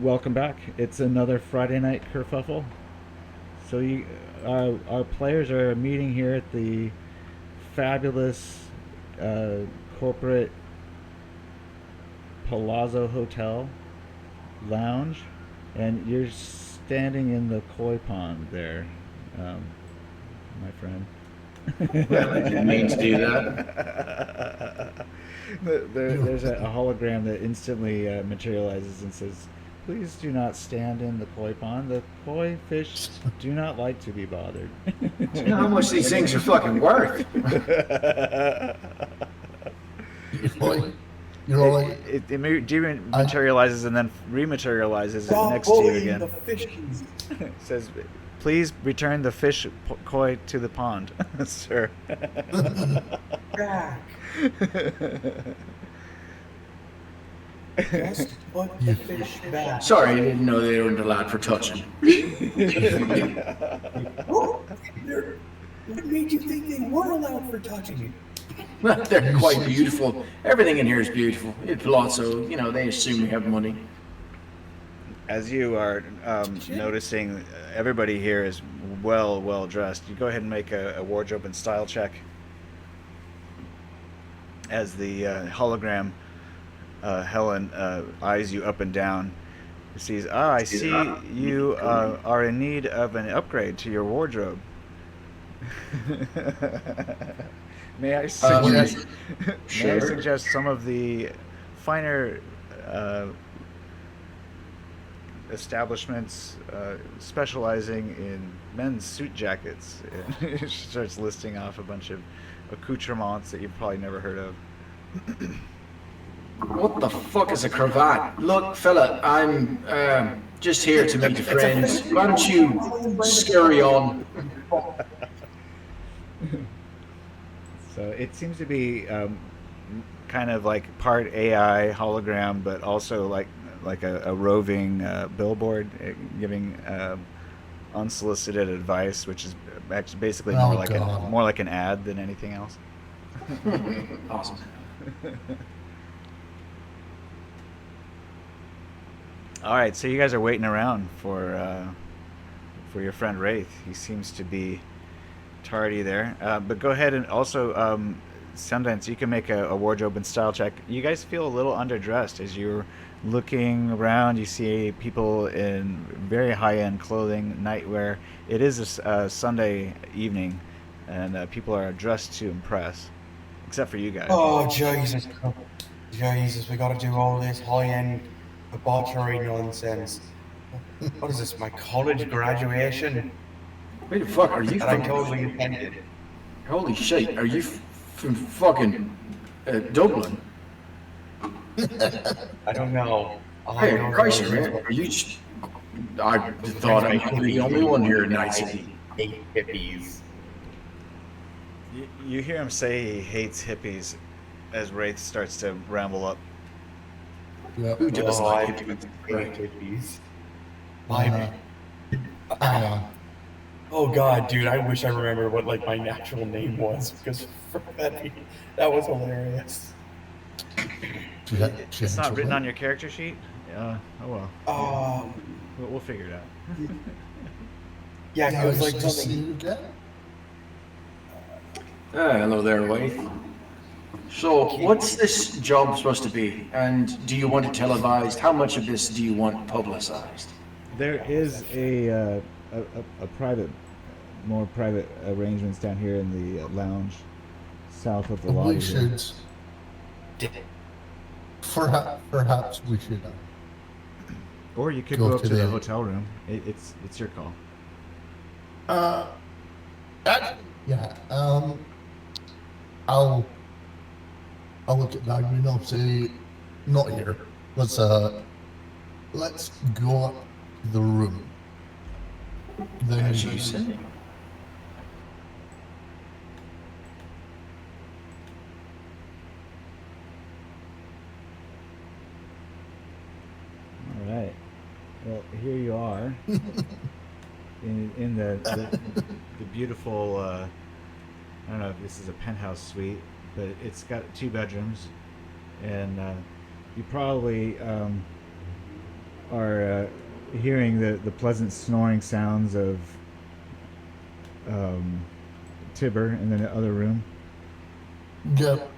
Welcome back. It's another Friday night kerfuffle. So our players are meeting here at the fabulous uh, corporate Palazzo Hotel lounge, and you're standing in the koi pond there, um, my friend. Well, I didn't mean to do that. There's a hologram that instantly materializes and says, "Please do not stand in the koi pond. The koi fish do not like to be bothered." Do you know how much these things are fucking worth? You're like, you're like, It I, dematerializes and then rematerializes Stop next to you bullying the again. fishies. It says, "Please return the fish koi to the pond, sir." Back. Just put the you, fish back. Sorry, I didn't know they weren't allowed for touching. Oh, what made you think they were allowed for touching you? Well, they're quite beautiful. Everything in here is beautiful. It's Palazzo, you know, they assume we have money. As you are noticing, everybody here is well dressed. You go ahead and make a wardrobe and style check as the hologram Helen eyes you up and down. He sees, I see you are in need of an upgrade to your wardrobe. May I suggest, may I Sure. suggest some of the finer uh, establishments specializing in men's suit jackets. She starts listing off a bunch of accoutrements that you've probably never heard of. What the fuck is a cravat? Look, fella, I'm just here to meet friends. Why don't you scurry on? So it seems to be kind of like part AI hologram, but also like a roving billboard giving unsolicited advice, which is actually basically oh God. more like an ad than anything else. Awesome. All right, so you guys are waiting around for your friend Wraith. He seems to be tardy there, but go ahead and also Sundance. You can make a wardrobe and style check. You guys feel a little underdressed as you're looking around. You see people in very high-end clothing, nightwear. It is a Sunday evening, and people are dressed to impress, except for you guys. Oh, Jesus. Jesus, we gotta do all this high-end debauchery nonsense. What is this, my college graduation? Wait the fuck, are you That I from... totally attended. Holy shit, are you from fucking Dublin? I don't know. All I Hey, know is Christ, I man, are you... I thought I might be the only one here in Icey. hate hippies. You hear him say he hates hippies as Wraith starts to ramble up. Yep. Who does Oh, I like hate hippies? hippies. Uh, uh, Oh God, dude, I wish I remember what like my natural name was because that was hilarious. It's not written on your character sheet. Oh well. Um, We'll figure it out. yeah, it was like Nice to see something. you again. Hello there, wife. So, what's this job supposed to be? And do you want it televised? How much of this do you want publicized? There is a private, more private arrangements down here in the lounge, south of the lobby. We here. should, perhaps we should. Or you could Go go up to to the the- hotel room. It's your call. Actually, yeah. I'll look at Dagby and I'll say, not here. Let's go up to the room. Then As you say. All right. Well, here you are in the beautiful. I don't know if this is a penthouse suite, but it's got 2 bedrooms, and you probably are hearing the pleasant snoring sounds of Tiber in the other room. Yep.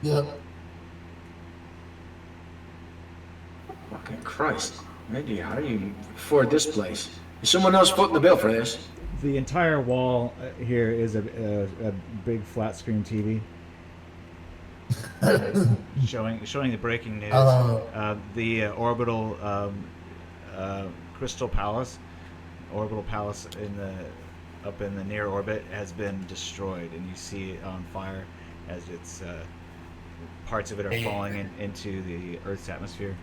Yep. Fucking Christ. Maybe how do you afford this place? Is someone else footing the bill for this? The entire wall here is a big flat screen TV showing the breaking news. The orbital crystal palace, orbital palace up in the near orbit has been destroyed, and you see it on fire as its parts of it are falling into the Earth's atmosphere.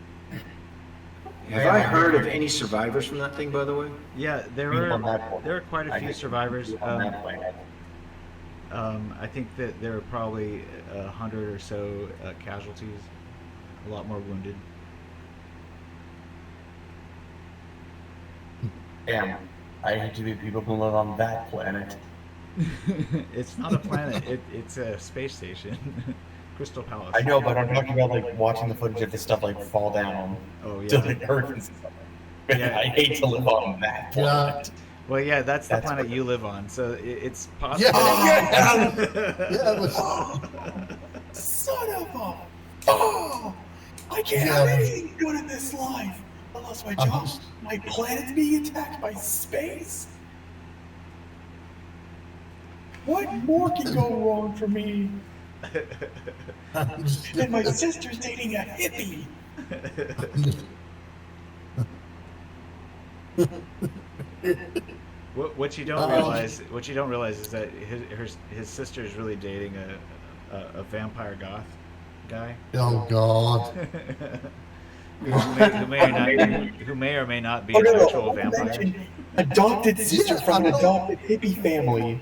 Have I heard of any survivors from that thing, by the way? Yeah, there are quite a few survivors. I think that there are probably 100 or so casualties, a lot more wounded. Damn, I hate to be people who live on that planet. It's not a planet. It's a space station. Crystal Palace. I know, but I'm talking about like watching the footage of this stuff like fall down to the Earth and stuff. Yeah. I hate to live on that planet. Well, yeah, that's the planet you live on, so it's possible. Yeah. Son of a... Oh! I can't have anything good in this life. I lost my job. My planet's being attacked by space. What more can go wrong for me? And my sister's dating a hippie. What you don't realize is that his sister is really dating a vampire goth guy. Oh God. who may or may not be an actual vampire. Adopted sister from an adopted hippie family,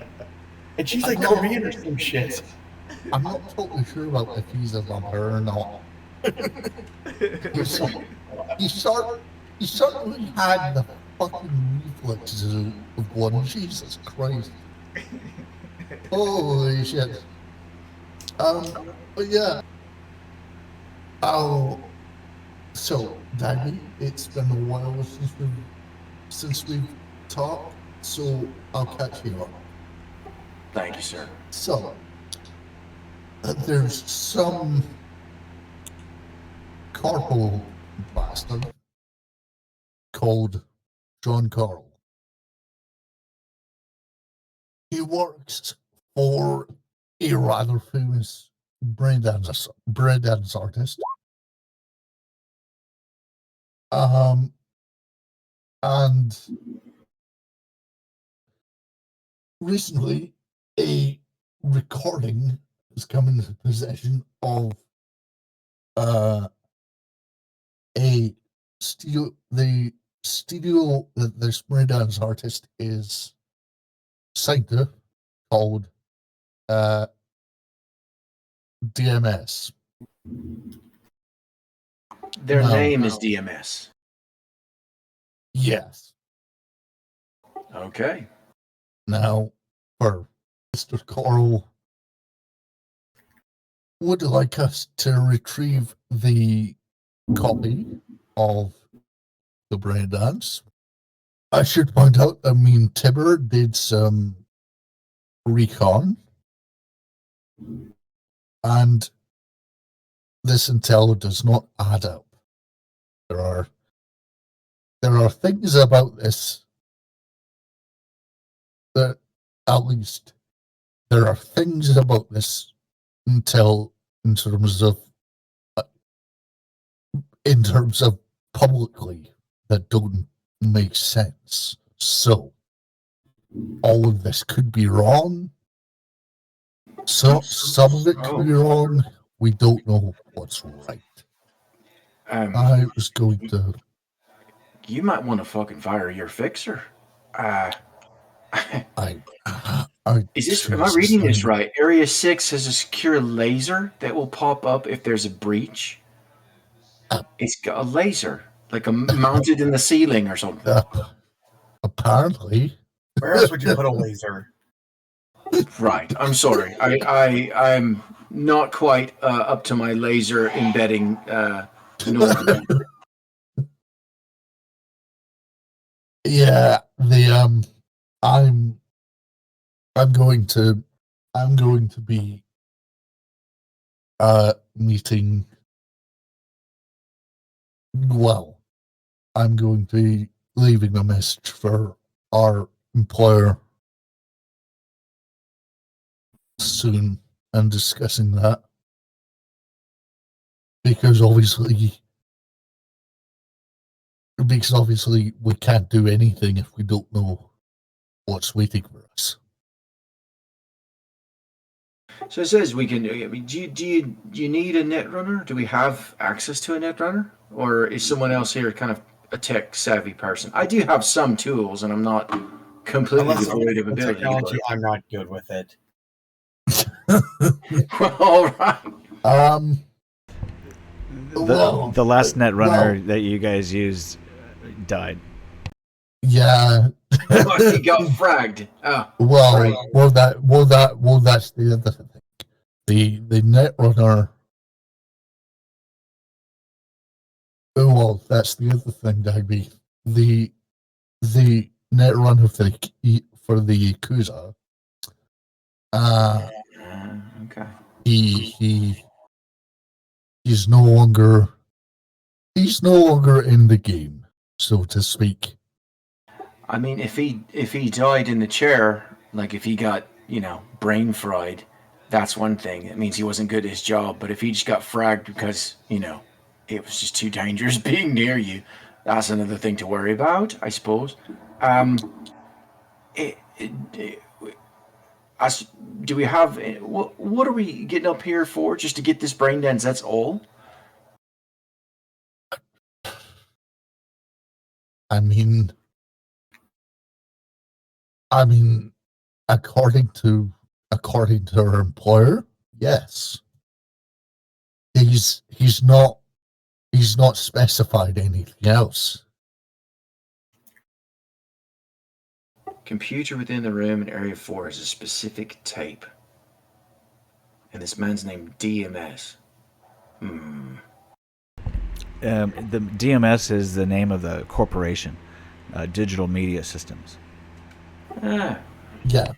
and she's like Korean or some shit. I'm not totally sure about if he's a vampire or not. He certainly had the fucking reflexes of one. Jesus Christ. Holy shit. But yeah. So, Dagby, it's been a while since we've talked, so I'll catch you up. Thank you, sir. So, there's some corporal bastard called John Carl. He works for a rather famous breakdance artist. And recently, a recording has come into possession of the studio that this breakdance artist is signed to, called DMS. Their name is DMS. Yes. Okay. Now, for Mr. Coral would like us to retrieve the copy of the breakdance. I should point out, Tiber did some recon, and this intel does not add up. There are things about this that, at least, there are things about this intel in terms of publicly that don't make sense. So all of this could be wrong. So some of it could be wrong. We don't know what's right. I was going to. You might want to fucking fire your fixer. Is this? Am I reading this right? Area 6 has a secure laser that will pop up if there's a breach. It's got a laser, like mounted in the ceiling or something. Apparently. Where else would you put a laser? Right. I'm sorry. I'm not quite up to my laser embedding. Yeah, I'm going to be meeting. Well, I'm going to be leaving a message for our employer soon and discussing that, because obviously we can't do anything if we don't know what's waiting for us. So it says we can. I mean, do you need a netrunner? Do we have access to a netrunner, or is someone else here kind of a tech savvy person? I do have some tools, and I'm not completely Unless devoid of with ability. technology, I'm not good with it. Well, all right. The last netrunner that you guys used died. Yeah. He got fragged. Oh, well, right. That's the other thing. The netrunner. Well, that's the other thing, Dagby. The netrunner for the Yakuza. Okay. He's no longer in the game, so to speak. I mean, if he died in the chair, like if he got, brain fried, that's one thing. It means he wasn't good at his job. But if he just got fragged because, it was just too dangerous being near you, that's another thing to worry about, I suppose. Do we have, what are we getting up here for? Just to get this brain dance, that's all? I mean, according to our employer, yes. He's not specified anything else. Computer within the room in Area 4 is a specific type. And this man's named DMS. The DMS is the name of the corporation, Digital Media Systems. Ah. Yeah.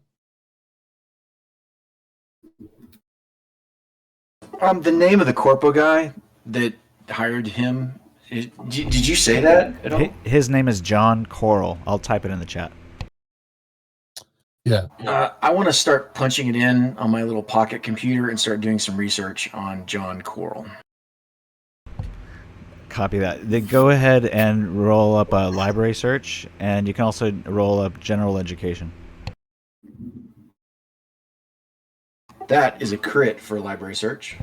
The name of the corpo guy that hired him, did you say that at all? His name is John Coral. I'll type it in the chat. Yeah. I want to start punching it in on my little pocket computer and start doing some research on John Coral. Copy that. Then go ahead and roll up a library search, and you can also roll up general education. That is a crit for a library search.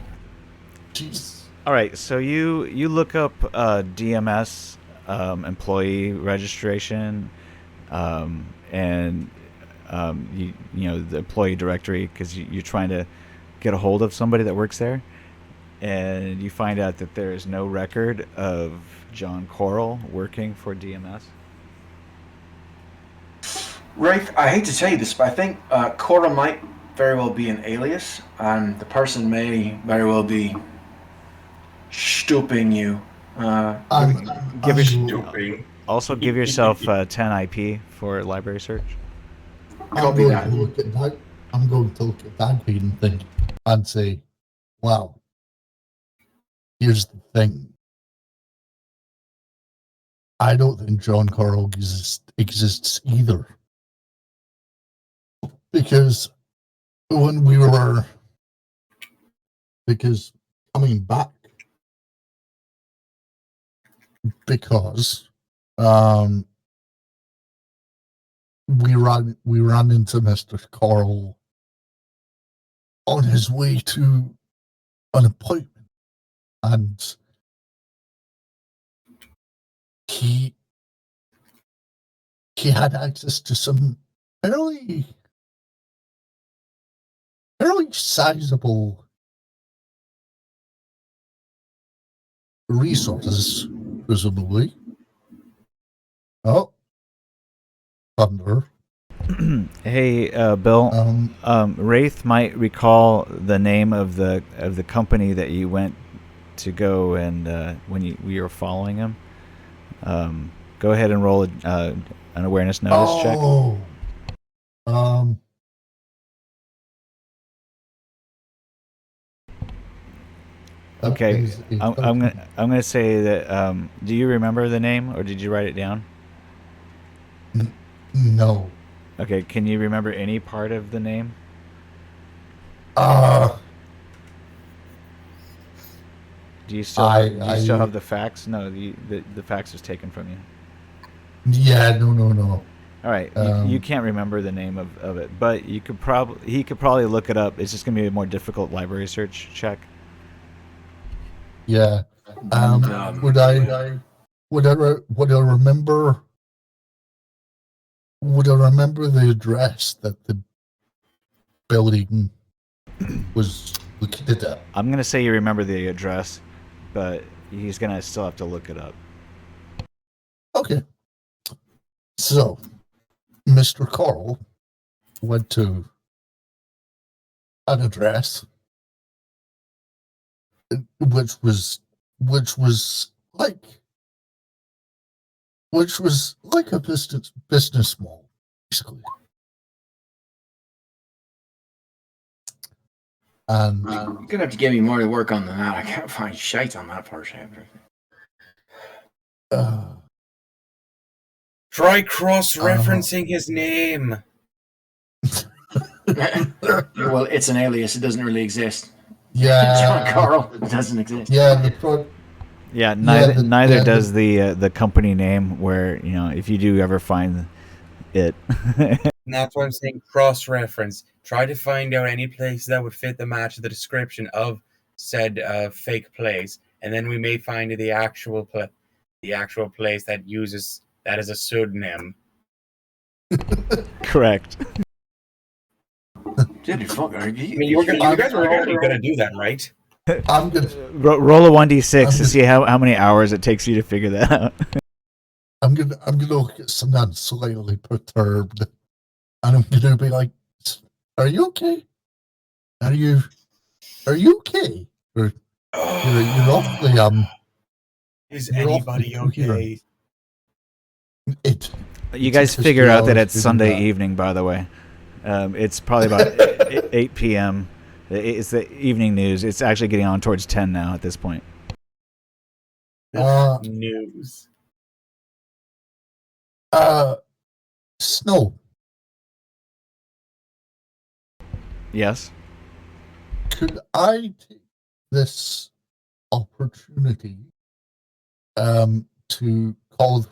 Jeez. All right, so you look up DMS employee registration, and the employee directory, because you're trying to get a hold of somebody that works there, and you find out that there is no record of John Coral working for DMS. Wraith, I hate to tell you this, but I think Coral might very well be an alias, and the person may very well be stooping you. Give yourself 10 IP for library search. I'm going to look at Dagby and say, wow, here's the thing. I don't think John Coral exists either. Because coming back, because we ran into Mr. Coral on his way to an appointment, and he had access to some fairly sizable resources, presumably. Oh, thunder. Hey, Bill. Wraith might recall the name of the company that you went to go and when you were following him. Go ahead and roll An awareness notice check. Okay, I'm gonna say that. Do you remember the name, or did you write it down? No. Okay, can you remember any part of the name? Do you still have the fax? No, the fax was taken from you. Yeah, no. All right, you can't remember the name of it, but he could probably look it up. It's just gonna be a more difficult library search check. Yeah. Would I remember? Would I remember the address that the building was located at? I'm gonna say you remember the address, but he's gonna still have to look it up. Okay. So, Mr. Carl went to an address, which was like a business mall, basically. And you're gonna have to give me more to work on than that. I can't find shite on that part. Try cross-referencing his name. Well, it's an alias. It doesn't really exist. Yeah, John Carl doesn't exist. Yeah, neither does the company name. Where if you do ever find it, and that's why I'm saying cross-reference. Try to find out any place that would fit the match of the description of said fake place, and then we may find the actual place that uses that as a pseudonym. Correct. Dude, fuck, are you? I mean, you guys were already gonna do that, right? I'm gonna roll a 1d6 to see how many hours it takes you to figure that out. I'm gonna look at Sundance slightly perturbed, and I'm gonna be like, "Are you okay? Are you okay? Or, you're awfully Is anybody okay? You guys figure out that it's Sunday evening, by the way. It's probably about 8 p.m. It's the evening news. It's actually getting on towards 10 now at this point. News. Snow. Yes. Could I take this opportunity to call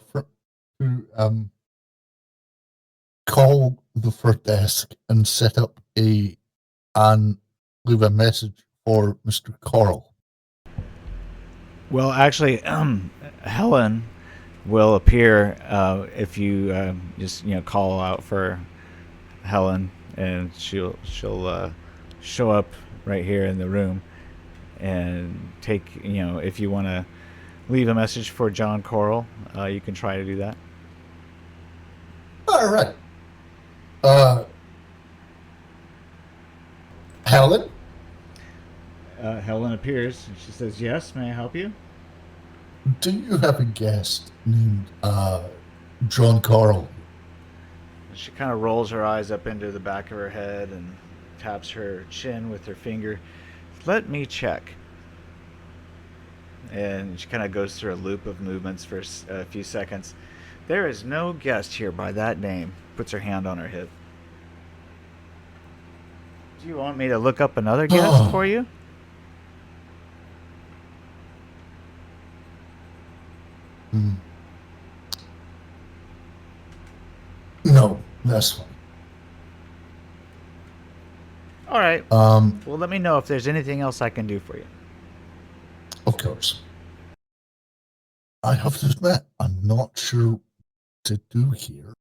the front desk and set up and leave a message for Mr. Carl? Well, actually, Helen will appear if you just call out for Helen, and she'll show up right here in the room and take if you want to leave a message for John Coral, you can try to do that. All right. Helen? Helen appears. She says, "Yes, may I help you?" Do you have a guest named John Carl? She kind of rolls her eyes up into the back of her head and taps her chin with her finger. "Let me check." And she kind of goes through a loop of movements for a few seconds. "There is no guest here by that name." Puts her hand on her hip. "Do you want me to look up another guest for you?" No, that's fine. All right. Well, let me know if there's anything else I can do for you. Of course. I have to admit, I'm not sure what to do here.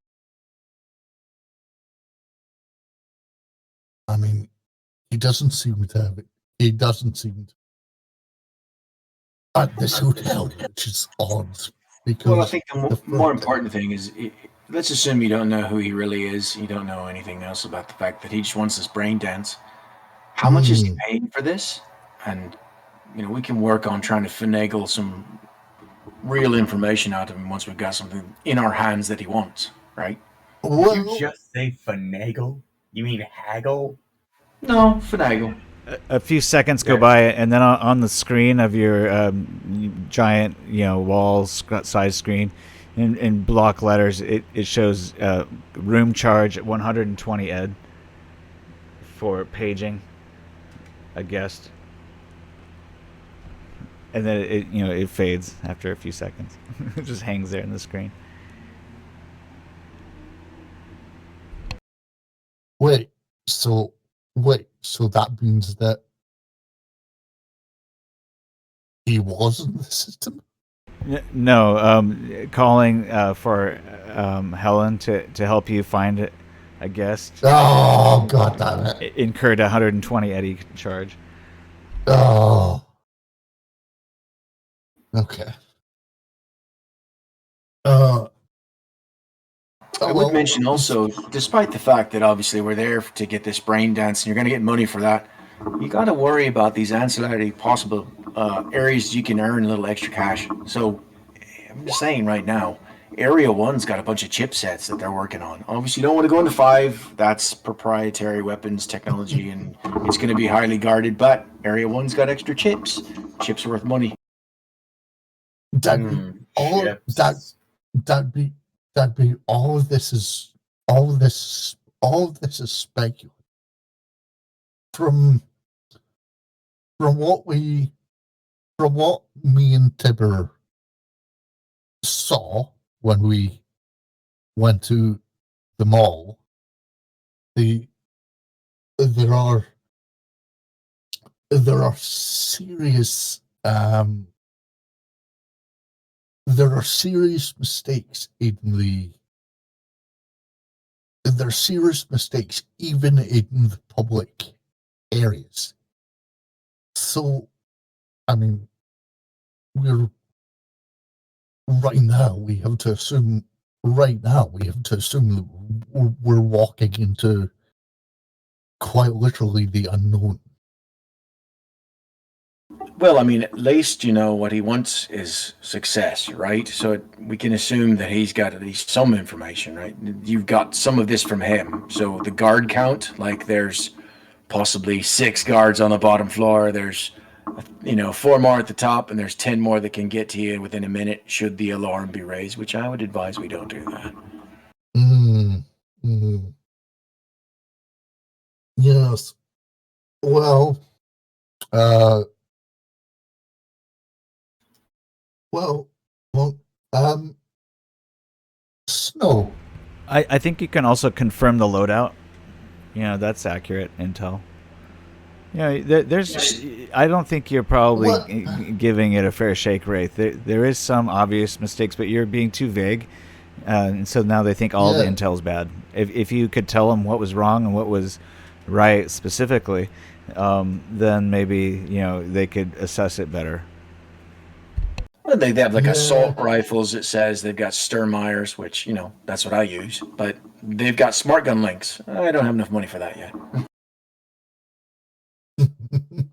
I mean, he doesn't seem to have it. He doesn't seem to. At this hotel, which is odd. Because well, I think the more important thing is, let's assume you don't know who he really is. You don't know anything else about the fact that he just wants this brain dance. How much is he paying for this? And, we can work on trying to finagle some real information out of him once we've got something in our hands that he wants, right? Did Well, you just say finagle? You mean haggle? No, finagle. A few seconds go Okay. by, and then on the screen of your giant, wall size screen, in block letters, it shows room charge at 120 ed for paging a guest, and then it fades after a few seconds. It just hangs there in the screen. wait, so that means that he was in the system? No, calling for Helen to help you find a guest Oh, god damn it. incurred 120 eddy charge. Oh. Okay. I would mention also, despite the fact that obviously we're there to get this brain dance and you're going to get money for that, you got to worry about these ancillary possible areas you can earn a little extra cash. So I'm just saying right now, Area 1's got a bunch of chipsets that they're working on. Obviously, you don't want to go into 5. That's proprietary weapons technology, and it's going to be highly guarded. But Area 1's got extra chips. Chips are worth money. That'd be all of this is speculative. From what me and Tiber saw when we went to the mall, there are serious mistakes even in the public areas. So, I mean, we have to assume that we're walking into quite literally the unknown. Well, I mean, at least what he wants is success, right? So we can assume that he's got at least some information, right? You've got some of this from him. So the guard count, like there's possibly 6 guards on the bottom floor. There's 4 more at the top, and there's 10 more that can get to you within a minute should the alarm be raised, which I would advise we don't do that. Yes. Well, Snow. I think you can also confirm the loadout. That's accurate intel. There's. I don't think you're probably giving it a fair shake, Wraith. There is some obvious mistakes, but you're being too vague, and so now they think all the intel's bad. If you could tell them what was wrong and what was right specifically, then maybe they could assess it better. Well, they have like assault rifles. It says they've got Sturmeyers, which that's what I use. But they've got smart gun links. I don't have enough money for that yet.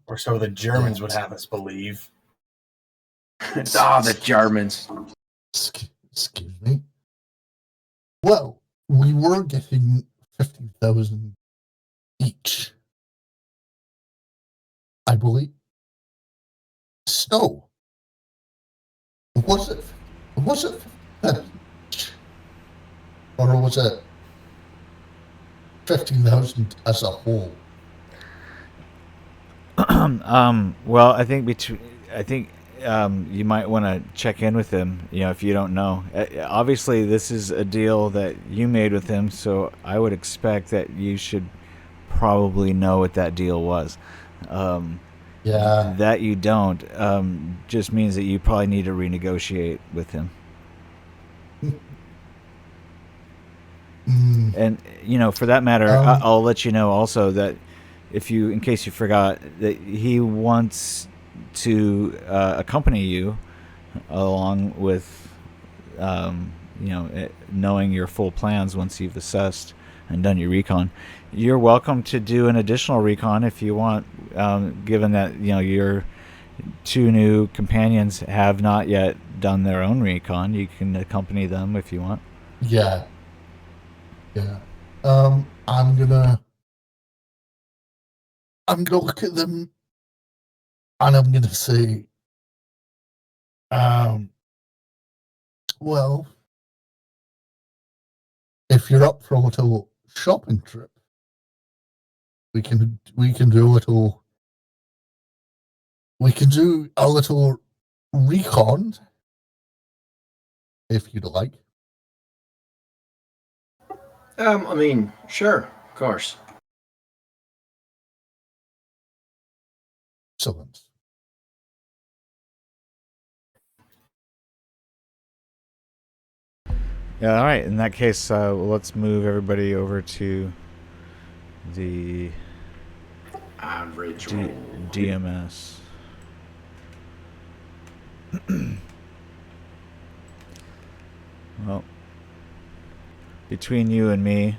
Or so the Germans would have us believe. The Germans. Excuse me. Well, we were getting 50,000 each, I believe. Snow. Was it or was it 15,000 as a whole? Well, I think you might want to check in with him. If you don't know, obviously this is a deal that you made with him, so I would expect that you should probably know what that deal was. That you don't just means that you probably need to renegotiate with him. And for that matter, I'll let you know also that in case you forgot, that he wants to accompany you along with knowing your full plans once you've assessed and done your recon. You're welcome to do an additional recon if you want, given that your 2 new companions have not yet done their own recon. You can accompany them if you want. Yeah. Yeah. I'm gonna look at them and I'm gonna say, well, if you're up for a little shopping trip, we can do a little recon, if you'd like. I mean, sure, of course. Excellent. Yeah, all right. In that case, let's move everybody over to the Average roll. DMS. Well, between you and me,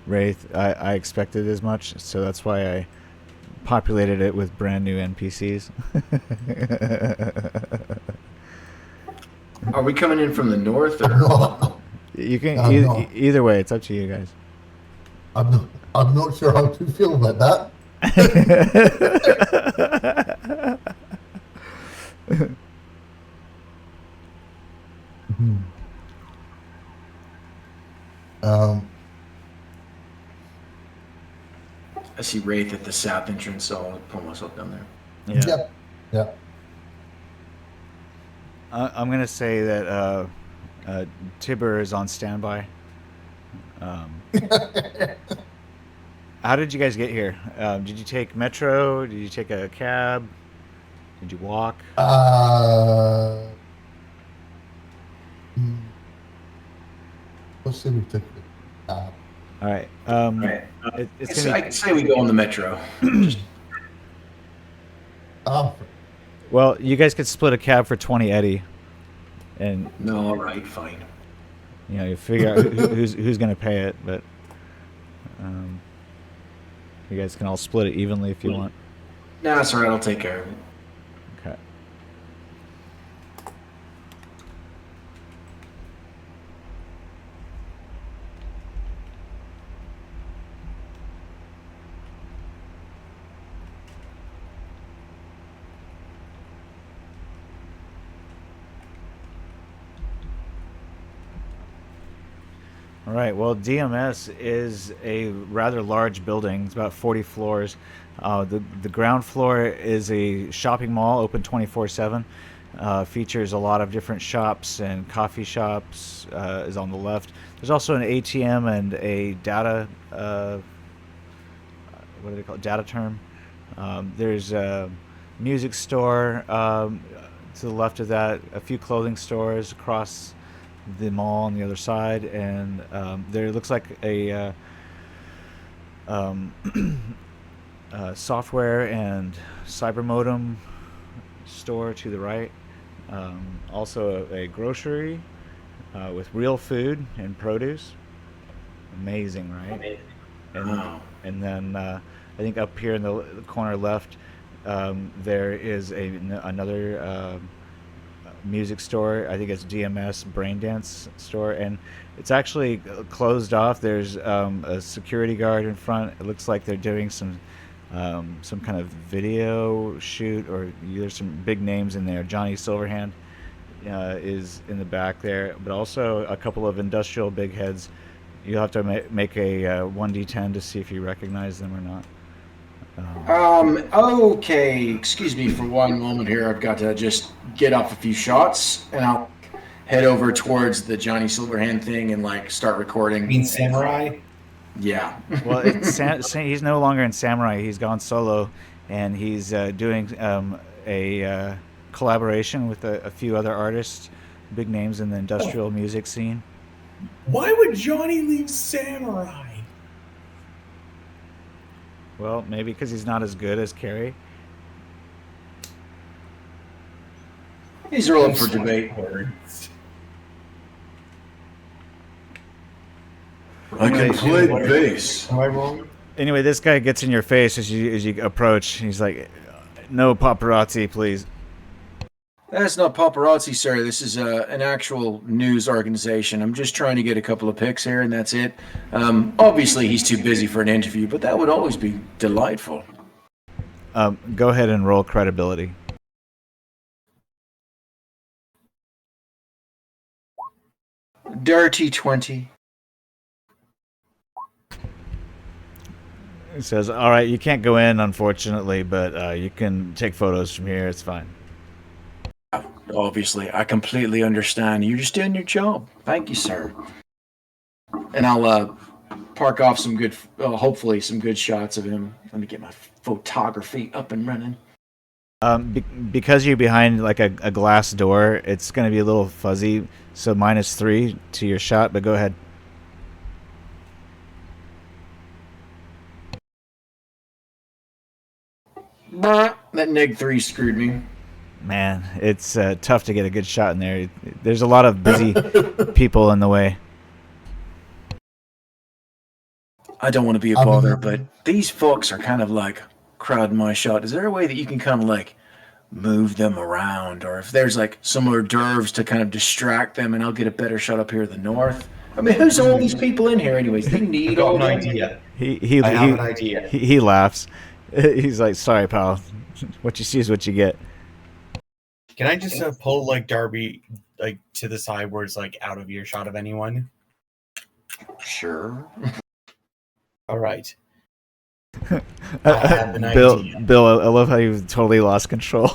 Wraith, I expected as much, so that's why I populated it with brand new NPCs. Are we coming in from the north or? You can either way. It's up to you guys. I'm not sure how to feel about that. I see Wraith at the south entrance, so I'll pull myself down there. Yeah. Yep. I'm gonna say that Tiber is on standby. How did you guys get here? Did you take metro? Did you take a cab? Did you walk? Let's see. We took the cab. All right. I can say we go on the metro. Well, you guys could split a cab for 20 Eddie, and no, all right, fine. You know, you figure out who's going to pay it, but you guys can all split it evenly if you want. No, that's all right. I'll take care of it. Okay. All right, well, DMS is a rather large building. It's about 40 floors. The ground floor is a shopping mall, open 24/7. Features a lot of different shops and coffee shops, is on the left. There's also an ATM and a data, what do they call it, data term. There's a music store to the left of that, a few clothing stores across the mall on the other side, and there looks like a software and cyber modem store to the right. Also a grocery with real food and produce. Amazing, right? And then I think up here in the corner left, there is another music store. I think it's DMS Braindance store, and it's actually closed off. There's a security guard in front. It looks like they're doing some kind of video shoot, or there's some big names in there. Johnny Silverhand is in the back there, but also a couple of industrial big heads. You'll have to make a 1d10 to see if you recognize them or not. Okay, excuse me for one moment here. I've got to just get off a few shots, and I'll head over towards the Johnny Silverhand thing and like start recording. You mean Samurai? Yeah. Well, he's no longer in Samurai. He's gone solo, and he's doing a collaboration with a few other artists, big names in the industrial music scene. Why would Johnny leave Samurai? Well, maybe because he's not as good as Carrie. These are all up for debate. I can play bass. Am I wrong? Anyway, this guy gets in your face as you approach. He's like, "No paparazzi, please." That's not paparazzi, sir. This is an actual news organization. I'm just trying to get a couple of pics here, and that's it. Obviously, he's too busy for an interview, but that would always be delightful. Go ahead and roll credibility. Dirty 20. It says, all right, you can't go in, unfortunately, but you can take photos from here. It's fine. Obviously, I completely understand. You're just doing your job. Thank you, sir. And I'll park off some good, hopefully some good shots of him. Let me get my photography up and running. Because you're behind like a glass door, it's going to be a little fuzzy, so -3 to your shot, but go ahead. That neg 3 screwed me. Man, it's tough to get a good shot in there. There's a lot of busy people in the way. I don't want to be a bother, but these folks are kind of like crowding my shot. Is there a way that you can kind of like move them around, or if there's like some hors d'oeuvres to kind of distract them, and I'll get a better shot up here in the north? I mean, who's all these people in here, anyways? They need all an idea. I have an idea. He laughs. He's like, "Sorry, pal. What you see is what you get." Can I just pull like Darby like to the side where it's like out of earshot of anyone? Sure. All right. I have an idea. Bill, I love how you've totally lost control.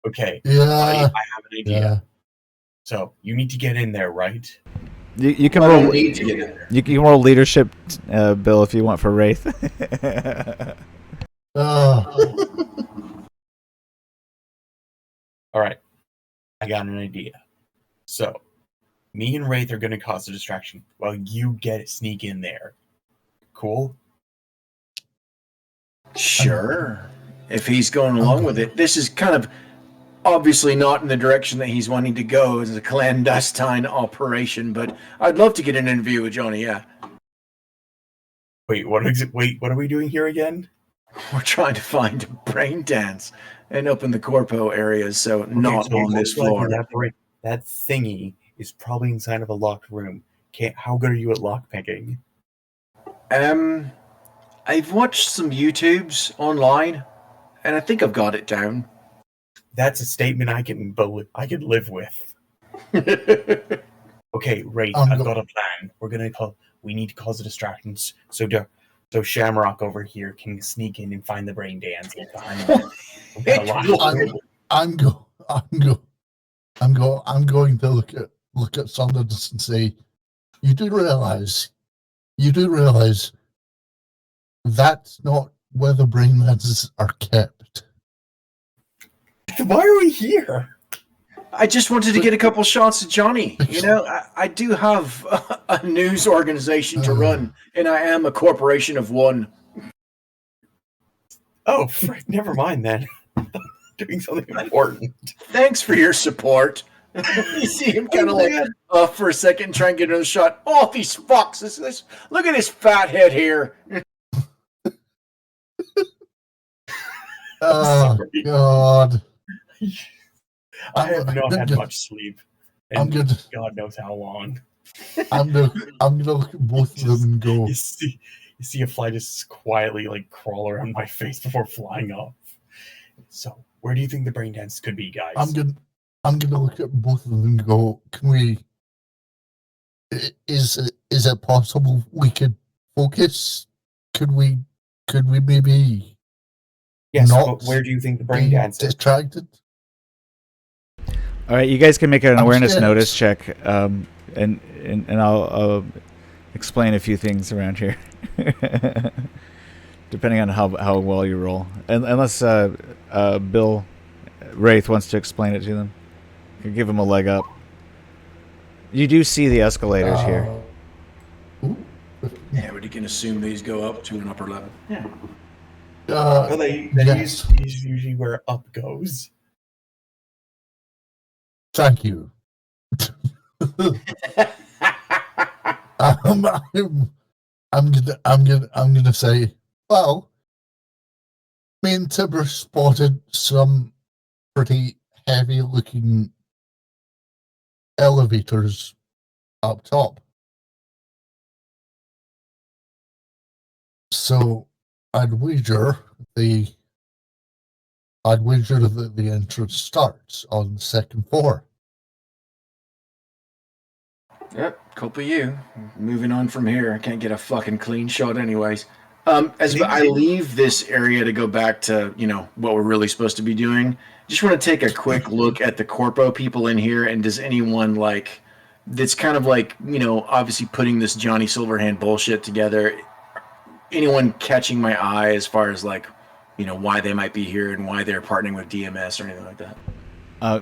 Okay. Yeah. I have an idea. Yeah. So you need to get in there, right? You can I roll. don't need to get in there. You can roll leadership, Bill, if you want for Wraith. All right. I got an idea. So, me and Wraith are going to cause a distraction while you sneak in there. Cool? Sure. If he's going along with it. This is kind of obviously not in the direction that he's wanting to go as a clandestine operation, but I'd love to get an interview with Johnny, yeah. Wait, what are we doing here again? We're trying to find a brain dance and open the corpo areas, so not on this floor. That thingy is probably inside of a locked room. How good are you at lockpicking? I've watched some YouTubes online, and I think I've got it down. That's a statement I can live with. Okay, Wraith, I've got a plan. We need to cause a distraction so Shamrock over here can sneak in and find the brain dance behind them. I'm going to look at Sundance and say, you do realize that's not where the brain lenses are kept. Why are we here? I just wanted to get a couple shots of Johnny. You know, I do have a news organization to run, and I am a corporation of one. Oh, frick, never mind then. Doing something important. Thanks for your support. You see him kind of like for a second, try and get another shot. Oh, these fucks! Look at his fat head here. Oh God! I have not had much sleep. I'm good. God knows how long. I'm gonna look at both of them and go. You see a fly just quietly like crawl around my face before flying off. So, where do you think the brain dance could be, guys? I'm gonna look at both of them and go. Can we? Is it possible we could focus? Could we maybe? Yes, not but where do you think the brain dance is? Distracted. All right, you guys can make an awareness notice check, and I'll explain a few things around here, depending on how well you roll. Unless Bill Wraith wants to explain it to them, you can give him a leg up. You do see the escalators here. Yeah, but you can assume these go up to an upper level. Yeah. Well, Yes. he's usually where up goes. Thank you. I'm gonna say, well, me and Tiber spotted some pretty heavy-looking elevators up top. So I'd wager that the entrance starts on the second floor. Yep, cope with you. Moving on from here. I can't get a fucking clean shot anyways. As I leave this area to go back to, what we're really supposed to be doing, just want to take a quick look at the corpo people in here, and does anyone that's kind of obviously putting this Johnny Silverhand bullshit together, anyone catching my eye as far as why they might be here and why they're partnering with DMS or anything like that?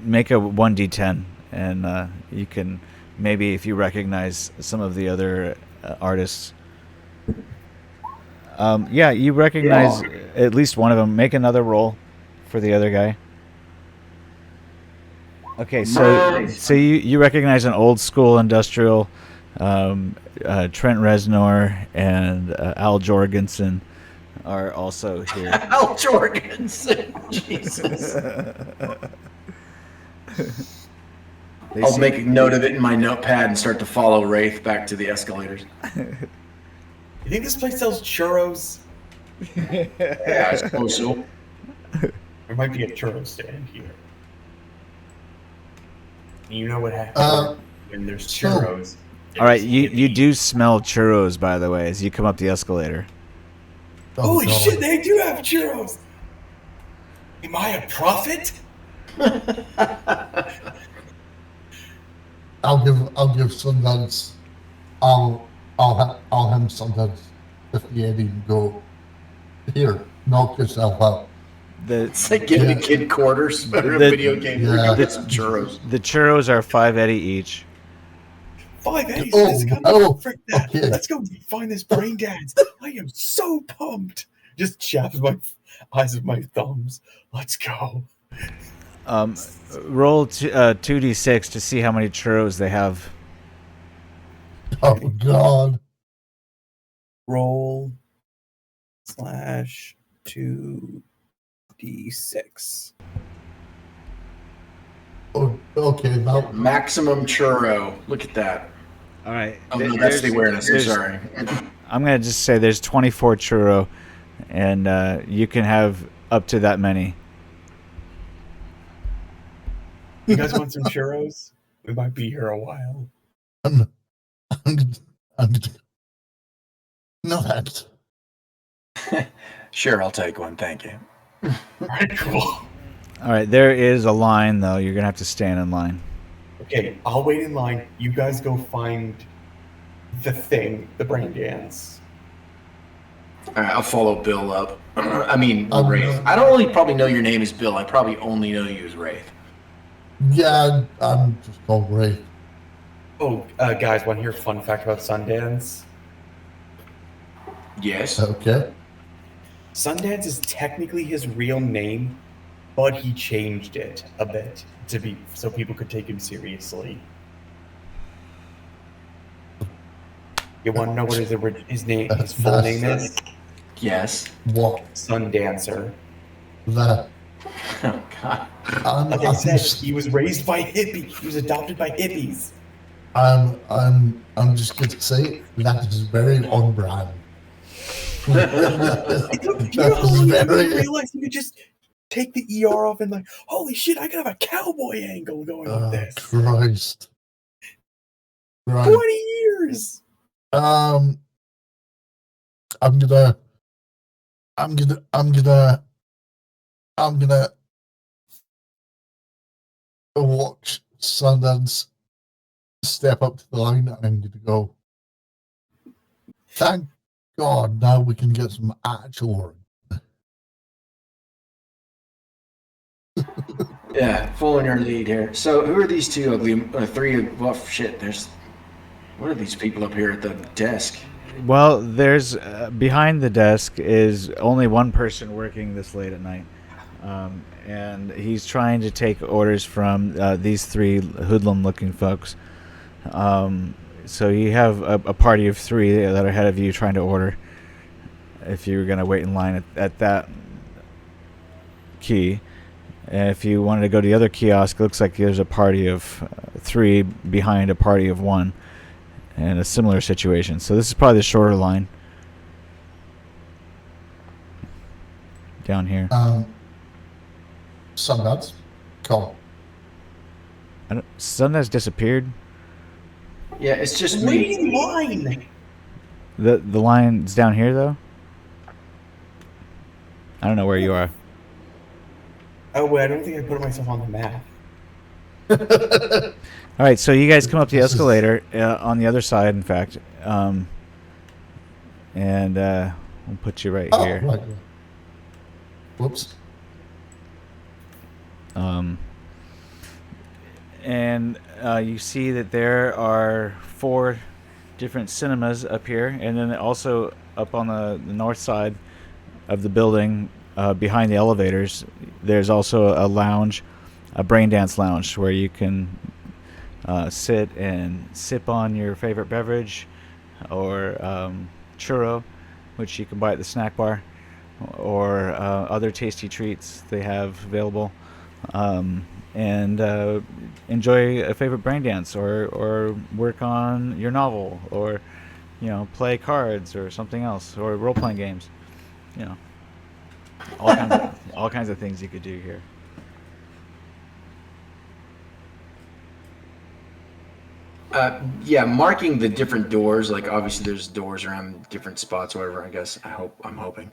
Make a 1d10, and you can maybe, if you recognize some of the other artists. You recognize at least one of them. Make another roll for the other guy. Okay, so you recognize an old school industrial, Trent Reznor and Al Jorgensen are also here. Al Jorgensen, Jesus. I'll make a note of it in my notepad and start to follow Wraith back to the escalators. You think this place sells churros? Yeah, I suppose so. There might be a churro stand here. You know what happens when there's churros. All right, you do smell churros, by the way, as you come up the escalator. Holy shit, they do have churros! Am I a prophet? I'll give Sundance. I'll have Sundance 50 Eddie and go here. Knock yourself out. It's like giving a kid quarters for a video game. Yeah. Get some churros. The churros are 5 Eddie each. 5 Eddies. Frick that. Okay. Let's go find this brain dance. I am so pumped. Just jabs my eyes with my thumbs. Let's go. Roll 2d6 to see how many churros they have. Oh God. Roll /2d6. Oh, okay. Now, Maximum churro. Look at that. All right. Oh, no, that's the awareness. I'm sorry. I'm going to just say there's 24 churro, and you can have up to that many. You guys want some churros? We might be here a while. I'm no thanks. Sure, I'll take one. Thank you. All right, cool. All right, there is a line, though. You're going to have to stand in line. Okay, I'll wait in line. You guys go find the thing, the brain dance. All right, I'll follow Bill up. Wraith. I don't really probably know your name is Bill. I probably only know you as Wraith. Yeah, I'm just called Wraith. Oh, guys, want to hear a fun fact about Sundance? Yes. Okay. Sundance is technically his real name, but he changed it a bit so people could take him seriously. You want to know what his full name is? Yes. What? Sundancer. That. Oh God. Like I said, he was raised by hippies. He was adopted by hippies. I'm just going to say that is very on brand. You know how long I realized you could just take the ER off and holy shit, I could have a cowboy angle going with this. Christ. Right. 20 years. I'm gonna watch Sundance step up to the line, and I'm gonna go. Thank God, now we can get some actual. Yeah, following your lead here. So, who are these two ugly? Three. Well, shit. What are these people up here at the desk? Well, there's behind the desk is only one person working this late at night, and he's trying to take orders from these three hoodlum-looking folks. So you have a party of three that are ahead of you trying to order. If you're gonna wait in line at that key, And if you wanted to go to the other kiosk, it looks like there's a party of 3 behind a party of 1 in a similar situation. So this is probably the shorter line down here. Sundance. Call. Sundance disappeared. Yeah, it's just Waiting me. line. The line's down here though. I don't know where you are. Oh wait, I don't think I put myself on the map. All right, so you guys come up the escalator on the other side, in fact, and we'll put you right here. Right. Whoops. And you see that there are 4 different cinemas up here, and then also up on the north side of the building, behind the elevators, there's also a lounge, a brain dance lounge, where you can sit and sip on your favorite beverage, or churro, which you can buy at the snack bar, or other tasty treats they have available, and enjoy a favorite brain dance, or work on your novel, or play cards or something else, or role-playing games. All kinds of things you could do here. Yeah, marking the different doors, like obviously there's doors around different spots, or whatever. I guess I'm hoping.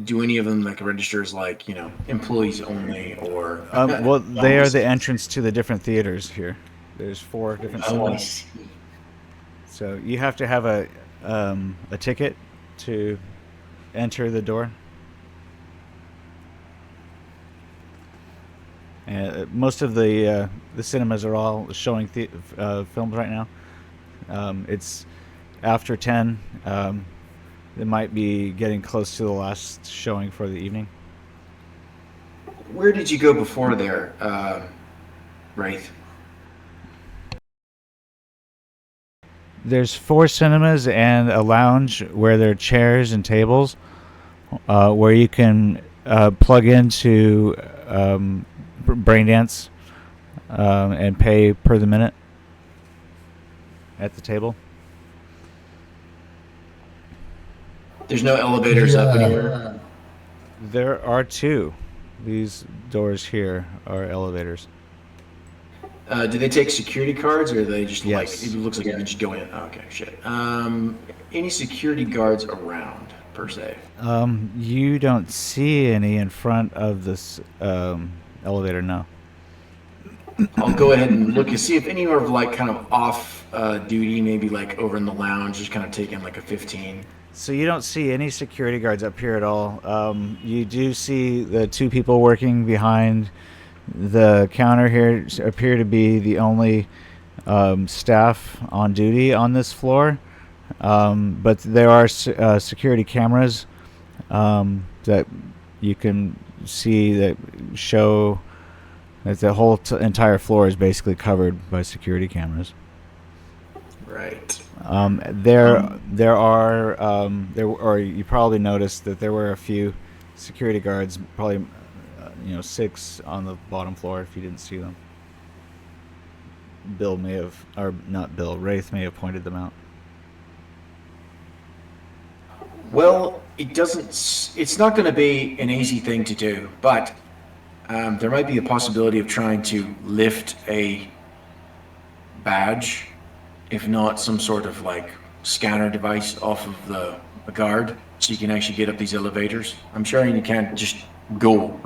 Do any of them like registers, like employees only, or? Well, they are the entrance to the different theaters here. There's 4 different cinemas. So you have to have a ticket to enter the door. And most of the cinemas are all showing films right now. It's after 10. It might be getting close to the last showing for the evening. Where did you go before there, Wraith? There's 4 cinemas and a lounge where there are chairs and tables, where you can plug into brain dance and pay per the minute at the table. There's no elevators up anywhere. There are 2. These doors here are elevators. Do they take security cards, or are they just Yes. like, it looks like you can just go in? Oh, okay, shit. Any security guards around, per se? You don't see any in front of this elevator, no. I'll go ahead and look and see if any are like kind of off duty, maybe like over in the lounge, just kind of taking like a 15. So you don't see any security guards up here at all. You do see the 2 people working behind the counter here appear to be the only staff on duty on this floor. But there are security cameras that you can see that show that the whole entire floor is basically covered by security cameras. Right. You probably noticed that there were a few security guards, probably 6 on the bottom floor if you didn't see them. Bill may have, or not Bill, Wraith may have pointed them out. Well, it's not going to be an easy thing to do, but there might be a possibility of trying to lift a badge, if not some sort of like scanner device off of the guard, so you can actually get up these elevators. I'm sure you can't just go,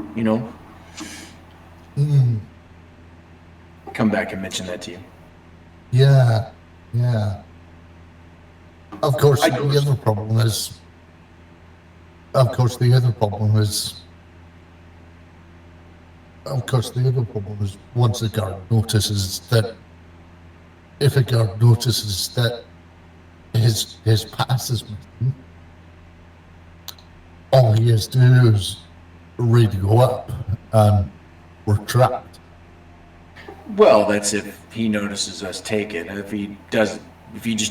Come back and mention that to you. Yeah. Of course, the other problem is. Of course, the other problem is once a guard notices that. If a guard notices that his pass is missing, all he has to do is radio up, and we're trapped. Well, that's if he notices us take it. If he just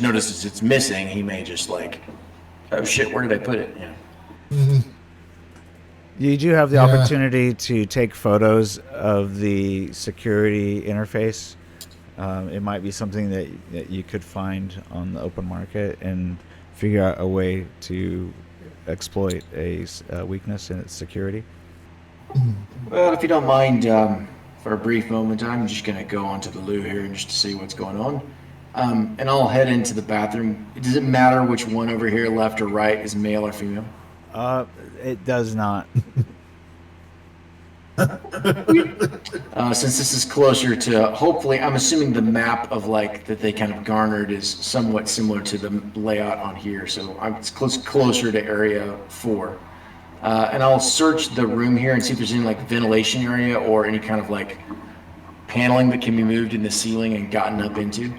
notices it's missing, he may just like, oh shit, where did I put it? Mm-hmm. You do have the Yeah. opportunity to take photos of the security interface. It might be something that you could find on the open market and figure out a way to exploit a weakness in its security. Well, if you don't mind, for a brief moment, I'm just going to go onto the loo here and just to see what's going on. And I'll head into the bathroom. Does it matter which one over here, left or right, is male or female? It does not. Since this is closer to, hopefully, I'm assuming the map of like that they kind of garnered is somewhat similar to the layout on here. So it's closer to area 4. And I'll search the room here and see if there's any like ventilation area or any kind of like paneling that can be moved in the ceiling and gotten up into.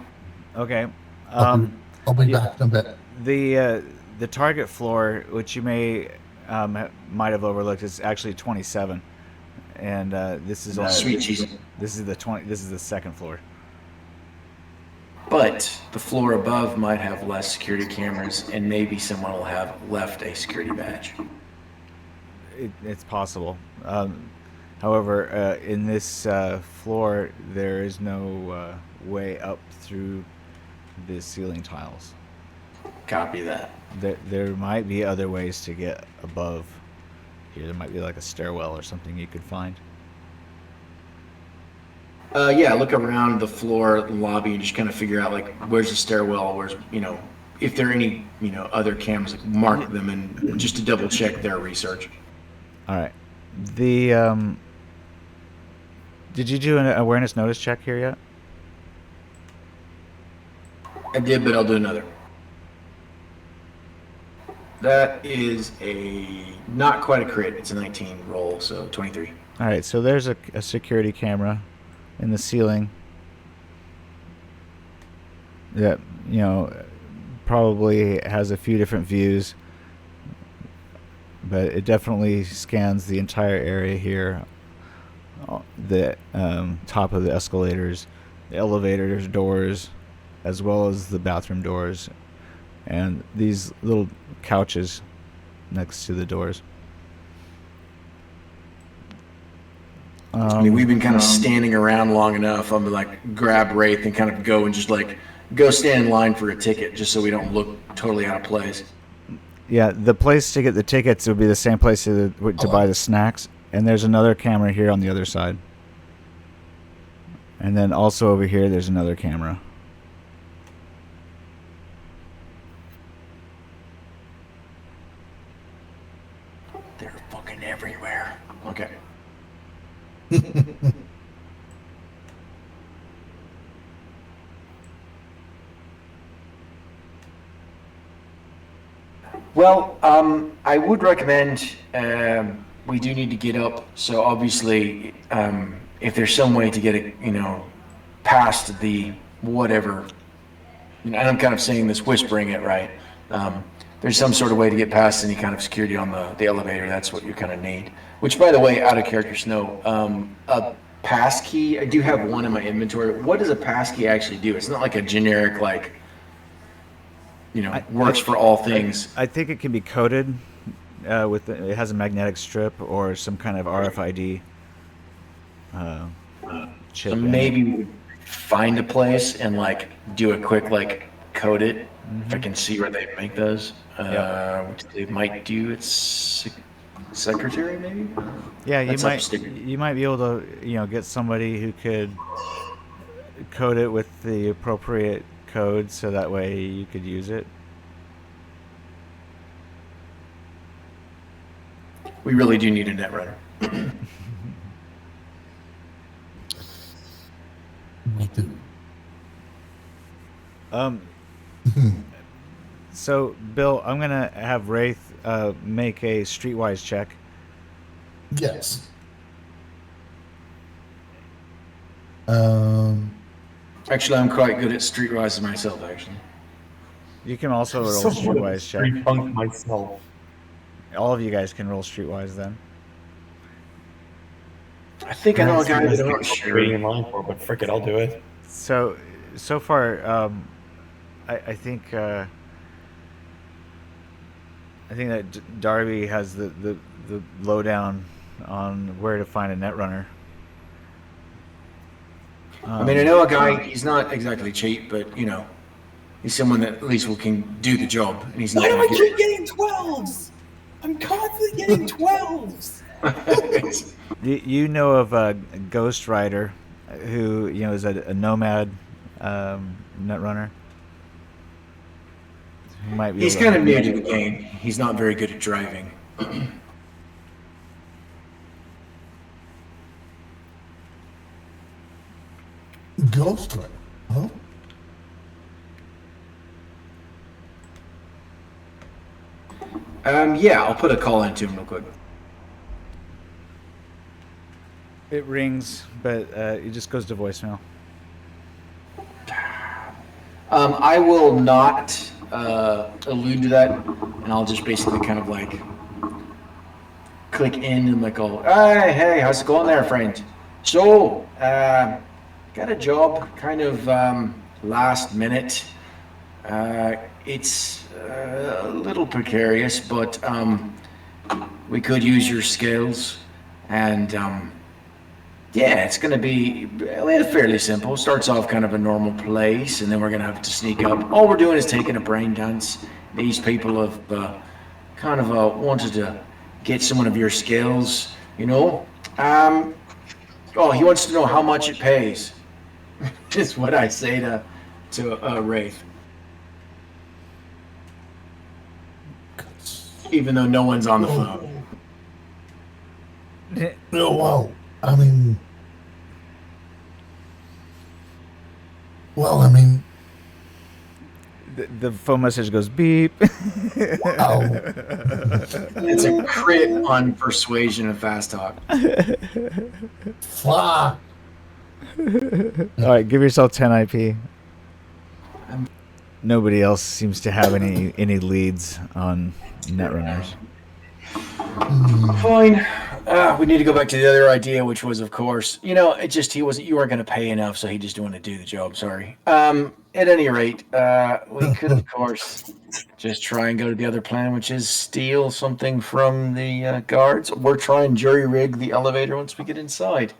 Okay. I'll be back in a bit. The target floor, which you might have overlooked, is actually 27, and this is Sweet Jesus. This is the second floor. But the floor above might have less security cameras, and maybe someone will have left a security badge. It's possible. However, in this floor, there is no way up through the ceiling tiles. Copy that. There might be other ways to get above here. There might be like a stairwell or something you could find. Yeah, look around the floor, the lobby, and just kind of figure out like where's the stairwell, where's if there are any other cameras, like mark them and just to double check their research. All right. Did you do an awareness notice check here yet? I did, but I'll do another. That is not quite a crit. It's a 19 roll, so 23. All right, so there's a security camera in the ceiling that probably has a few different views, but it definitely scans the entire area here. The top of the escalators, the elevators doors, as well as the bathroom doors, and these little couches next to the doors. I mean, we've been kind of standing around long enough. I'm like grab Wraith and kind of go and just like go stand in line for a ticket, just so we don't look totally out of place. Yeah, the place to get the tickets would be the same place to buy the snacks, and there's another camera here on the other side, and then also over here there's another camera. They're fucking everywhere. Okay. Well, I would recommend we do need to get up. So obviously, if there's some way to get it, past the whatever, and I'm kind of saying this, whispering it, right? There's some sort of way to get past any kind of security on the elevator. That's what you kind of need. Which, by the way, out of character, Snow, a pass key. I do have one in my inventory. What does a pass key actually do? It's not like a generic works for all things. I think it can be coded it has a magnetic strip or some kind of RFID chip. So maybe we would find a place and do a quick code it. If I can see where they make those, which they might do. It's secretary, maybe. Yeah, you might be able to get somebody who could code it with the appropriate code, so that way you could use it. We really do need a netrunner. Me too. So, Bill, I'm gonna have Wraith make a streetwise check. Yes. Actually, I'm quite good at streetwise myself. Actually, you can also roll streetwise check. Streetpunk myself. All of you guys can roll streetwise then. I think I know a guy that's not sure. Waiting in line for, but frick it, I'll do it. So far, I think I think that Darby has the lowdown on where to find a netrunner. I mean, I know a guy. He's not exactly cheap, but you know, he's someone that at least can do the job. And he's not. Why do I keep getting 12s? I'm constantly getting 12s. You know of a Ghost Rider, who is a nomad netrunner. Might be. He's kind of new to the game. He's not very good at driving. Ghost Rider, huh? Yeah, I'll put a call into him real quick. It rings, but it just goes to voicemail. I will not allude to that, and I'll just basically kind of like click in and like go, hey, how's it going there, friend? So, got a job, kind of last minute. It's a little precarious, but we could use your skills, and yeah, it's going to be fairly simple. Starts off kind of a normal place, and then we're going to have to sneak up. All we're doing is taking a brain dance. These people have kind of wanted to get some of your skills, you know. Oh, he wants to know how much it pays. Is what I say to Wraith. Even though no one's on the phone. No, well, I mean, the phone message goes beep. wow. It's a crit on persuasion and fast talk. Fuck. All right, give yourself 10 IP. Nobody else seems to have any leads on netrunners. Fine. We need to go back to the other idea, which was, of course, you weren't going to pay enough, so he just didn't want to do the job. Sorry. At any rate, we could, of course, just try and go to the other plan, which is steal something from the guards. We're trying jury rig the elevator once we get inside.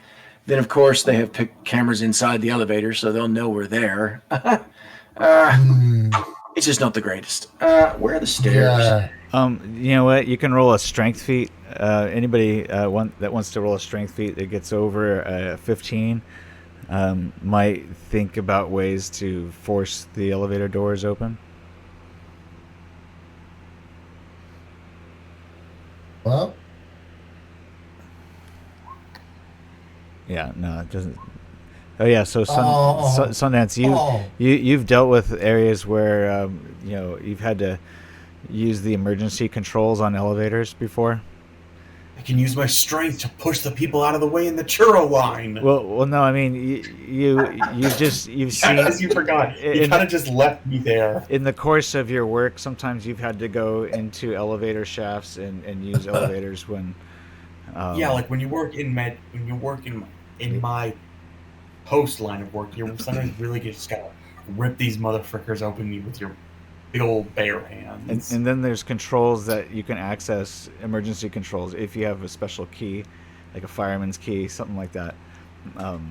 Then, of course, they have cameras inside the elevator, so they'll know we're there. It's just not the greatest. Where are the stairs? Yeah. You know what? You can roll a strength feat. Anybody that wants to roll a strength feat that gets over 15 might think about ways to force the elevator doors open. Well, Yeah, no, it doesn't. Oh yeah, so Sundance, you've dealt with areas where you've had to use the emergency controls on elevators before. I can use my strength to push the people out of the way in the churro line. Well, no, I mean you've seen. As you forgot, you kind of just left me there. In the course of your work, sometimes you've had to go into elevator shafts and use elevators when. Yeah, like when you work in my post line of work, you're sometimes really just gotta rip these motherfuckers open with your big old bare hands. And then there's controls that you can access, emergency controls, if you have a special key, like a fireman's key, something like that.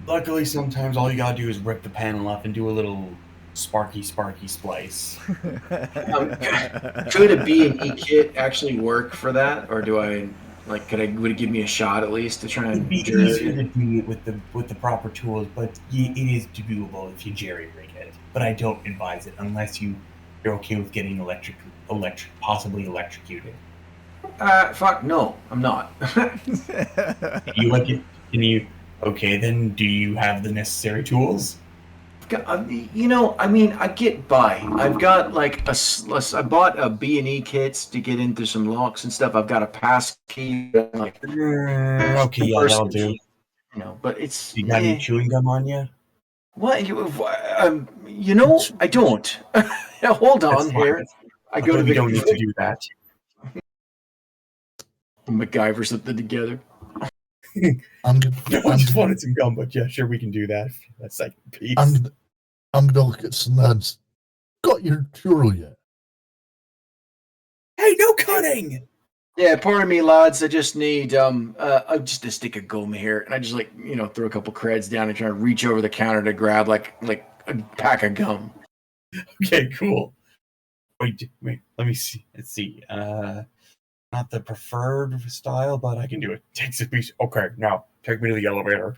Luckily, sometimes all you gotta do is rip the panel up and do a little sparky splice. Could a B&E kit actually work for that, or do I? Like, would it give me a shot at least to try and? It'd be easier to do it with the proper tools, but it is doable if you jerry rig it. But I don't advise it unless you're okay with getting possibly electrocuted. Fuck no, I'm not. You like it? Can you? Okay, then do you have the necessary tools? I mean, I get by. I've got like I bought a B&E kits to get into some locks and stuff. I've got a pass key. Like, okay, yeah, that'll do. But it's. You got any chewing gum on you? What? I don't. Hold on here. I go to the. We don't need to do that. MacGyver something together. I just wanted some gum, but yeah, sure, we can do that. That second piece. I'm gonna look at Sundance. Got your churro yet? Hey, no cutting! Yeah, pardon me, lads. I just need just a stick of gum here, and I just throw a couple creds down and try to reach over the counter to grab like a pack of gum. Okay, cool. Wait, let me see. Let's see. Not the preferred style, but I can do it. Takes a piece. Okay, now take me to the elevator.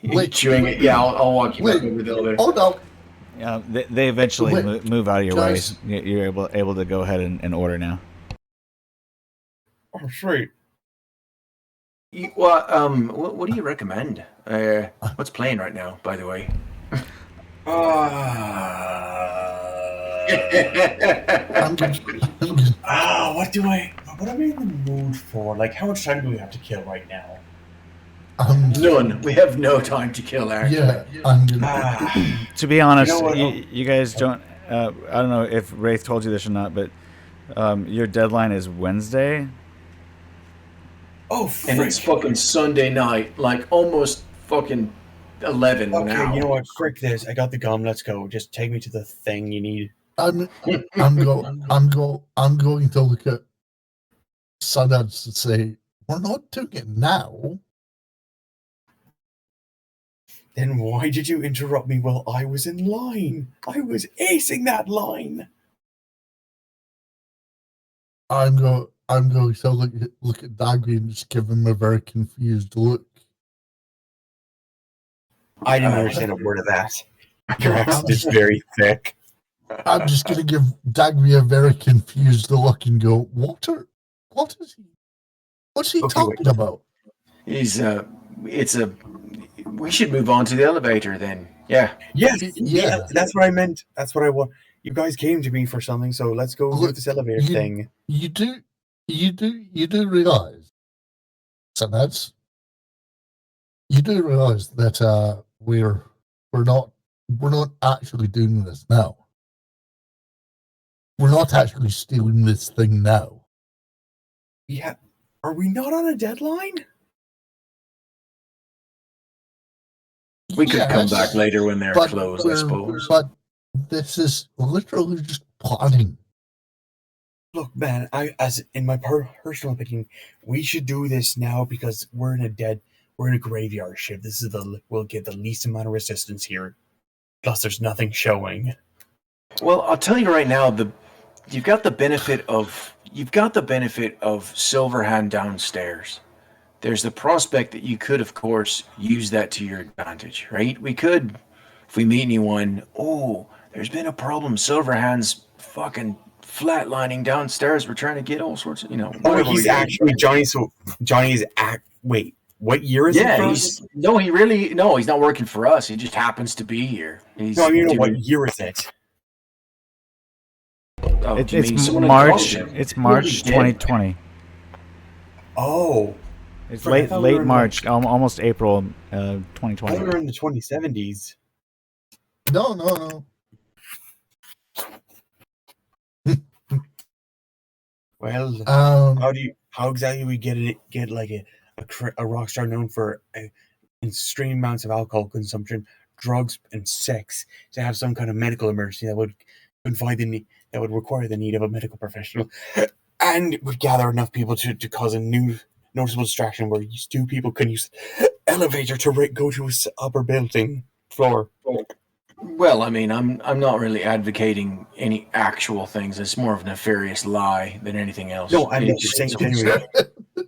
Wait, chewing it. Yeah, I'll walk you back over the elevator. Oh no. Yeah, they eventually move out of your guys. way. You're able to go ahead and order now. Oh, sweet. What do you recommend? What's playing right now, by the way? What am I in the mood for? Like, how much time do we have to kill right now? None. We have no time to kill, actually. Yeah, I'm gonna. To be honest, You you guys don't. I don't know if Wraith told you this or not, but your deadline is Wednesday. Oh, and it's fucking Sunday night, like almost fucking 11 now. Okay, you know what? Frick this. I got the gum. Let's go. Just take me to the thing you need. I'm going to look at Sundance and say, we're not doing it now. Then why did you interrupt me while I was in line? I was acing that line. I'm going to look at Dagby and just give him a very confused look. I didn't understand a word of that. Your accent is very thick. I'm just going to give Dagby a very confused look and go, what's he talking about? We should move on to the elevator then. Yeah. Yeah, that's what I meant. That's what I want. You guys came to me for something, so let's go do this elevator thing. You do realize, Sundance, you do realize that we're not actually doing this now. We're not actually stealing this thing now. Yeah. Are we not on a deadline? We could come back later when they're closed, I suppose. But this is literally just plotting. Look, man, in my personal opinion, we should do this now because we're in a graveyard ship. We'll get the least amount of resistance here. Plus, there's nothing showing. Well, I'll tell you right now, you've got the benefit of Silverhand downstairs. There's the prospect that you could, of course, use that to your advantage, right? We could, if we meet anyone, there's been a problem. Silverhand's fucking flatlining downstairs. We're trying to get all sorts of, he's actually Johnny. So Johnny's wait, what year is it? He's not working for us. He just happens to be here. What year is it? It's March. It's March 2020. Oh. It's late March, almost April 2020. I thought we were in the 2070s. No. Well, how exactly do we get like a rock star known for extreme amounts of alcohol consumption, drugs, and sex to have some kind of medical emergency that would require the need of a medical professional, and would gather enough people to cause a new noticeable distraction where two people can use elevator to go to his upper building floor. Well, I mean, I'm not really advocating any actual things. It's more of a nefarious lie than anything else. No, I'm just saying genuinely.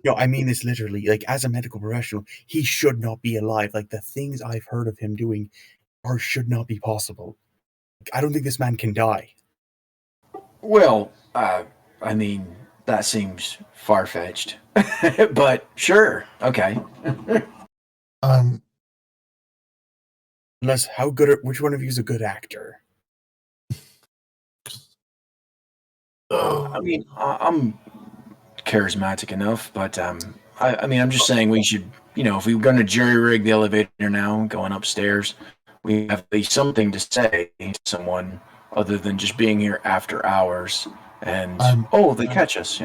No, I mean this literally. Like, as a medical professional, he should not be alive. Like, the things I've heard of him doing should not be possible. I don't think this man can die. Well, I mean, that seems far-fetched. But sure, okay. Unless, which one of you is a good actor? I mean, I'm charismatic enough, but I mean, I'm just saying we should, if we were going to jerry-rig the elevator now, going upstairs, we have at least something to say to someone other than just being here after hours and, they catch us,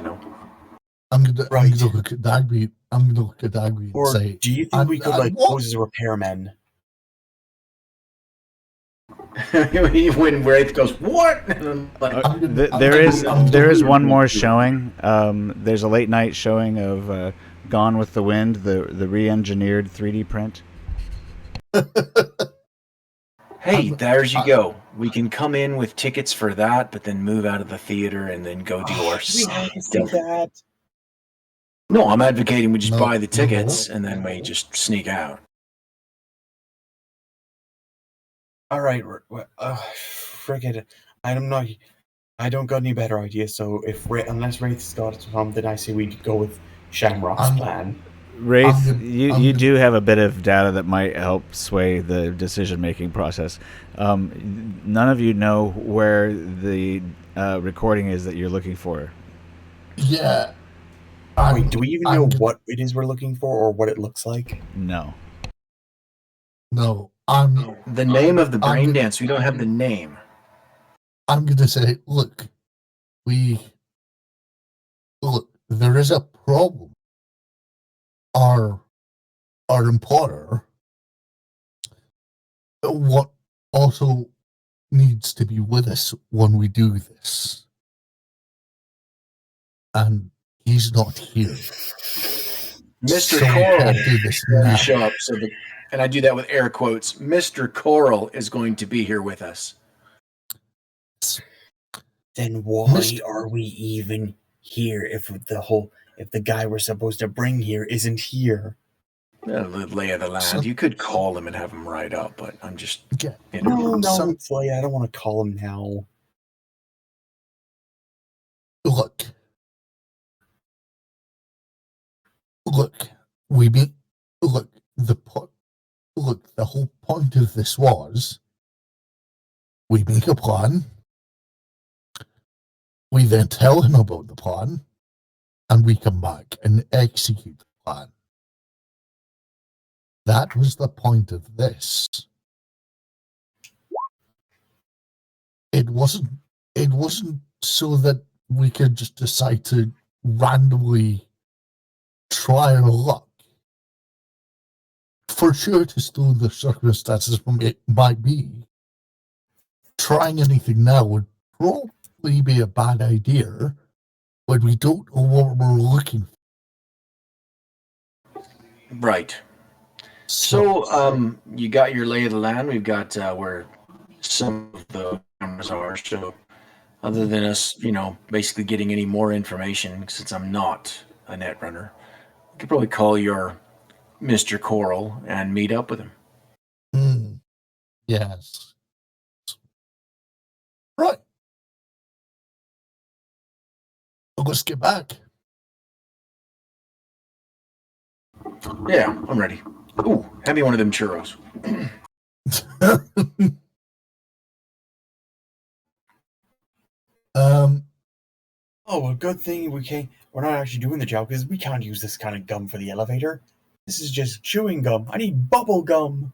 I'm gonna look at Dagby. And say, do you think we could pose as repairmen? when Wraith goes, what? And I'm like, There is one more showing. There's a late night showing of Gone with the Wind, the re-engineered 3D print. hey, there's you go. We can come in with tickets for that, but then move out of the theater and then go do our stuff. No, I'm advocating we just buy the tickets and then we just sneak out. All right, friggin', I don't got any better ideas. So unless Wraith's got something, I say we go with Shamrock's plan. Wraith, you do have a bit of data that might help sway the decision-making process. None of you know where the recording is that you're looking for. Yeah. Wait, do we even know what it is we're looking for or what it looks like? No. No. The name of the brain dance, we don't have the name. I'm going to say, look, there is a problem. Our importer, what also needs to be with us when we do this. And he's not here. Mr. Coral, show up. And I do that with air quotes. Mr. Coral is going to be here with us. Then why are we even here if the guy we're supposed to bring here isn't here? The lay of the land. You could call him and have him ride up, but I'm just... No, it's like, I don't want to call him now. Look, the whole point of this was we make a plan, we then tell him about the plan, and we come back and execute the plan. That was the point of this. It wasn't so that we could just decide to randomly try our luck. For sure, to still the circumstances might be, trying anything now would probably be a bad idea when we don't know what we're looking for. Right. So, you got your lay of the land. We've got where some of the cameras are. So, other than us, basically getting any more information, since I'm not a netrunner, we could probably call your Mr. Coral and meet up with him. Yes. Right. Well, let's get back. Yeah, I'm ready. Ooh, hand me one of them churros. Oh, well, good thing we're not actually doing the job because we can't use this kind of gum for the elevator. This is just chewing gum. I need bubble gum.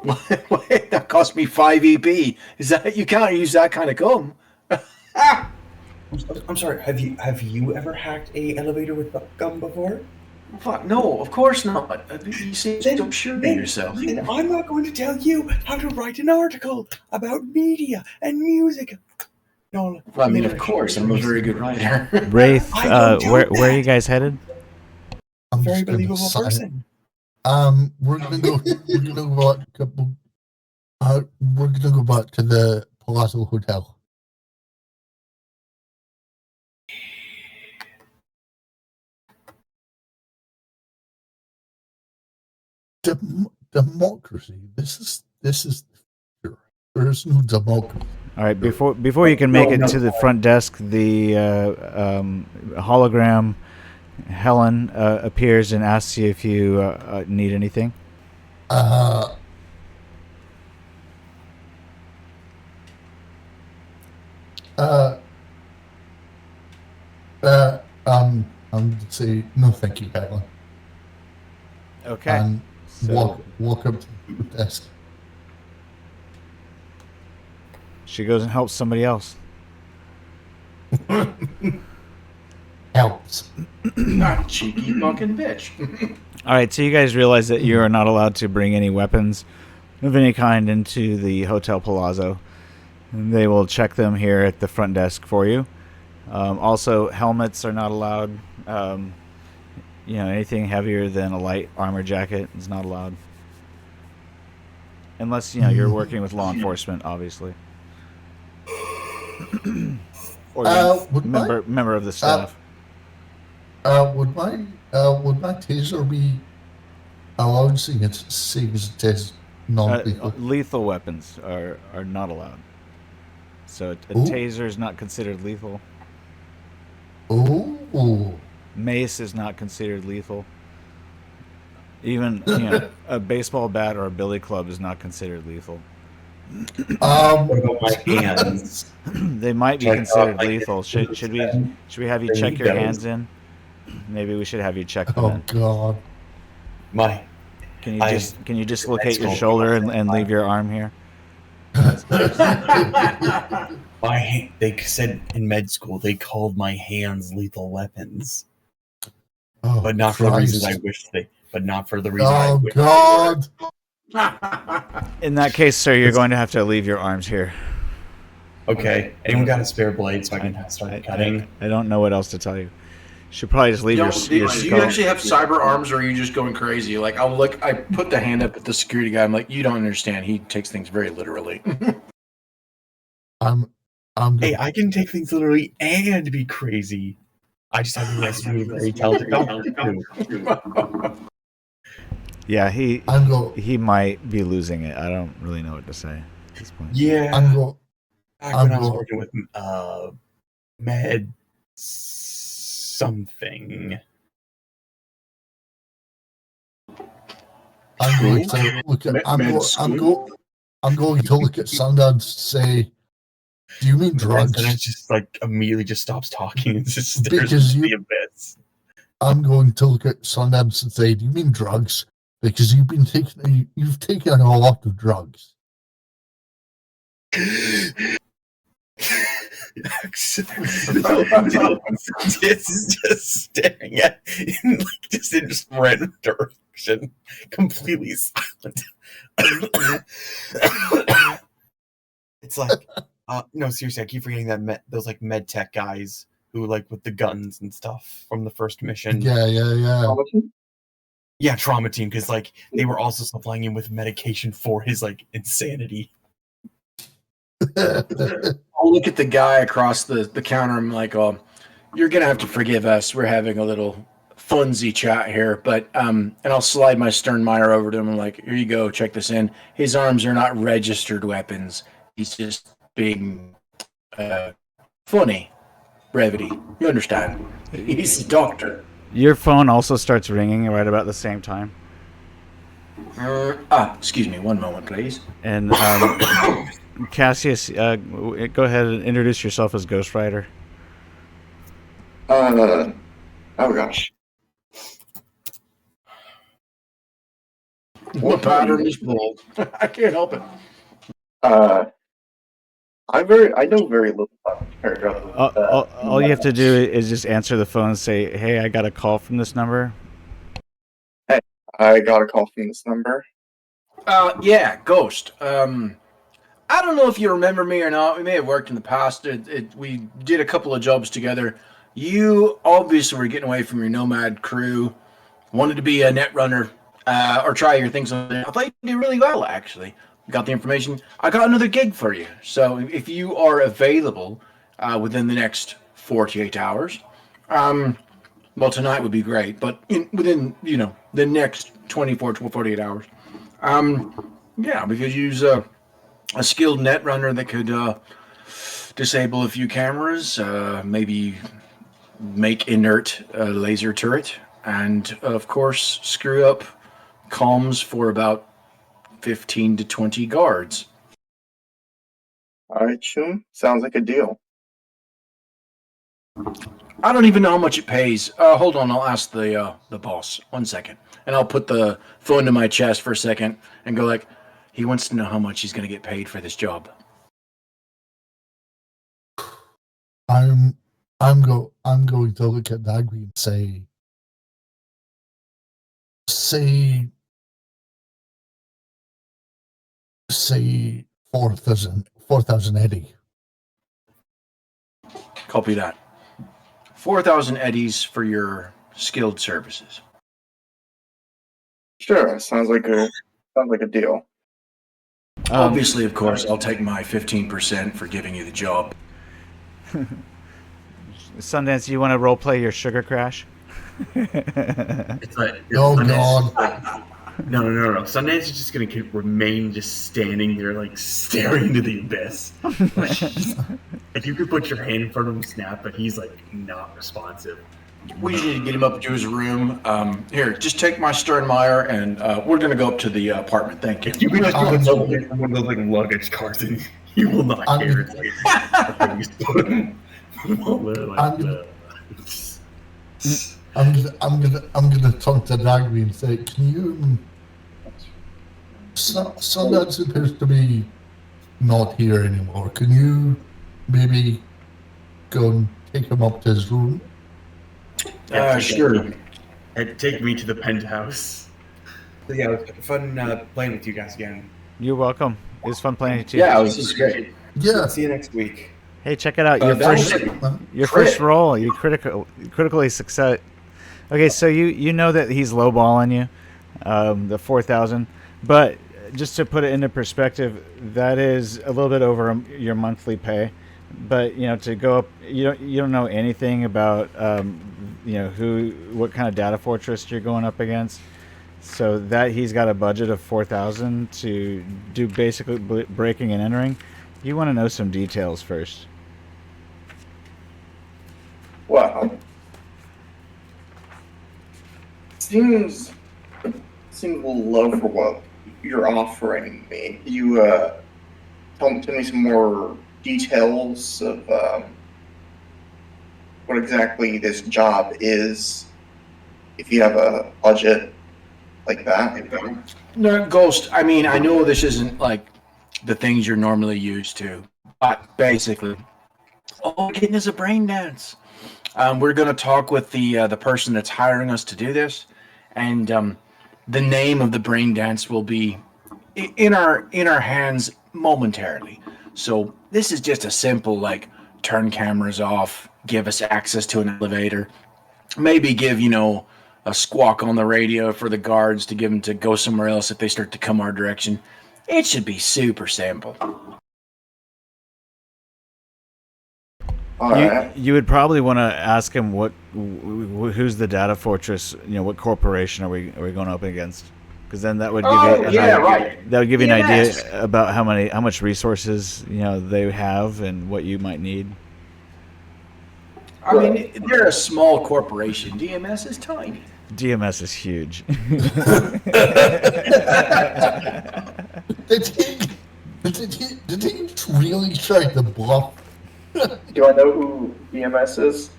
That cost me 5 EP. You can't use that kind of gum? I'm sorry. Have you ever hacked a elevator with gum before? Fuck no, of course not. You seem so sure of yourself. Then I'm not going to tell you how to write an article about media and music. No, well, I mean, of course, I'm a very good writer. Wraith, where are you guys headed? I'm a very believable person. We're gonna go back to the Palazzo Hotel. Democracy. This is there is no democracy. All right, before you can make it to the front desk, the hologram Helen appears and asks you if you need anything. I'm gonna say no, thank you, Helen. Okay. And walk up to the desk. She goes and helps somebody else. Helps. Cheeky fucking bitch. All right, so you guys realize that you are not allowed to bring any weapons of any kind into the Hotel Palazzo. And they will check them here at the front desk for you. Also, helmets are not allowed. Anything heavier than a light armor jacket is not allowed. Unless, you're working with law enforcement, obviously. Or member of the staff. Would my taser be allowed, seeing it is non-lethal? Lethal weapons are not allowed. So a taser is not considered lethal. Oh. Mace is not considered lethal. Even a baseball bat or a billy club is not considered lethal. What about my hands? They might be considered lethal. Should we have you check your hands in? Maybe we should have you check them in. Oh God! Can you dislocate your shoulder and leave your arm here? They said in med school they called my hands lethal weapons, but not for the reasons I wished they. But not for the reason. Oh God! In that case, sir, you're going to have to leave your arms here. Okay. Anyone got a spare blade so I can start cutting? I don't know what else to tell you. Should probably just leave your Do you skull. actually have cyber arms, or are you just going crazy? Like I put the hand up at the security guy. I'm like, you don't understand. He takes things very literally. Hey, I can take things literally and be crazy. I just have to be very, very talented. Yeah, he might be losing it. I don't really know what to say at this point. Yeah. When I was working with med something. I'm going to look at Sundance and say, do you mean drugs? And it just immediately just stops talking and just stares into the abyss. I'm going to look at Sundance and say, do you mean drugs? Because you've taken a lot of drugs. This is just staring at in just in just random direction, completely silent. It's like, no, seriously, I keep forgetting that those med tech guys who with the guns and stuff from the first mission. Yeah, trauma team, because they were also supplying him with medication for his insanity. I'll look at the guy across the counter. I'm like, oh, you're gonna have to forgive us. We're having a little funsy chat here, but and I'll slide my Sternmeyer over to him. I'm like, here you go, check this in. His arms are not registered weapons. He's just being funny, brevity. You understand? He's a doctor. Your phone also starts ringing right about the same time. Excuse me, one moment, please. And Cassius, go ahead and introduce yourself as Ghost Rider. Oh gosh. What pattern is bold? I can't help it. I know very little about paragraph. All you have to do is just answer the phone and say, "Hey, I got a call from this number." Hey, I got a call from this number. Yeah, Ghost. I don't know if you remember me or not. We may have worked in the past. We did a couple of jobs together. You obviously were getting away from your nomad crew, wanted to be a netrunner, or try your things on there. I thought you did really well, actually. Got the information. I got another gig for you. So if you are available within the next 48 hours, well, tonight would be great, but within, the next 24 to 48 hours, yeah, we could use a skilled netrunner that could disable a few cameras, maybe make inert a laser turret, and, of course, screw up comms for about 15 to 20 guards. All right, Shum. Sounds like a deal. I don't even know how much it pays. Hold on, I'll ask the boss. 1 second. And I'll put the phone to my chest for a second and go he wants to know how much he's going to get paid for this job. I'm going to look at Dagby and say say 4,000 eddy. Copy that. 4,000 eddies for your skilled services. Sure, sounds like a deal. Obviously, of course, I'll take my 15% for giving you the job. Sundance, you want to roleplay your sugar crash? It's like, Oh, Sundance- God. No. Sundance is just gonna remain just standing there, like staring into the abyss. Like you could put your hand in front of him, snap, but he's like not responsive. We just need to get him up to his room. Here, just take my Sternmeyer, and we're gonna go up to the apartment. Thank you. You can just put one of those like luggage carts, and he will not care. It's like, you just put him all there, like, I'm gonna talk to Dagby and say, can you? Sundance appears to be not here anymore. Can you maybe go and take him up to his room? Sure. Take me to the penthouse. So yeah, it was fun playing with you guys again. You're welcome. It was fun playing with you. Yeah, this is great. Yeah. See you next week. Hey, check it out. Your first roll. You critically success. Okay, so you know that he's lowballing you, the 4,000, but just to put it into perspective, that is a little bit over your monthly pay. But to go up, you don't know anything about what kind of data fortress you're going up against. So that he's got a budget of 4,000 to do basically breaking and entering. You want to know some details first. Well, seems a little low for what you're offering me. You tell me some more details of what exactly this job is, if you have a budget like that. No, Ghost, I mean, I know this isn't like the things you're normally used to, but basically, all we're getting is a brain dance. We're going to talk with the person that's hiring us to do this, and the name of the brain dance will be in our hands momentarily. So this is just a simple, like, turn cameras off, give us access to an elevator, maybe give, a squawk on the radio for the guards to give them to go somewhere else if they start to come our direction. It should be super simple. You would probably want to ask him who's the data fortress. What corporation are we going up against? Because then that would give that would give you an idea about how much resources they have and what you might need. I mean, they're a small corporation. DMS is tiny. DMS is huge. Did he really try to bluff? Do I know who DMS is?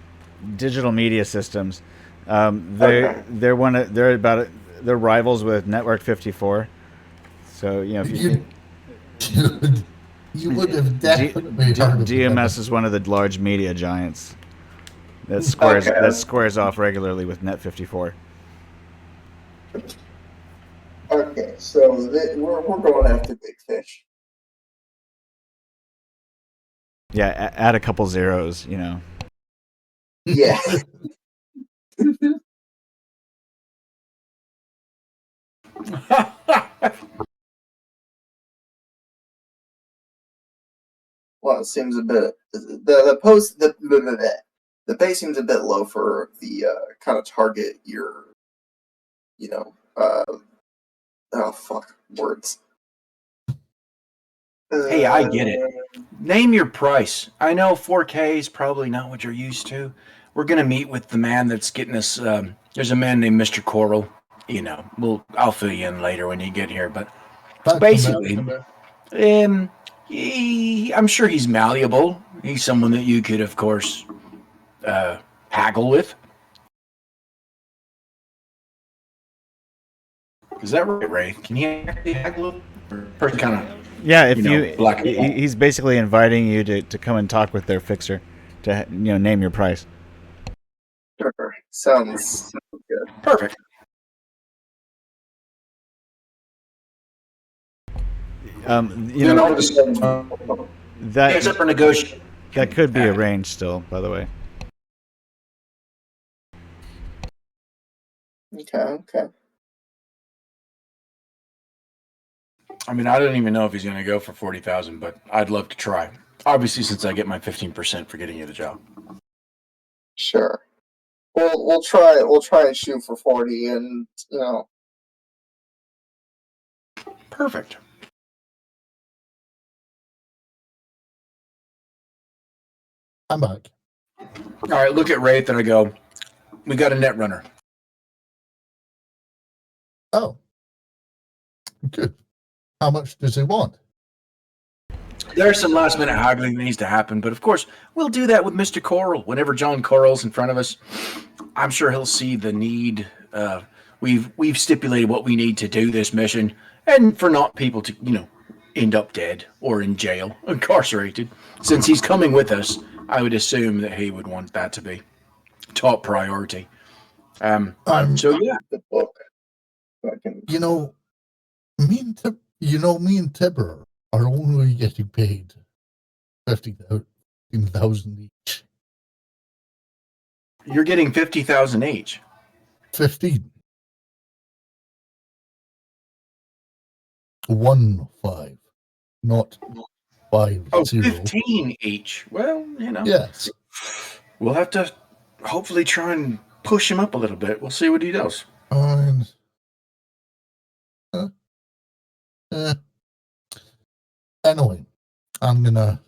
Digital Media Systems. They're rivals with Network 54. So if you would have definitely heard of DMS is one of the large media giants that squares off regularly with Net 54. Okay, so we're going after big fish. Yeah, add a couple zeros, Yeah. Well, it seems a bit the pay seems a bit low for the kind of target you're, oh fuck words. Hey, I get it. Name your price. I know 4K is probably not what you're used to. We're gonna meet with the man that's getting us. There's a man named Mr. Coral. I'll fill you in later when you get here. But basically, I'm sure he's malleable. He's someone that you could, of course, haggle with. Is that right, Ray? Can he actually haggle? Or kind of. Yeah, he's basically inviting you to come and talk with their fixer to name your price. Sure. Sounds good. Perfect. You know, that It's up for negotiation. that could be arranged still, by the way. Okay. I mean, I don't even know if he's going to go for 40,000, but I'd love to try. Obviously, since I get my 15% for getting you the job. Sure. We'll try and shoot for 40, and Perfect. I'm back. All right, look at Wraith and I go, we got a netrunner. Oh, good. How much does he want? There's some last minute haggling that needs to happen, but of course, we'll do that with Mr. Coral. Whenever John Coral's in front of us, I'm sure he'll see the need. We've stipulated what we need to do this mission, and for not people to, end up dead or in jail, incarcerated. Since he's coming with us, I would assume that he would want that to be top priority. So yeah, the book. Me and Tiber are only getting paid 50,000 each. You're getting 50,000 each. 15. 1 5, not 5 Oh, 0. 15 each. Well, Yes. We'll have to hopefully try and push him up a little bit. We'll see what he does. And anyway, I'm gonna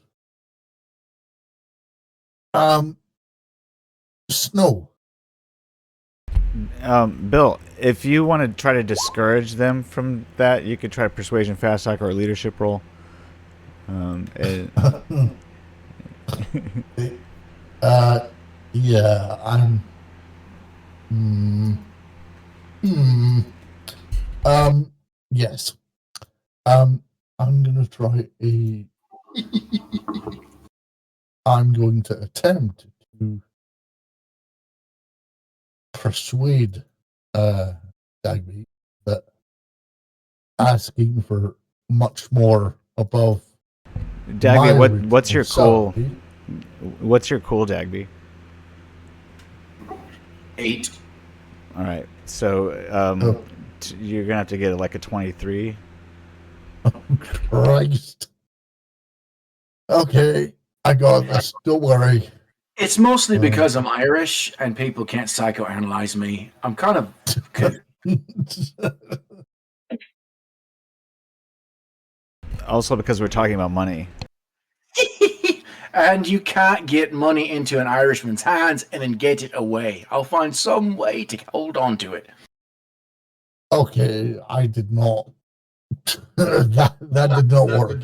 Snow. Bill, if you want to try to discourage them from that, you could try persuasion, fast talk, or a leadership role. Yeah, I'm. Yes. I'm gonna try a. I'm going to attempt to persuade Dagby that asking for much more above. Dagby, what's your cool? salary. What's your cool, Dagby? 8. All right, so you're gonna have to get like a 23. Christ. Okay, I got this. Don't worry. It's mostly because I'm Irish and people can't psychoanalyze me. I'm kind of Also because we're talking about money. and you can't get money into an Irishman's hands and then get it away. I'll find some way to hold on to it. Okay, I did not. that did not work.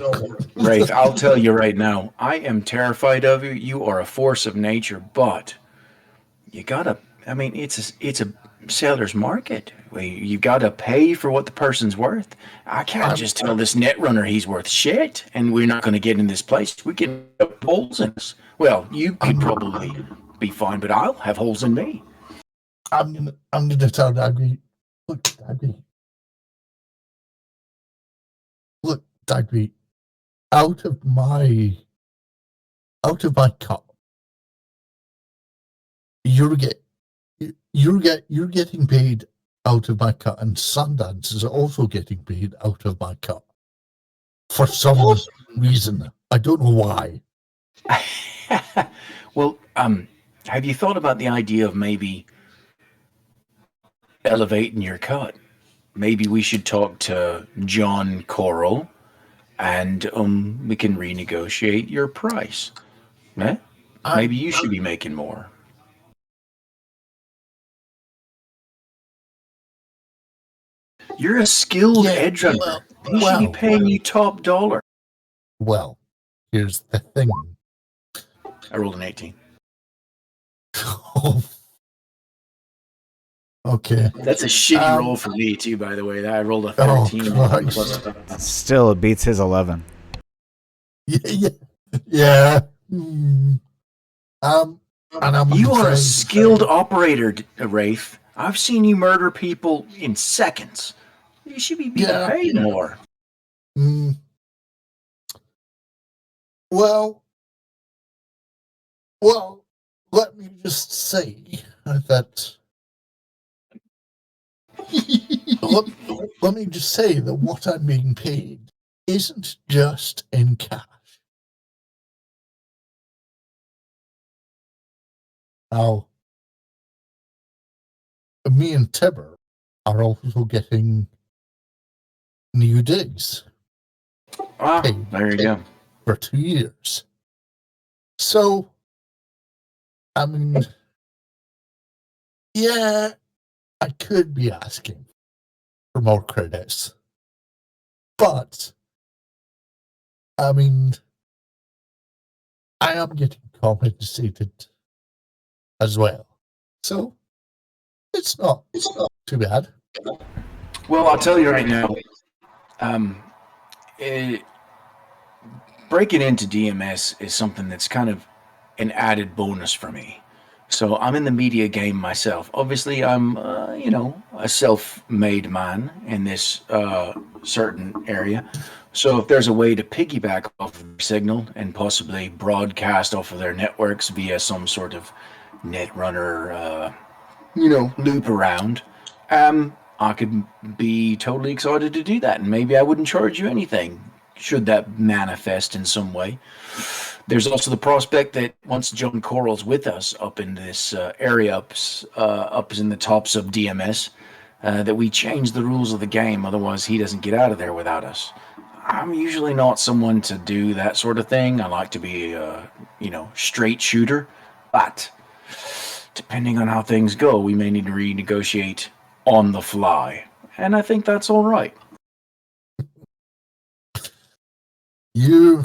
Wraith, I'll tell you right now, I am terrified of you. You are a force of nature, but you gotta. I mean, it's a seller's market. You gotta pay for what the person's worth. I can't just tell this netrunner he's worth shit, and we're not gonna get in this place. We can have holes in us. Well, you could probably be fine, but I'll have holes in me. I'm gonna tell Dagby. Look, Dagby. Look, Dagby. Out of my cut, you're getting paid out of my cut, and Sundance is also getting paid out of my cut for some reason. I don't know why. Well, have you thought about the idea of maybe elevating your cut? Maybe we should talk to John Coral, and we can renegotiate your price. Eh? Maybe you should be making more. You're a skilled edge runner. He should be paying you top dollar. Well, here's the thing. I rolled an 18. Okay. That's a shitty roll for me too, by the way. I rolled a 13. Still, it beats his 11. Yeah. And you are a skilled operator, Wraith. I've seen you murder people in seconds. You should be being paid more. Well, let me just say that. let me just say that what I'm being paid isn't just in cash. Now, me and Tiber are also getting new digs. There you go. For 2 years. So, I mean, yeah, I could be asking for more credits. But, I mean, I am getting compensated as well. So, it's not too bad. Well, I'll tell you right now, breaking into DMS is something that's kind of an added bonus for me. So I'm in the media game myself. Obviously, I'm, a self-made man in this certain area. So if there's a way to piggyback off of their signal and possibly broadcast off of their networks via some sort of netrunner, loop around, I could be totally excited to do that. And maybe I wouldn't charge you anything should that manifest in some way. There's also the prospect that once John Coral's with us up in this area, up in the tops of DMS, that we change the rules of the game. Otherwise, he doesn't get out of there without us. I'm usually not someone to do that sort of thing. I like to be, straight shooter. But depending on how things go, we may need to renegotiate on the fly. And I think that's all right. You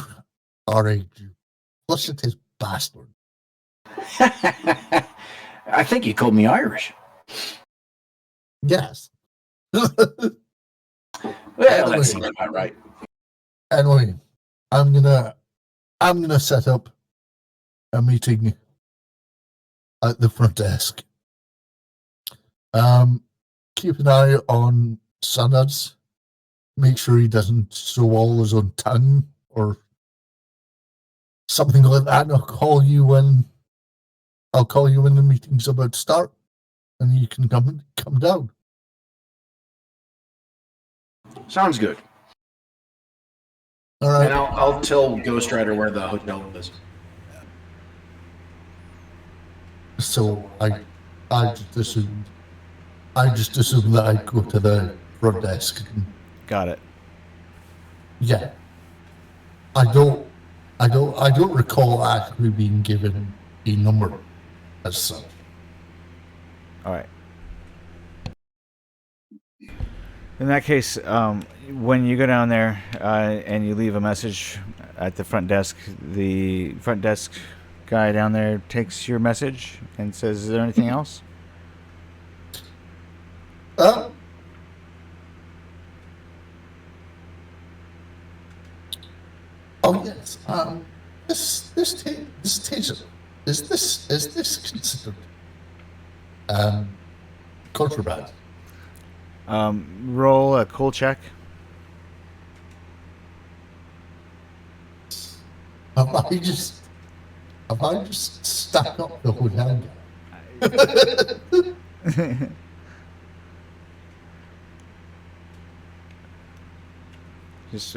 are a duplicitous bastard. I think you called me Irish. Yes. Well, Anyway. that seems about right. Anyway, I'm gonna set up a meeting at the front desk. Keep an eye on Sundance. Make sure he doesn't swallow his own tongue or something like that. I'll call you when the meeting's about to start, and you can come down. Sounds good. All right. And I'll tell Ghost Rider where the hotel is. So I just assumed that I'd go to the front desk. Got it. Yeah. I don't recall actually being given a number as such. All right. In that case, when you go down there and you leave a message at the front desk guy down there takes your message and says, "Is there anything else?" Oh yes. This taser, is this considered contraband? Roll a cool check. Have I just stuck up the hotel guy? Just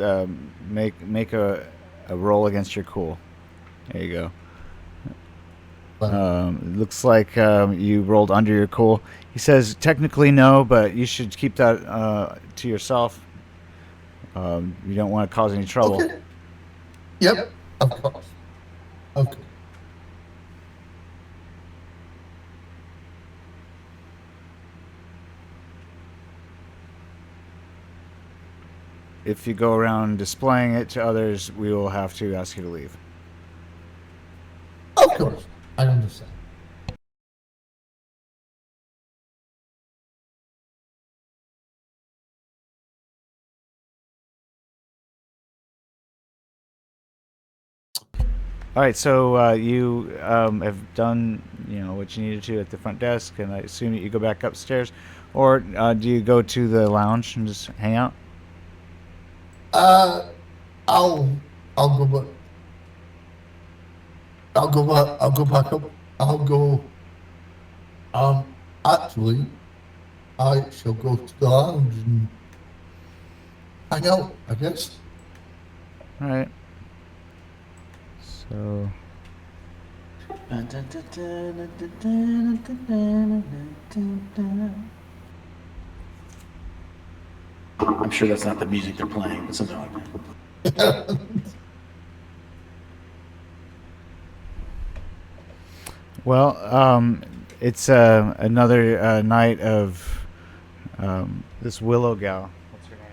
make a roll against your cool. There you go. It looks like you rolled under your cool. He says technically no, but you should keep that to yourself. You don't want to cause any trouble. Okay. Yep, of course. Okay. If you go around displaying it to others, we will have to ask you to leave. Of course, I understand. All right, so you have done what you needed to at the front desk, and I assume that you go back upstairs, or do you go to the lounge and just hang out? I'll go I'll go back. I'll go back up. I'll go. Actually, I shall go to the lounge and hang out, I guess. All right. So. I'm sure that's not the music they're playing, but something like that. Well, it's another night of this Willow gal. What's her name?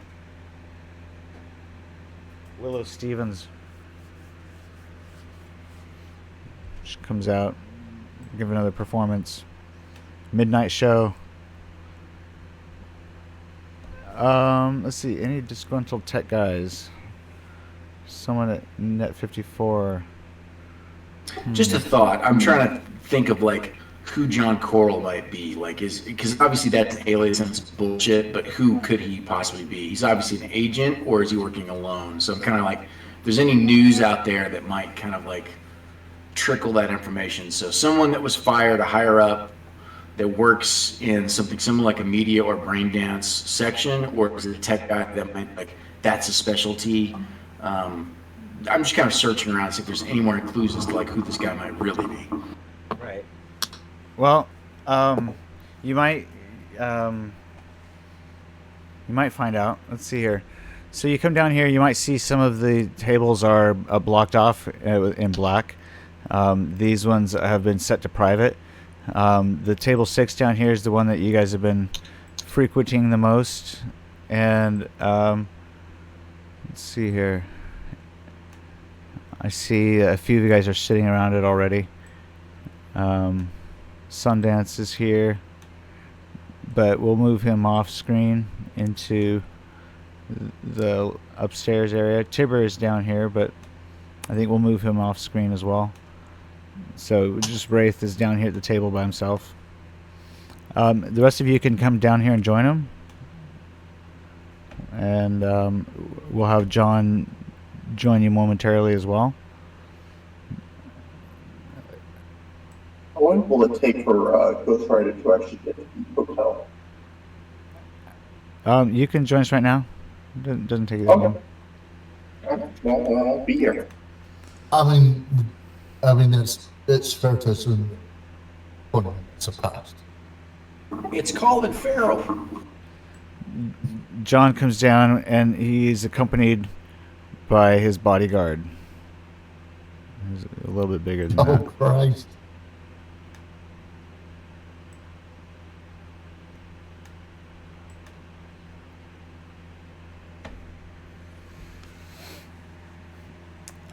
Willow Stevens. She comes out, give another performance. Midnight show. Let's see. Any disgruntled tech guys? Someone at Net 54. Just a thought. I'm trying to think of like who John Coral might be. Like, because obviously that's alias and it's bullshit. But who could he possibly be? He's obviously an agent, or is he working alone? So I'm kind of like, if there's any news out there that might kind of like trickle that information. So someone that was fired, a higher up, that works in something similar like a media or brain dance section, or is it a tech guy that might like that's a specialty? I'm just kind of searching around to see if there's any more clues as to like who this guy might really be. Right. Well, you might find out. Let's see here. So you come down here, you might see some of the tables are blocked off in black. These ones have been set to private. The table 6 down here is the one that you guys have been frequenting the most. And let's see here. I see a few of you guys are sitting around it already. Sundance is here, but we'll move him off screen into the upstairs area. Tiber is down here, but I think we'll move him off screen as well. So just Wraith is down here at the table by himself. The rest of you can come down here and join him. And we'll have John join you momentarily as well. How long will it take for Ghost Rider to actually get to the hotel? You can join us right now. Doesn't take you that long. Okay. Well, I'll be here. I mean, it's fair to assume 20 minutes have passed. It's Colin Farrell. John comes down and he's accompanied by his bodyguard. He's a little bit bigger than Oh, that. Christ.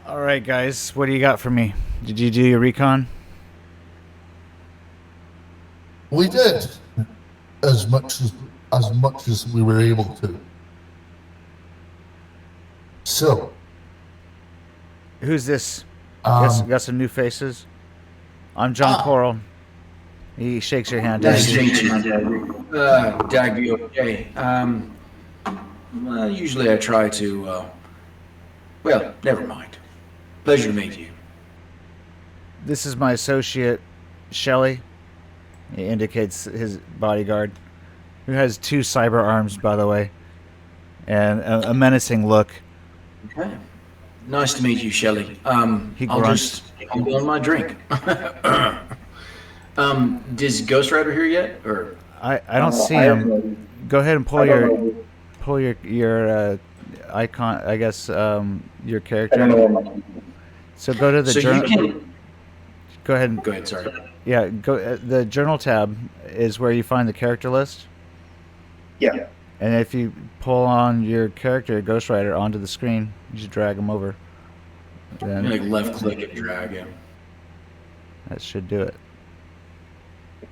All right, guys, what do you got for me? Did you do your recon? We did as much as we were able to. So, Who's this? um, Got some new faces. I'm John Coral. He shakes your hand. Nice to Dagby. meet you, Dagby O'shea. Usually I try to, well, never mind. Pleasure to meet you. This is my associate, Shelley. He indicates his bodyguard, who has 2 cyber arms, by the way, and a menacing look. Okay. Nice to meet you, Shelley. He I'll grunts. just humble on my drink. Is Ghost Rider here yet? Or I don't see him. Go ahead and pull your icon. I guess your I don't character. know where my So go to the so you journal. can Go ahead and go ahead. Sorry. yeah. Go. The journal tab is where you find the character list. Yeah. And if you pull on your character, Ghost Rider, onto the screen, you just drag him over. Then Like left click and drag him. that should do it.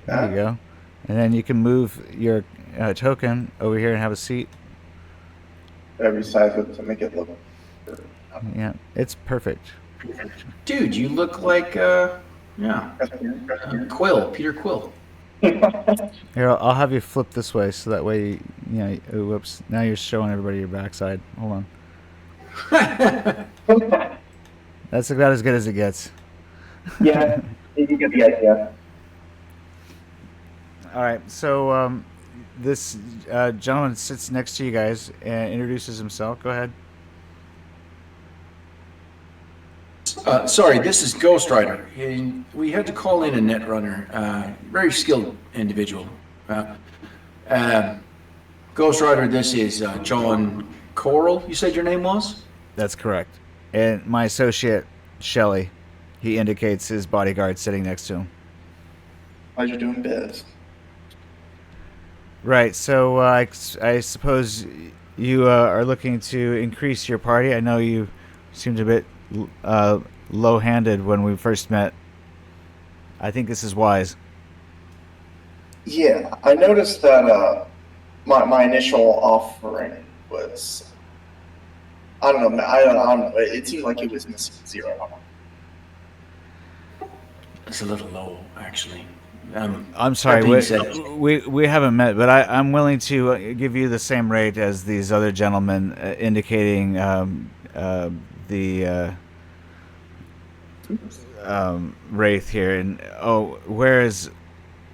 There you go. And then you can move your token over here and have a seat. Resize it to make it look. Yeah, it's perfect. Dude, you look like Quill, Peter Quill. Here, I'll have you flip this way so that way, you know. Oh, whoops! Now you're showing everybody your backside. Hold on. That's about as good as it gets. Yeah, you get the idea. All right, so this gentleman sits next to you guys and introduces himself. Go ahead. Sorry, this is Ghost Rider. We had to call in a netrunner, very skilled individual. Ghost Rider, this is John Coral, you said your name was? That's correct. And my associate, Shelley, he indicates his bodyguard sitting next to him. How's you doing, biz? Right, so I suppose you are looking to increase your party. I know you seemed a bit low-handed when we first met. I think this is wise. Yeah, I noticed that my initial offering was, I don't know, I don't know. It seemed like it was missing 0. It's a little low, actually. I'm sorry, we haven't met, but I'm willing to give you the same rate as these other gentlemen, indicating the Wraith here. And where is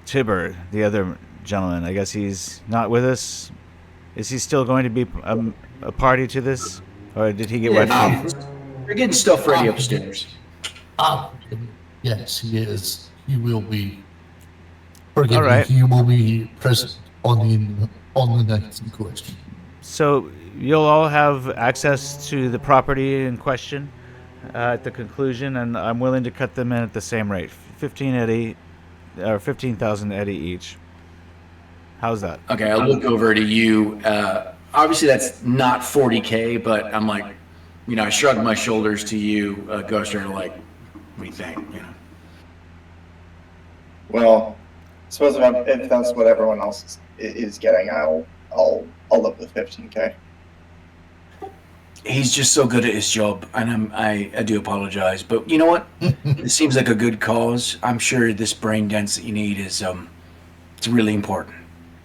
Tiber, the other gentleman? I guess he's not with us. Is he still going to be a party to this, or did he get wet feet? We're getting stuff ready upstairs. Yes, he is. He will be. Forgive All right. me, he will be present on the night in question. So you'll all have access to the property in question at the conclusion, and I'm willing to cut them in at the same rate, 15,000 eddy each. How's that? Okay, I'll look over to you. Obviously, that's not 40K, but I'm like, I shrug my shoulders to you, Ghost Rider, like, what do you think? Well, I suppose if that's what everyone else is getting, I'll live with 15K. He's just so good at his job, and I do apologize, but you know what? This seems like a good cause. I'm sure this brain dance that you need is it's really important.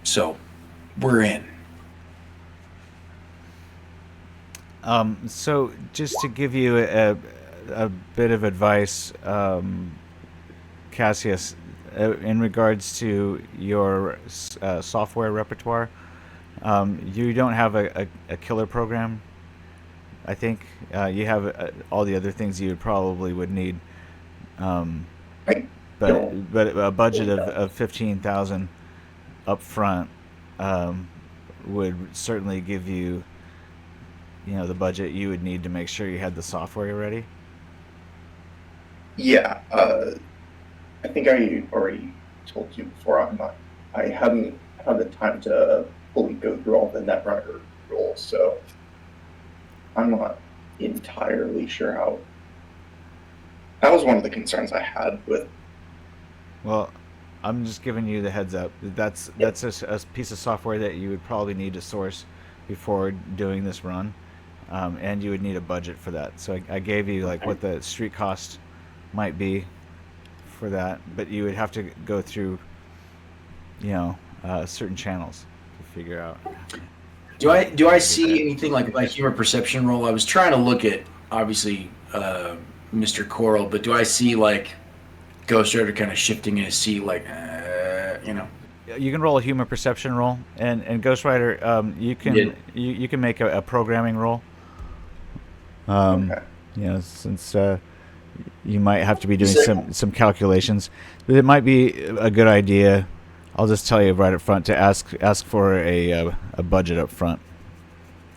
So, we're in. So just to give you a bit of advice, Cassius, in regards to your software repertoire, you don't have a killer program. I think you have all the other things you probably would need, but a budget of 15,000 up front would certainly give you, the budget you would need to make sure you had the software ready. Yeah, I think I already told you before. I hadn't had the time to fully go through all the netrunner rules, so I'm not entirely sure how. That was one of the concerns I had with. Well, I'm just giving you the heads up. That's a piece of software that you would probably need to source before doing this run, and you would need a budget for that. So I gave you what the street cost might be for that, but you would have to go through, certain channels to figure out. Do I see anything like my humor perception roll? I was trying to look at obviously Mr. Coral, but do I see Ghost Rider kind of shifting in his seat, You can roll a humor perception roll, and Ghost Rider, you can make a programming roll. Okay. Since you might have to be doing some calculations, but it might be a good idea. I'll just tell you right up front to ask for a budget up front,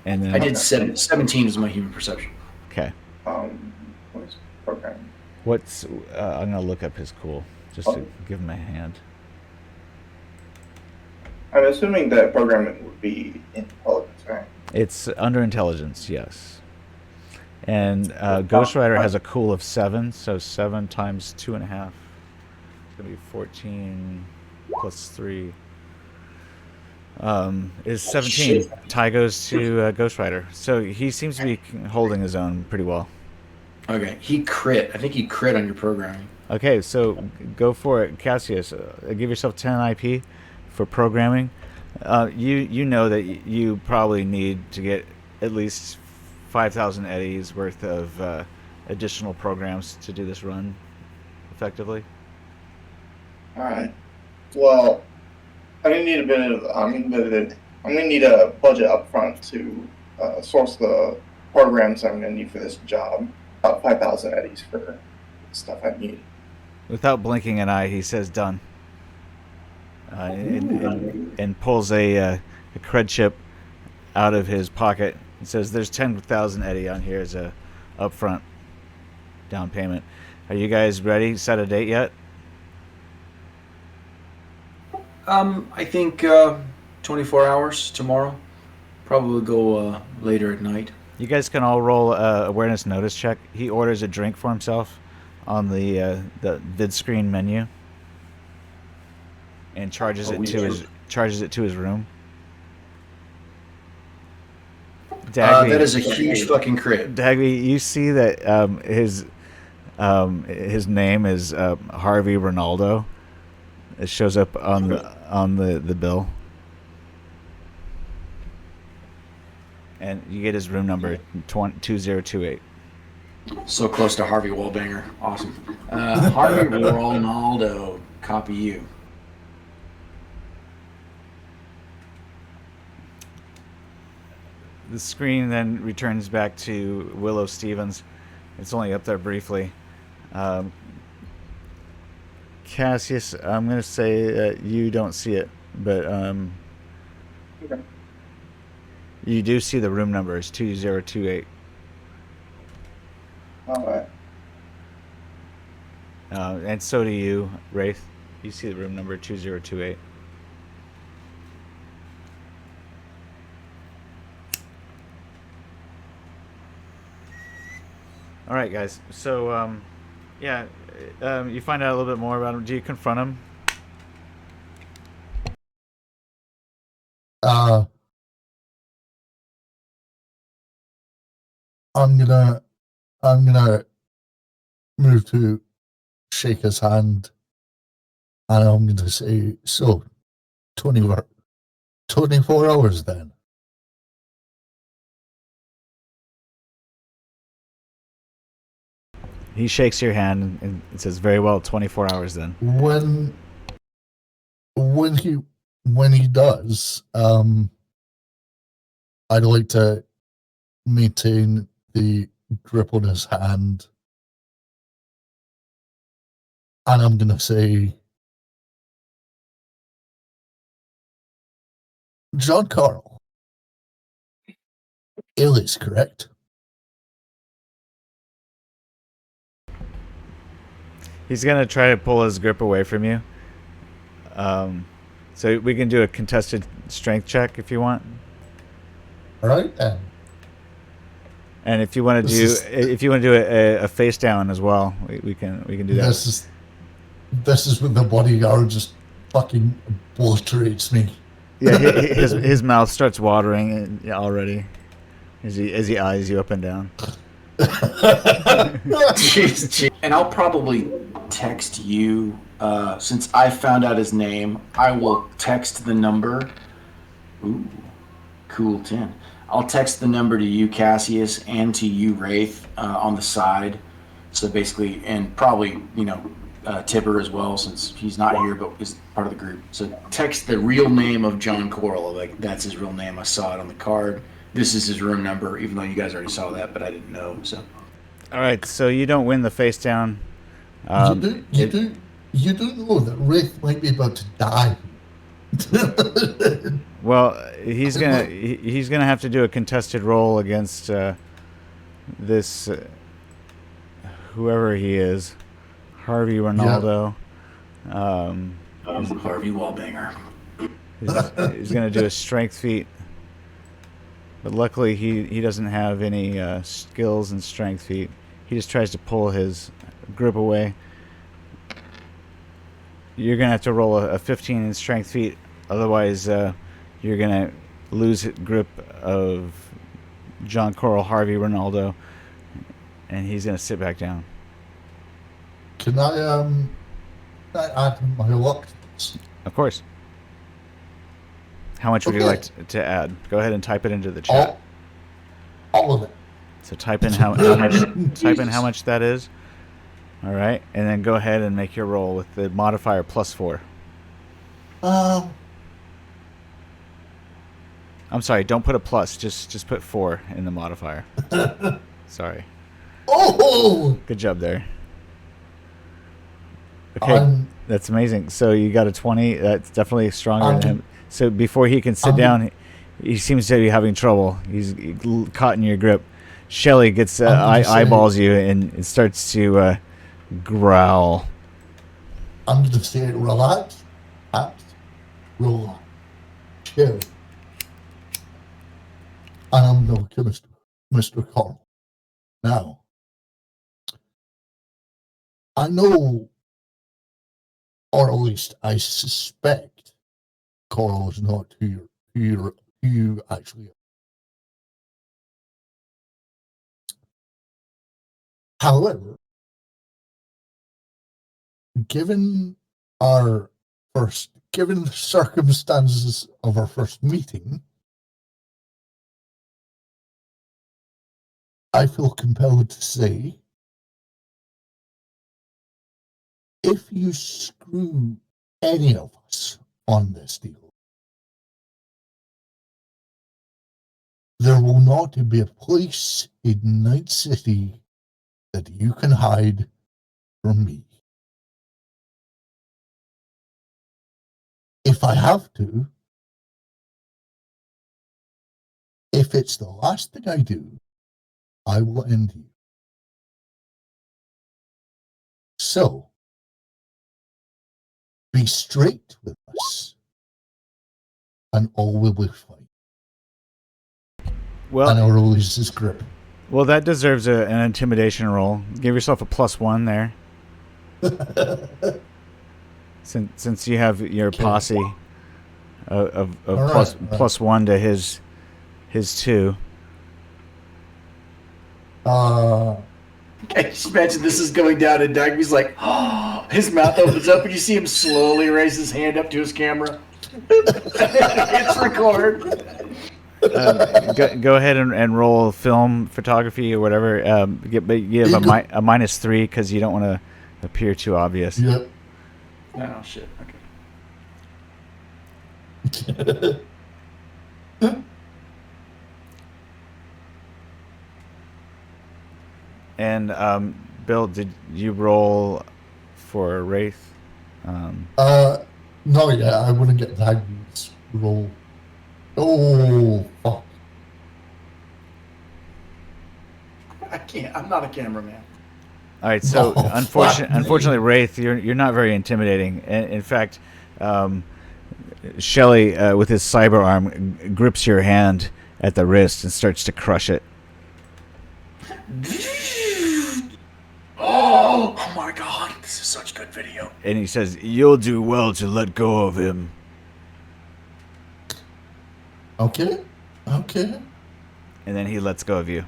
and then I did 17 is my human perception. Okay. What is programming? I'm gonna look up his cool just to give him a hand. I'm assuming that programming would be intelligence, right? It's under intelligence, yes. And Ghost Rider has a cool of 7, so 7 times 2.5. It's gonna be 14 plus 3 is 17. Tie goes to Ghost Rider, so he seems to be holding his own pretty well. Okay, he crit. I think he crit on your programming. Okay, so go for it, Cassius. Give yourself 10 IP for programming. You know that you probably need to get at least 5,000 eddies worth of additional programs to do this run effectively. All right. Well, I'm gonna need a bit of. I'm gonna need a budget up front to source the programs I'm gonna need for this job. About 5,000 eddies for stuff I need. Without blinking an eye, he says, "Done," and pulls a cred chip out of his pocket. He says, "There's 10,000 eddy on here as a upfront down payment. Are you guys ready? Set a date yet?" I think 24 hours tomorrow. Probably go later at night. You guys can all roll awareness notice check. He orders a drink for himself on the vid screen menu and charges it to his room. Dagby, that is a huge fucking crit. Dagby, you see that his name is 𝘾𝙉𝙊𝙊𝙄𝙎. It shows up on the bill, and you get his room number 2028. So close to Harvey Wallbanger. Awesome. 𝘾𝙉𝙊𝙊𝙄𝙎. Copy you. The screen then returns back to Willow Stevens. It's only up there briefly. Cassius, I'm going to say that you don't see it, but Okay. you do see the room number is 2028. All right. And so do you, Wraith. You see the room number 2028. All right, guys. So, yeah, you find out a little bit more about him. Do you confront him? I'm gonna move to shake his hand, and I'm gonna say, so 24 hours then. He shakes your hand and says, "Very well, 24 hours then." When he does, I'd like to maintain the grip on his hand, and I'm gonna say, John Carl, eilish, correct? He's gonna try to pull his grip away from you. So we can do a contested strength check if you want. All right then. And if you want to do a face down as well, we can do that. This is when the bodyguard just fucking obliterates me. Yeah, his mouth starts watering already as he eyes you up and down. Jeez. And I'll probably text you, since I found out his name, I will text the number. Ooh, cool 10. I'll text the number to you, Cassius, and to you, Wraith, on the side. So basically, and probably, Tiber as well, since he's not here, but is part of the group. So text the real name of John Coral. Like, that's his real name. I saw it on the card. This is his room number, even though you guys already saw that, but I didn't know. So, all right. So you don't win the face down. You do know that Wraith might be about to die. Well, he's gonna have to do a contested roll against this whoever he is, 𝘾𝙉𝙊𝙊𝙄𝙎. Harvey Wallbanger. He's gonna do a strength feat, but luckily he doesn't have any skills in strength feat. He just tries to pull his grip away. You're gonna have to roll a 15 in strength feat, otherwise you're gonna lose grip of John Coral 𝘾𝙉𝙊𝙊𝙄𝙎, and he's gonna sit back down. Can I add my luck to this? Of course. How much would you like to add? Go ahead and type it into the chat. All of it. So type in how much that is. All right, and then go ahead and make your roll with the modifier +4. I'm sorry, don't put a plus. Just put 4 in the modifier. Sorry. Oh! Good job there. Okay, that's amazing. So you got a 20. That's definitely stronger than him. So before he can sit down, he seems to be having trouble. He's caught in your grip. Shelly gets eyeballs you and starts to growl. I'm going to say, relax, relax, chill. And I'm no chemist, Mr. Carl. Now, I know, or at least I suspect, Carl is not who you actually are. However, given the circumstances of our first meeting, I feel compelled to say, if you screw any of us on this deal, there will not be a place in Night City that you can hide from me. If I have to, if it's the last thing I do, I will end you. So, be straight with us, and all will be fine. Well, and I'll release his grip. Well, that deserves an intimidation roll. Give yourself a +1 there. Since you have your posse of +1 to his 2. I just imagine this is going down, and Dagby's like, oh, his mouth opens up, and you see him slowly raise his hand up to his camera. It's record. Go ahead and roll film photography or whatever. But you have a -3 because you don't want to appear too obvious. Yep. Oh shit. Okay. And Bill, did you roll for Wraith? No, yeah, I wouldn't get Dagby's roll. Oh, fuck. I can't. I'm not a cameraman. All right, so unfortunately, Wraith, you're not very intimidating. In fact, Shelly, with his cyber arm, grips your hand at the wrist and starts to crush it. Oh my god, this is such good video. And he says, "You'll do well to let go of him." Okay. And then he lets go of you.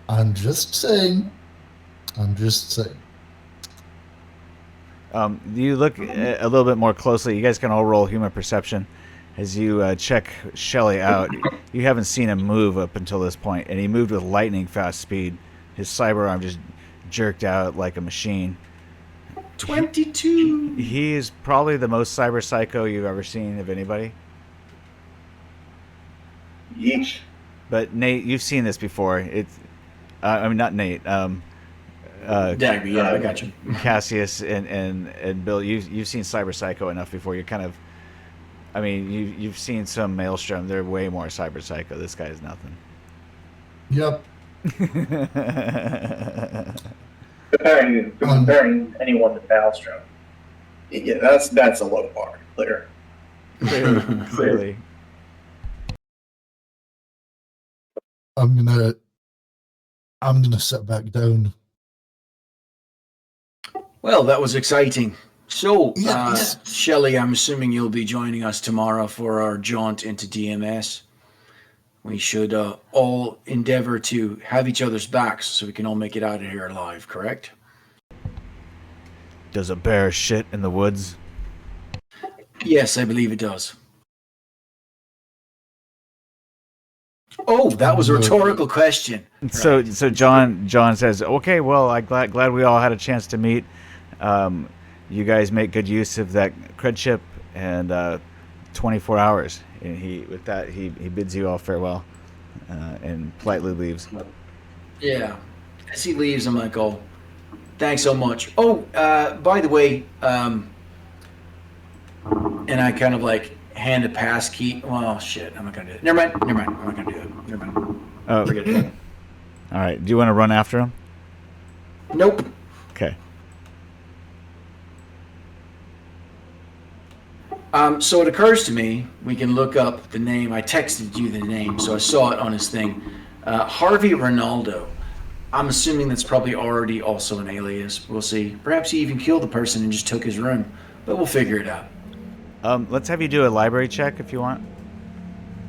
I'm just saying. You look a little bit more closely. You guys can all roll human perception as you check Shelly out. You haven't seen him move up until this point, and he moved with lightning fast speed. His cyber arm just jerked out like a machine. 22. He is probably the most cyber psycho you've ever seen of anybody. Yeesh. But Nate, you've seen this before. It's, I mean, not Nate. Dagby, yeah, I got you. Cassius and Bill, you've seen cyber psycho enough before. You're kind of, I mean, you've seen some Maelstrom. They're way more cyber psycho. This guy is nothing. Yep. Comparing anyone to Maelstrom, yeah, that's a low bar. Clear. Clearly. I'm gonna sit back down. Well, that was exciting. So, Yes. Shelly, I'm assuming you'll be joining us tomorrow for our jaunt into DMS. We should all endeavor to have each other's backs so we can all make it out of here alive, correct? Does a bear shit in the woods? Yes, I believe it does. Oh, that was a rhetorical question. So John says, okay, well, I'm glad we all had a chance to meet. You guys make good use of that cred ship, and 24 hours. And he bids you all farewell, and politely leaves. Yeah. As he leaves, I'm like, oh, thanks so much. Oh, by the way, and I kind of like hand a pass key. Well, shit, I'm not gonna do it. Never mind. I'm not gonna do it. Never mind. Oh, Forget it. all right. Do you want to run after him? Nope. Okay. So it occurs to me we can look up the name. I texted you the name, so I saw it on his thing. Harvey Ronaldo. I'm assuming that's probably already also an alias. We'll see. Perhaps he even killed the person and just took his room, but we'll figure it out. Let's have you do a library check if you want.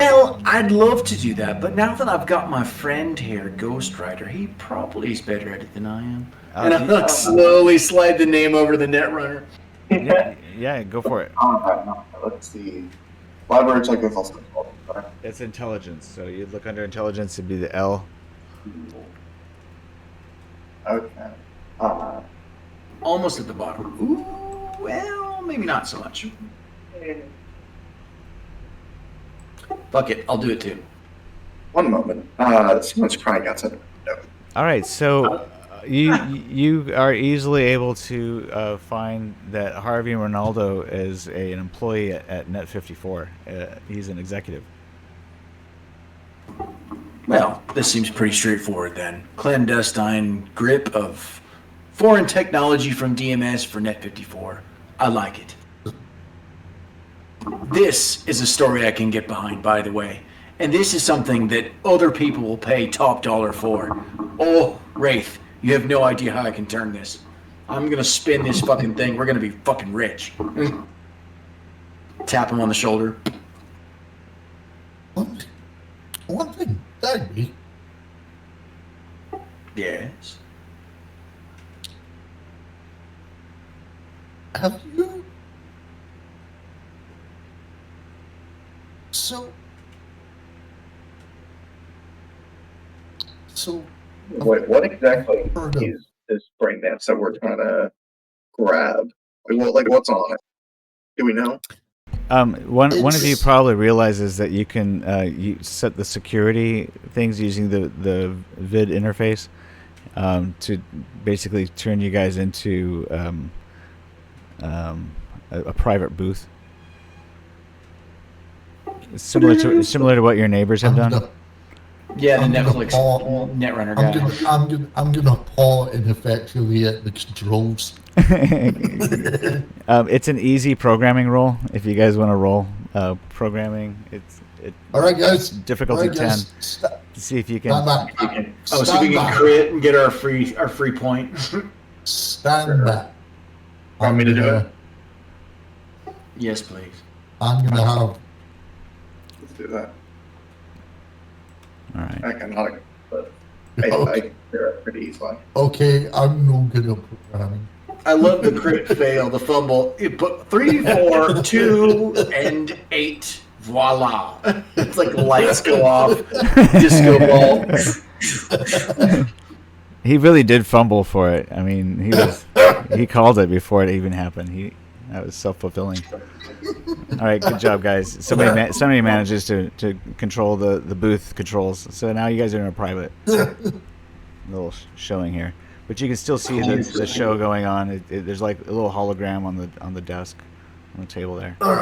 Well, I'd love to do that, but now that I've got my friend here, Ghost Rider, he probably is better at it than I am. And I like slowly slide the name over to the netrunner. Yeah, go for it. Let's see. Library check is also called. It's intelligence. So you look under intelligence, it'd be the L. Okay. Almost at the bottom. Ooh, well, maybe not so much. Fuck it, I'll do it too. One moment. Someone's crying outside the window. All right, so you are easily able to find that Harvey Ronaldo is an employee at Net 54. He's an executive. Well, this seems pretty straightforward then. Clandestine grip of foreign technology from DMS for Net 54. I like it. This is a story I can get behind, by the way. And this is something that other people will pay top dollar for. Oh, Wraith, you have no idea how I can turn this. I'm gonna spin this fucking thing. We're gonna be fucking rich. Tap him on the shoulder. One thing, Dagby. Yes. Have you? So. What exactly is this brain dance that we're trying to grab? What's on it? Do we know? One of you probably realizes that you can you set the security things using the vid interface to basically turn you guys into a private booth, similar to what your neighbors have done. Yeah, the Netflix netrunner guy. I'm gonna paw ineffectually at the controls. It's an easy programming roll. If you guys want to roll programming, all right, guys. Difficulty 10. To see if you can. So we can crit and get our free point. Stand back. Want me to do it? Yes, please. I'm gonna have. Let's do that. All right. I cannot, but I can do it pretty easily. Okay, I'm no good at programming. I love the crit fail, the fumble. You put 3, 4, 2, and 8. Voila! It's like lights go off, disco ball. He really did fumble for it. I mean, he called it before it even happened. That was self-fulfilling. All right, good job, guys. Somebody manages to control the booth controls. So now you guys are in a private little showing here, but you can still see the show going on. There's like a little hologram on the desk, on the table there. All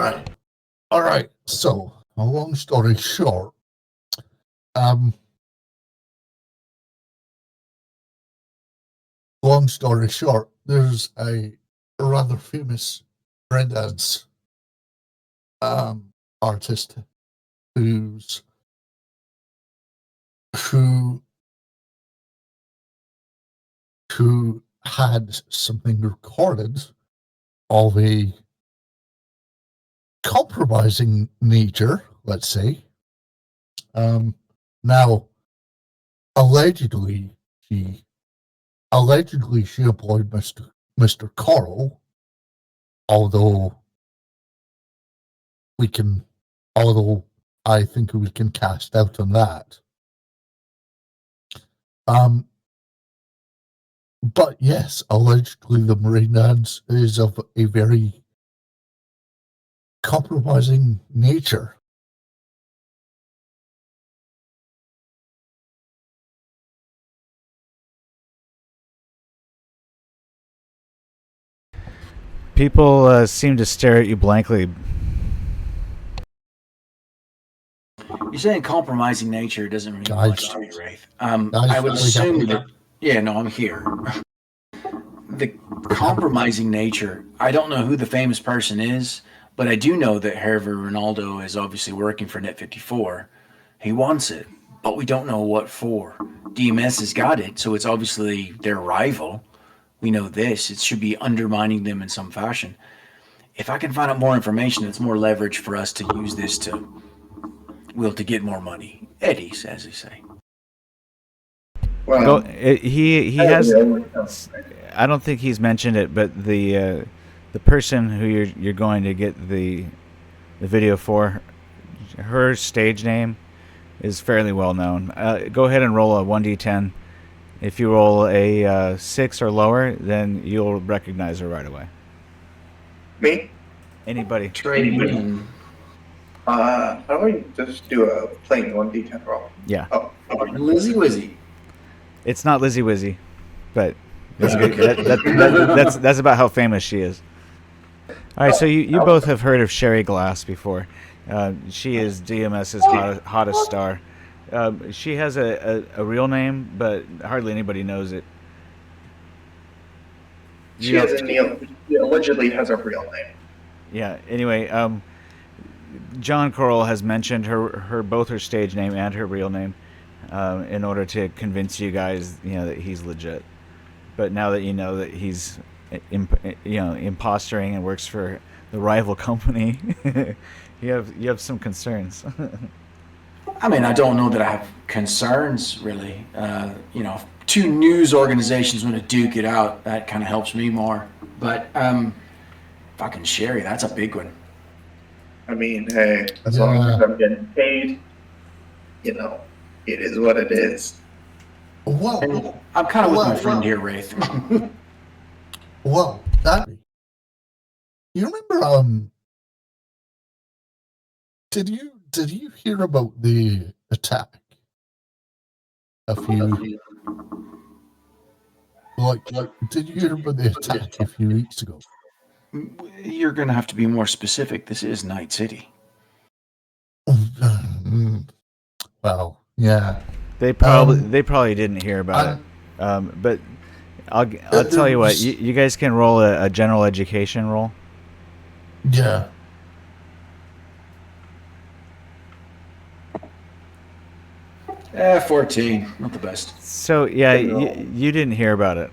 right. So, a long story short, there's a rather famous breakdance artist who had something recorded of a compromising nature, let's say. Now, allegedly she employed Mr. Coral, although I think we can cast out on that. But yes, allegedly the remnant is of a very compromising nature. People seem to stare at you blankly. You're saying compromising nature doesn't mean much to me, Wraith. Guys, I would assume that. Yeah, no, I'm here. The compromising nature. I don't know who the famous person is, but I do know that Hervé Ronaldo is obviously working for Net 54. He wants it, but we don't know what for. DMS has got it, so it's obviously their rival. We know this. It should be undermining them in some fashion. If I can find out more information, it's more leverage for us to use this to get more money. Eddies, as they say. Well, he has. I don't think he's mentioned it, but the person who you're going to get the video for, her stage name is fairly well known. Go ahead and roll a 1d10. If you roll a 6 or lower, then you'll recognize her right away. Me? Anybody? Trading. How do I just do a plain 1d10 roll? Yeah. Oh, okay. Lizzie Wizzy. It's not Lizzie Wizzy, but that's good. That's about how famous she is. All right, so you both have heard of Sherry Glass before. She is DMS's hottest star. She has a real name, but hardly anybody knows it. She allegedly has a real name. Yeah. Anyway, John Coral has mentioned her both her stage name and her real name in order to convince you guys, that he's legit. But now that you know that he's, impostoring and works for the rival company, you have some concerns. I mean, I don't know that I have concerns, really. If two news organizations want to duke it out, that kind of helps me more. But fucking Sherry, that's a big one. I mean, hey, as long as I'm getting paid, it is what it is. Well, And I'm kind of with my friend here, Wraith. well, Dagby, you remember? Did you hear about the attack? Did you hear about the attack a few weeks ago? You're going to have to be more specific. This is Night City. Well, yeah. They probably didn't hear about it. But I'll tell you what. You guys can roll a general education roll. Yeah. Eh, 14. Not the best. So yeah, you didn't hear about it.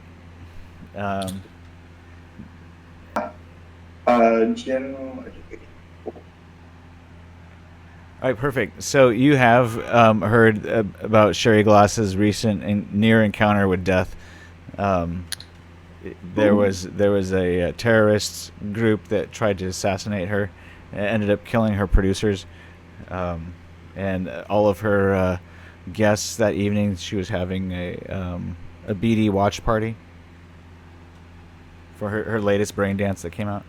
General education. All right, perfect. So you have heard about Sherry Glass's recent and near encounter with death. There was a terrorist group that tried to assassinate her, ended up killing her producers, and all of her guests that evening. She was having a BD watch party for her latest brain dance that came out.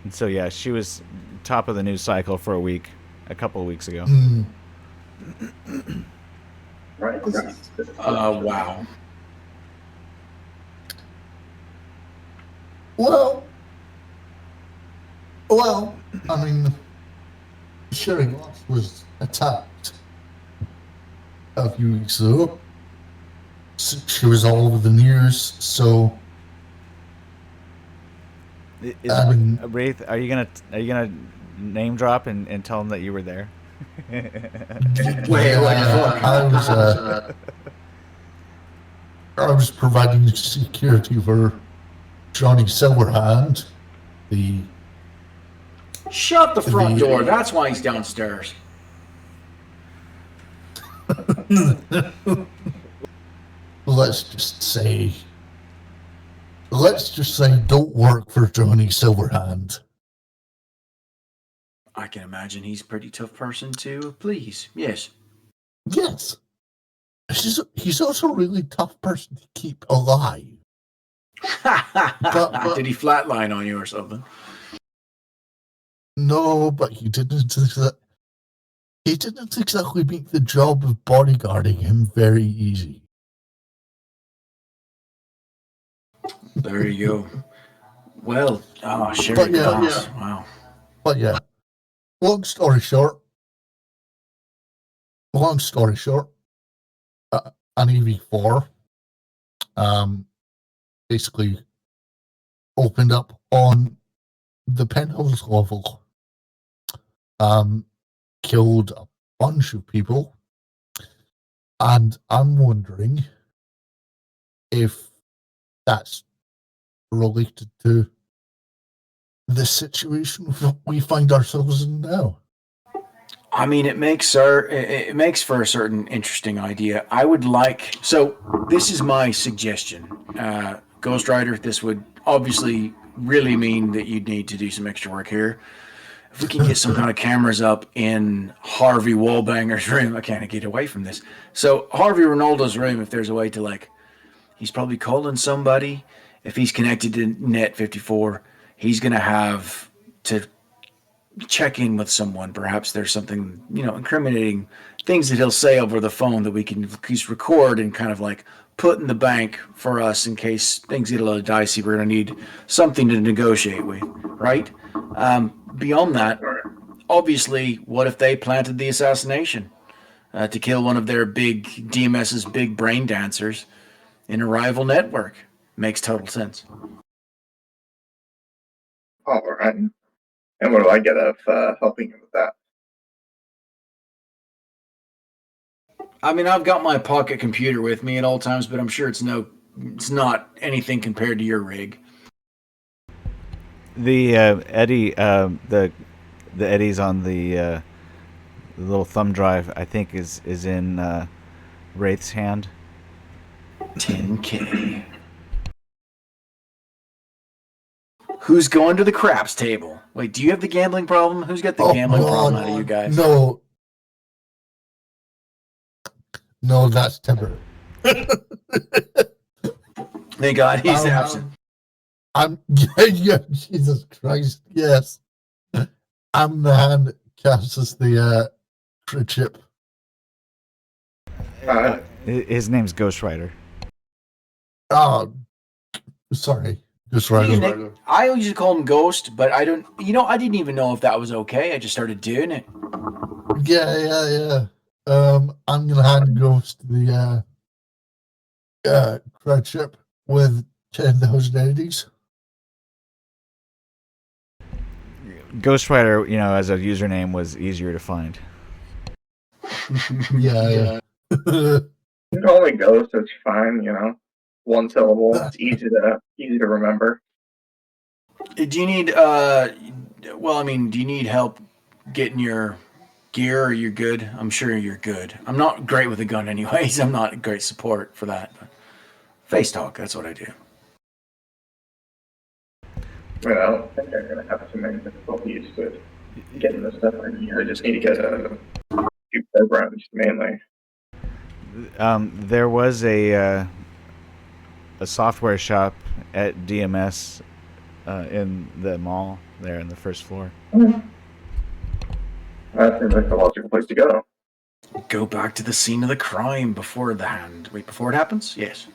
And so yeah, she was top of the news cycle for a couple of weeks ago. Right. Wow. Well, I mean, Sherry Glass was attacked a few weeks ago. She was all over the news, so. Wraith, are you gonna name drop and tell them that you were there? I was providing security for Johnny Silverhand, the. Shut the front door. That's why he's downstairs. Let's just say don't work for Johnny Silverhand. I can imagine he's a pretty tough person to please. Yes. Yes. He's also a really tough person to keep alive. But did he flatline on you or something? No, but he didn't exactly make the job of bodyguarding him very easy. There you go. Well, Sherry Glass. Yeah. Wow. But yeah, long story short, an EV4 basically opened up on the penthouse level, killed a bunch of people, and I'm wondering if that's related to the situation we find ourselves in now. I mean, it makes for a certain interesting idea. I would like, so this is my suggestion. Ghost Rider, this would obviously really mean that you'd need to do some extra work here. If we can get some kind of cameras up in Harvey Wallbanger's room, I can't get away from this. So Harvey Ronaldo's room, if there's a way to, like, he's probably calling somebody. If he's connected to Net 54, he's going to have to check in with someone. Perhaps there's something, incriminating things that he'll say over the phone that we can just record and kind of like put in the bank for us in case things get a little dicey. We're going to need something to negotiate with, right? Beyond that, obviously, what if they planted the assassination to kill one of their DMS's big brain dancers in a rival network? Makes total sense. All right. And what do I get of helping him with that? I mean, I've got my pocket computer with me at all times, but I'm sure it's not anything compared to your rig. The Eddie, the Eddie's on the little thumb drive, I think is in Wraith's hand. 10K. Who's going to the craps table? Wait, do you have the gambling problem? Who's got the gambling problem out of you guys? No, that's Tiber. Thank God he's absent. Jesus Christ, yes. I'm the hand that casts the crit chip. His name's Ghost Rider. Oh, sorry. Ghost Rider. I usually call him Ghost, but I don't. I didn't even know if that was okay. I just started doing it. Yeah. I'm gonna hand Ghost the crit chip with 10,000 entities. Ghost Rider, as a username was easier to find. Yeah. You can call me Ghost, it's fine, One syllable. It's easy to remember. Do you need do you need help getting your gear, or you're good? I'm sure you're good. I'm not great with a gun anyways. I'm not great support for that. But face talk, that's what I do. Well, I don't think I'm going to have too many difficulties with getting this stuff in here. I just need to get a few programs, mainly. There was a software shop at DMS in the mall there in the first floor. That seems like the logical place to go. Go back to the scene of the crime before the hand. Wait, before it happens? Yes.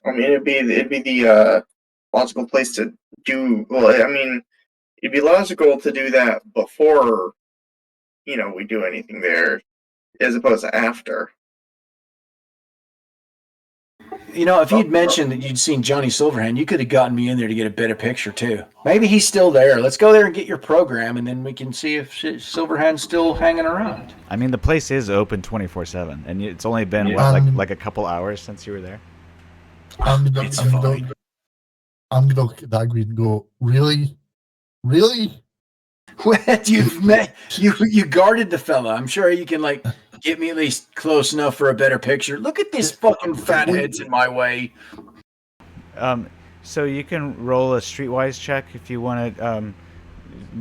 I mean, it'd be the logical place to do. Well, I mean, it'd be logical to do that before, we do anything there, as opposed to after. If you'd mentioned that you'd seen Johnny Silverhand, you could have gotten me in there to get a better picture too. Maybe he's still there. Let's go there and get your program, and then we can see if Silverhand's still hanging around. I mean, the place is open 24/7, and it's only been like a couple hours since you were there. I'm gonna look at Dagby and go, really? What? You guarded the fella. I'm sure you can get me at least close enough for a better picture. Look at this fucking fat head's in my way. So you can roll a streetwise check if you want to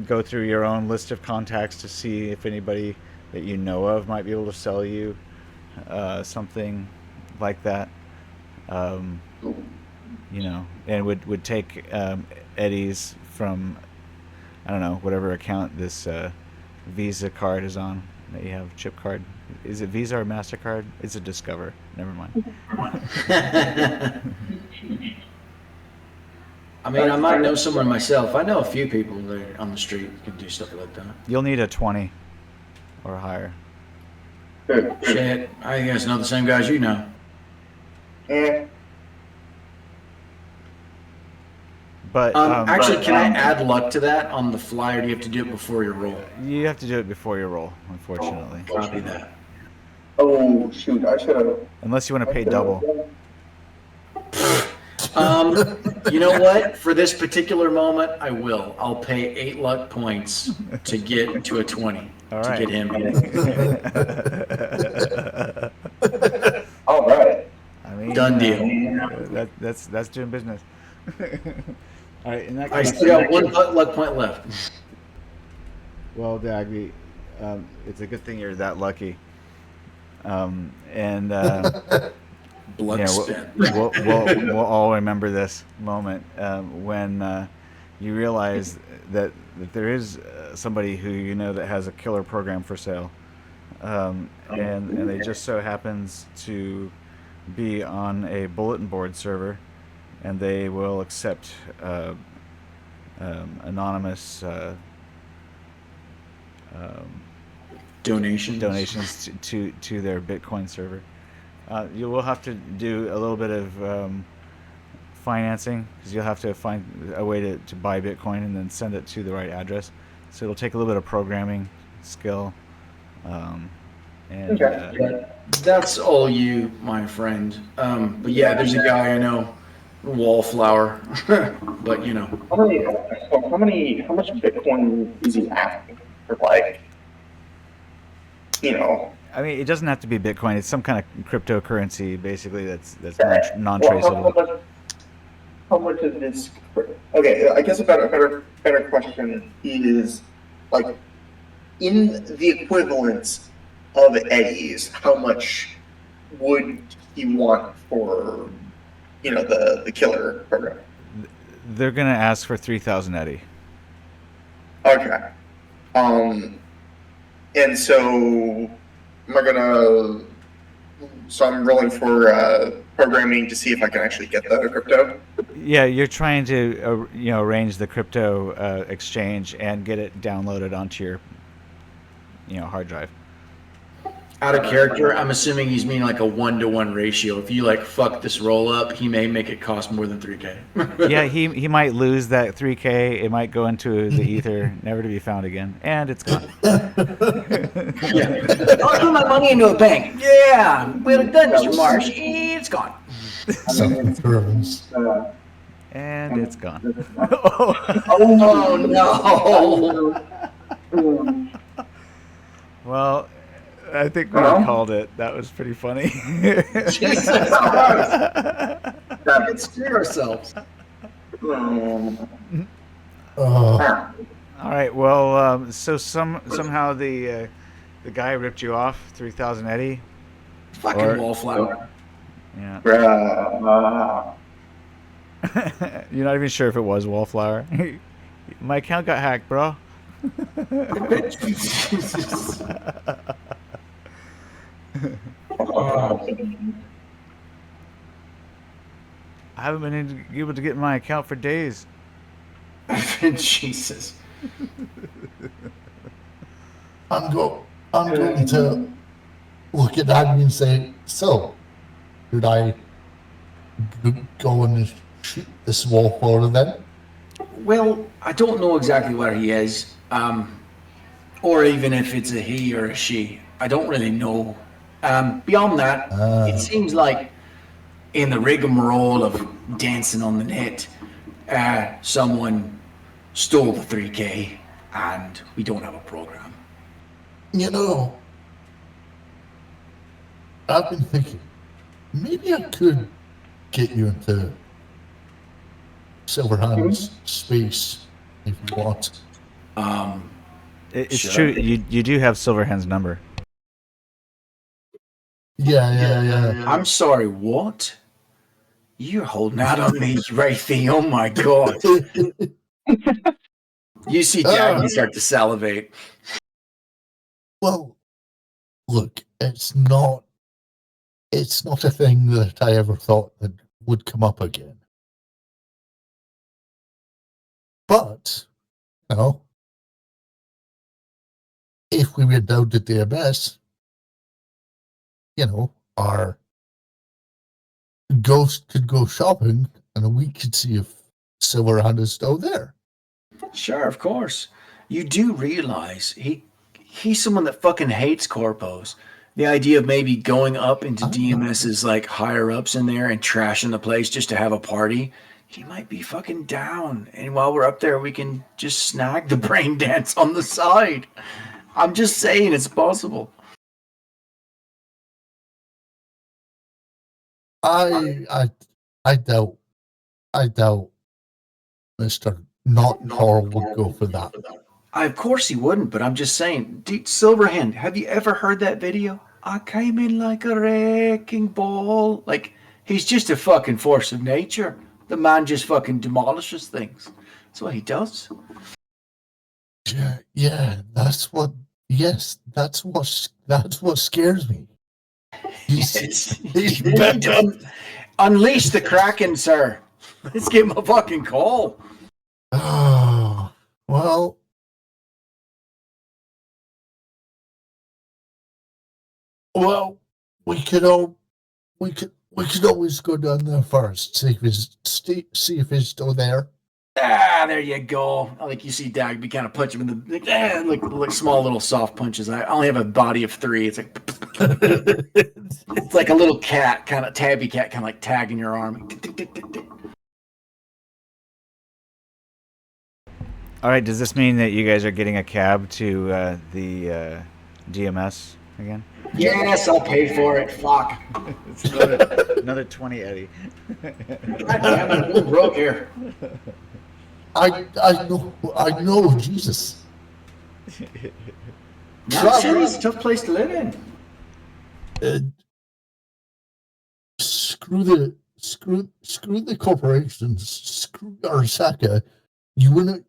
go through your own list of contacts to see if anybody that you know of might be able to sell you something like that. You know, and would take Eddie's from, I don't know, whatever account this Visa card is on that you have, chip card. Is it Visa or MasterCard? It's a Discover. Never mind. I mean, I might know someone myself. I know a few people that on the street who can do stuff like that. You'll need a 20 or higher. Shit, I think that's not the same guys you know. But actually, can I add luck to that on the flyer? Do you have to do it before your roll? You have to do it before your roll, unfortunately. Copy that. Oh shoot! I should have. Unless you want to pay double. You know what? For this particular moment, I will. I'll pay 8 luck points to get to a 20 All to right. get him. All right. I mean, Done deal. That's doing business. All right. In that I case, still got 1 luck point left. well, Dagby, it's a good thing you're that lucky. Blood Yeah, spin. we'll all remember this moment when you realize that there is somebody who you know that has a killer program for sale, and they just so happens to be on a bulletin board server, and they will accept anonymous donations to their Bitcoin server. You will have to do a little bit of financing, because you'll have to find a way to buy Bitcoin and then send it to the right address. So it'll take a little bit of programming skill. That's all you, my friend. But yeah, there's a guy I know, Wallflower. But you know, How much Bitcoin is he asking for? Like, you know. I mean, it doesn't have to be Bitcoin. It's some kind of cryptocurrency, basically, that's non-traceable. Well, how much is this? Okay, I guess a better question is, like, in the equivalence of Eddie's, how much would he want for, you know, the killer program? They're gonna ask for 3,000 Eddie. Okay. And so I'm rolling for programming to see if I can actually get the crypto. Yeah, you're trying to arrange the crypto exchange and get it downloaded onto your hard drive. out of character, I'm assuming he's meaning like a 1-to-1 ratio. If you like fuck this roll up, he may make it cost more than 3K. Yeah, he might lose that 3K. It might go into the ether, never to be found again, and it's gone. Yeah. I'll put my money into a bank. Yeah, well done, Mr. Marsh. It's gone. And it's gone. Oh no! Well, I think we called it. That was pretty funny. Jesus Christ! Let's screw ourselves. All right. Well, so somehow the guy ripped you off 3,000 Eddie. Fucking wallflower. Yeah. Bruh. You're not even sure if it was Wallflower. My account got hacked, bro. I haven't been able to get in my account for days. Jesus. I'm going to look at Dagby and say, so, should I go and shoot this wallflower then? Well, I don't know exactly where he is, or even if it's a he or a she. I don't really know. Beyond that, it seems like in the rigmarole of dancing on the net, someone stole the 3K and we don't have a program. You know, I've been thinking, maybe I could get you into Silverhand's space if you want. It's Sure. true. You do have Silverhand's number. Yeah. I'm sorry, what? You're holding out on me, Wraithy. Oh my god. You see Dagby start to salivate. Well, look, it's not a thing that I ever thought that would come up again. But, you know, if we went down to the abyss, you know, our ghost could go shopping and we could see if Silverhand is still there. Sure, of course. You do realize he's someone that fucking hates corpos. The idea of maybe going up into DMS's like higher ups in there and trashing the place just to have a party, he might be fucking down. And while we're up there, we can just snag the brain dance on the side. I'm just saying it's possible. I doubt Mr. Not Carl would go for that. Of course he wouldn't, but I'm just saying, Silverhand, have you ever heard that video? I came in like a wrecking ball. Like, he's just a fucking force of nature. The man just fucking demolishes things. That's what he does. Yeah, that's what scares me. He's Really done. Unleash the Kraken, sir. Let's give him a fucking call. Oh, well, we could always go down there first, see if he's still there. There you go. Like you see Dagby kind of punch him in the like small little soft punches. I only have a body of 3. It's like it's like a little cat, kind of tabby cat, kind of like tagging your arm. All right. Does this mean that you guys are getting a cab to the DMS again? Yes, I'll pay for it. Fuck. It's another 20 Eddie. God damn it, I'm going broke here. I know, Jesus. Not sure it's a tough place to live in. Screw the corporations. Screw Aashika. You wanna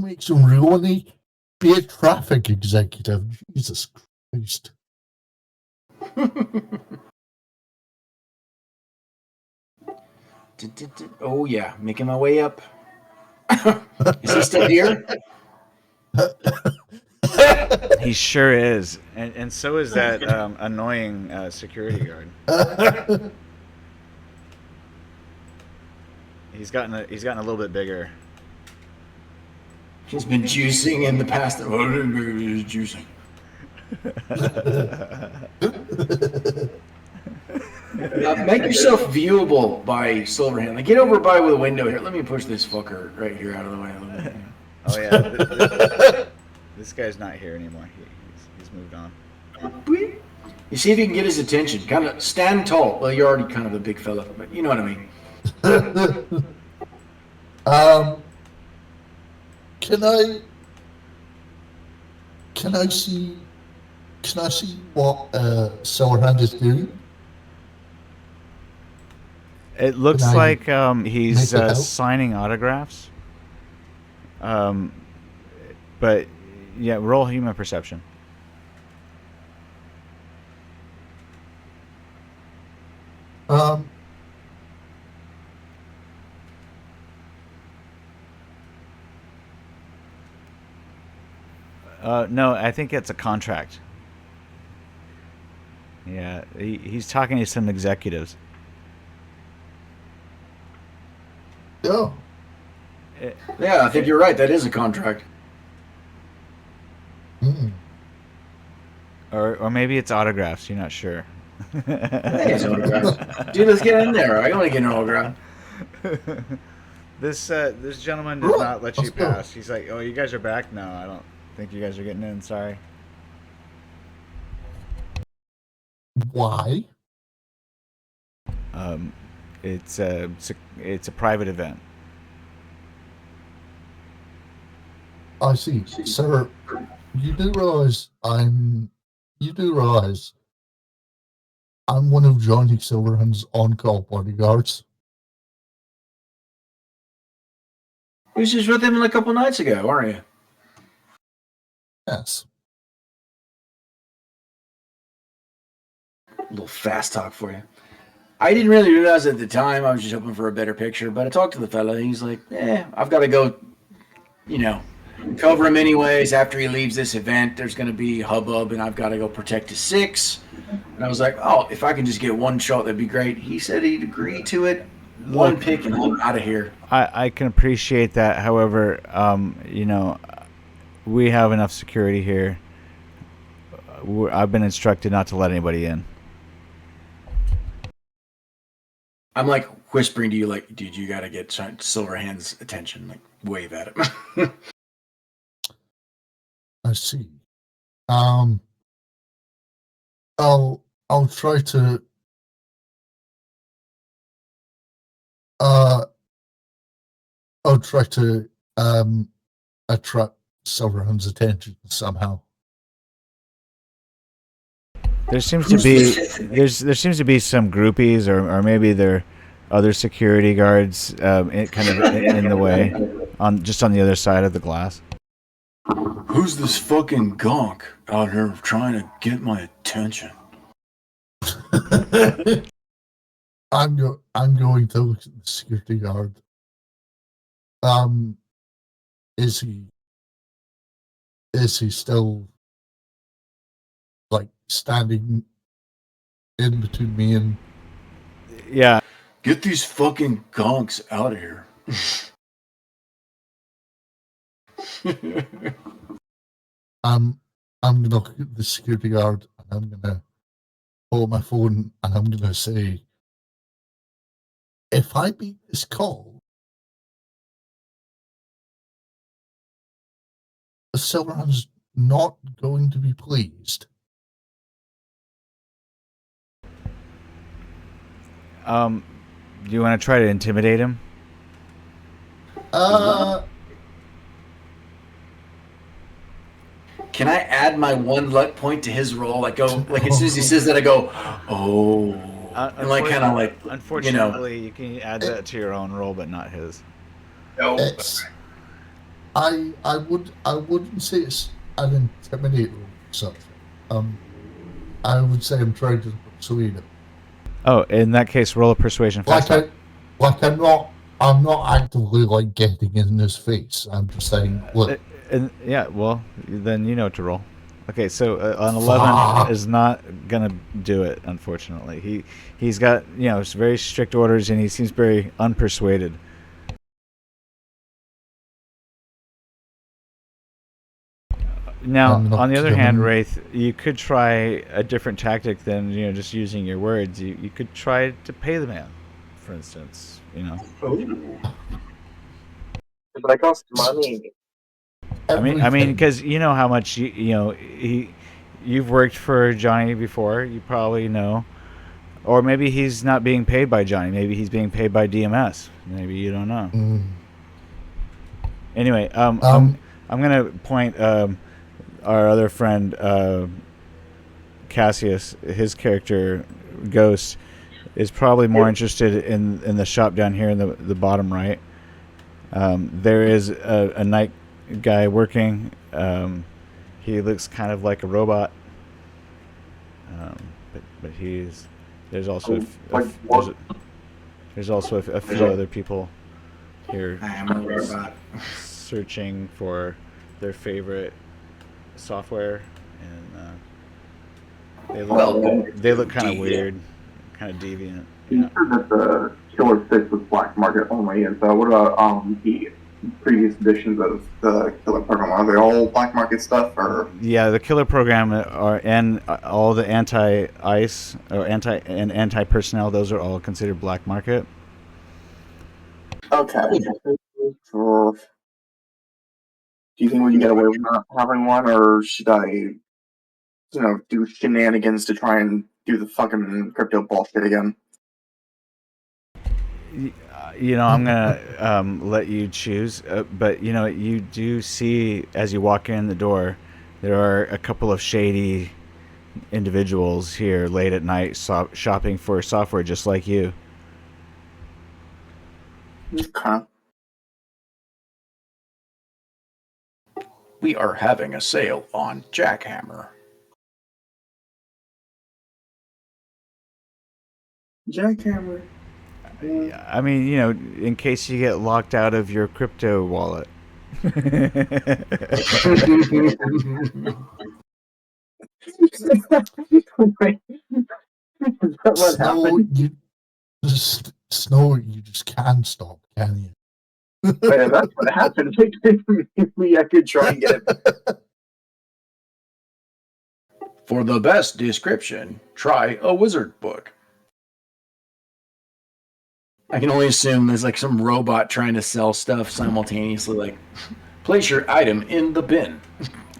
make some real money? Be a traffic executive. Jesus Christ. Oh yeah, making my way up. Is he still here? He sure is, and so is that annoying security guard. He's gotten a little bit bigger. He's been juicing in the past. Oh, he's juicing. Make yourself viewable by Silverhand. Like, get over by with a window here. Let me push this fucker right here out of the way. Oh yeah, this guy's not here anymore. He's moved on. You see if you can get his attention. Kind of stand tall. Well, you're already kind of a big fella, but you know what I mean. Can I see what Silverhand is doing? It looks Can I like he's make it out? signing autographs. But yeah, roll human perception. No, I think it's a contract. Yeah, he's talking to some executives. Oh, Yeah, I think you're right. That is a contract. Or maybe it's autographs. You're not sure. I think it's autograph. Dude, let's get in there. I want to get an autograph. This gentleman does not let you Let's go. pass. He's like, "Oh, you guys are back? No, I don't think you guys are getting in. Sorry." why? It's a private event. I see. Sir, you do realize I'm one of Johnny Silverhand's on-call bodyguards. You was just with him a couple nights ago, weren't you? Yes. A little fast talk for you. I didn't really realize at the time. I was just hoping for a better picture, but I talked to the fella. And he's like, I've got to go, cover him anyways. After he leaves this event, there's going to be hubbub, and I've got to go protect his 6. And I was like, oh, if I can just get one shot, that'd be great. He said he'd agree to it. One pick, and I'm out of here. I can appreciate that. However, we have enough security here. I've been instructed not to let anybody in. I'm like whispering to you, like, dude, you got to get Silverhand's attention. Like, wave at him. I see. I'll try to attract Silverhand's attention somehow. There seems to be some groupies, or maybe they're other security guards, in the way, on the other side of the glass. Who's this fucking gonk out here trying to get my attention? I'm going to look at the security guard. Is he still like standing in between me and? Yeah. Get these fucking gonks out of here. I'm gonna look at the security guard and I'm gonna pull my phone and I'm gonna say, if I beat this call, Silverhand's not going to be pleased. Do you want to try to intimidate him? Can I add my 1 luck point to his roll? Like as soon as he says that, I go, oh, and Unfortunately, you can add that to your own roll, but not his. No. I wouldn't say it's an intimidate roll, such. I would say I'm trying to persuade him. Oh, in that case, roll a persuasion. I'm not actively like getting in his face. I'm just saying, look. Yeah, well, then you know what to roll. Okay, so an 11 is not gonna do it, unfortunately. He's got very strict orders, and he seems very unpersuaded. Now, on the other hand, Wraith, you could try a different tactic than just using your words. You could try to pay the man, for instance. But that costs money. I mean, because you know how much you've worked for Johnny before. You probably know, or maybe he's not being paid by Johnny. Maybe he's being paid by DMS. Maybe you don't know. Anyway, I'm gonna point our other friend Cassius. His character Ghost is probably more interested in the shop down here in the bottom right. There is a night guy working. He looks kind of like a robot, but there's also a few other people here searching for their favorite software, and they look kind of weird, kind of deviant. You heard that the Killer 6 was black market only, and so what about the previous editions of the Killer program? Are they all black market stuff, or? Yeah, the Killer program and all the anti-ice or anti-personnel, those are all considered black market. Okay. Do you think we can get away with not having one, or should I, do shenanigans to try and do the fucking crypto bullshit again? I'm gonna let you choose, but you do see as you walk in the door, there are a couple of shady individuals here late at night shopping for software just like you. Okay. We are having a sale on Jackhammer. Jackhammer. I mean, in case you get locked out of your crypto wallet. Wait, is that what happened? Snow, you just can't stop, can you? Wait, if that's what happened, maybe I could try and get it. For the best description, try a wizard book. I can only assume there's like some robot trying to sell stuff simultaneously, like, place your item in the bin.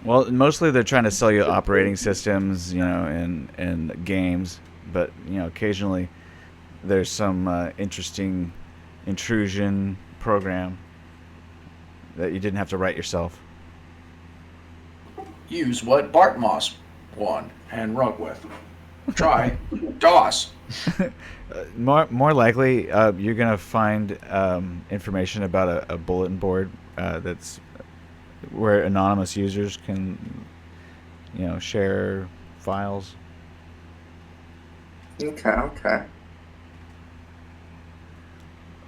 Well, mostly they're trying to sell you operating systems, and games, but occasionally there's some interesting intrusion program that you didn't have to write yourself. Use what Bart Moss won and wrote with. Try DOS. More likely, you're gonna find information about a bulletin board that's where anonymous users can, share files. Okay.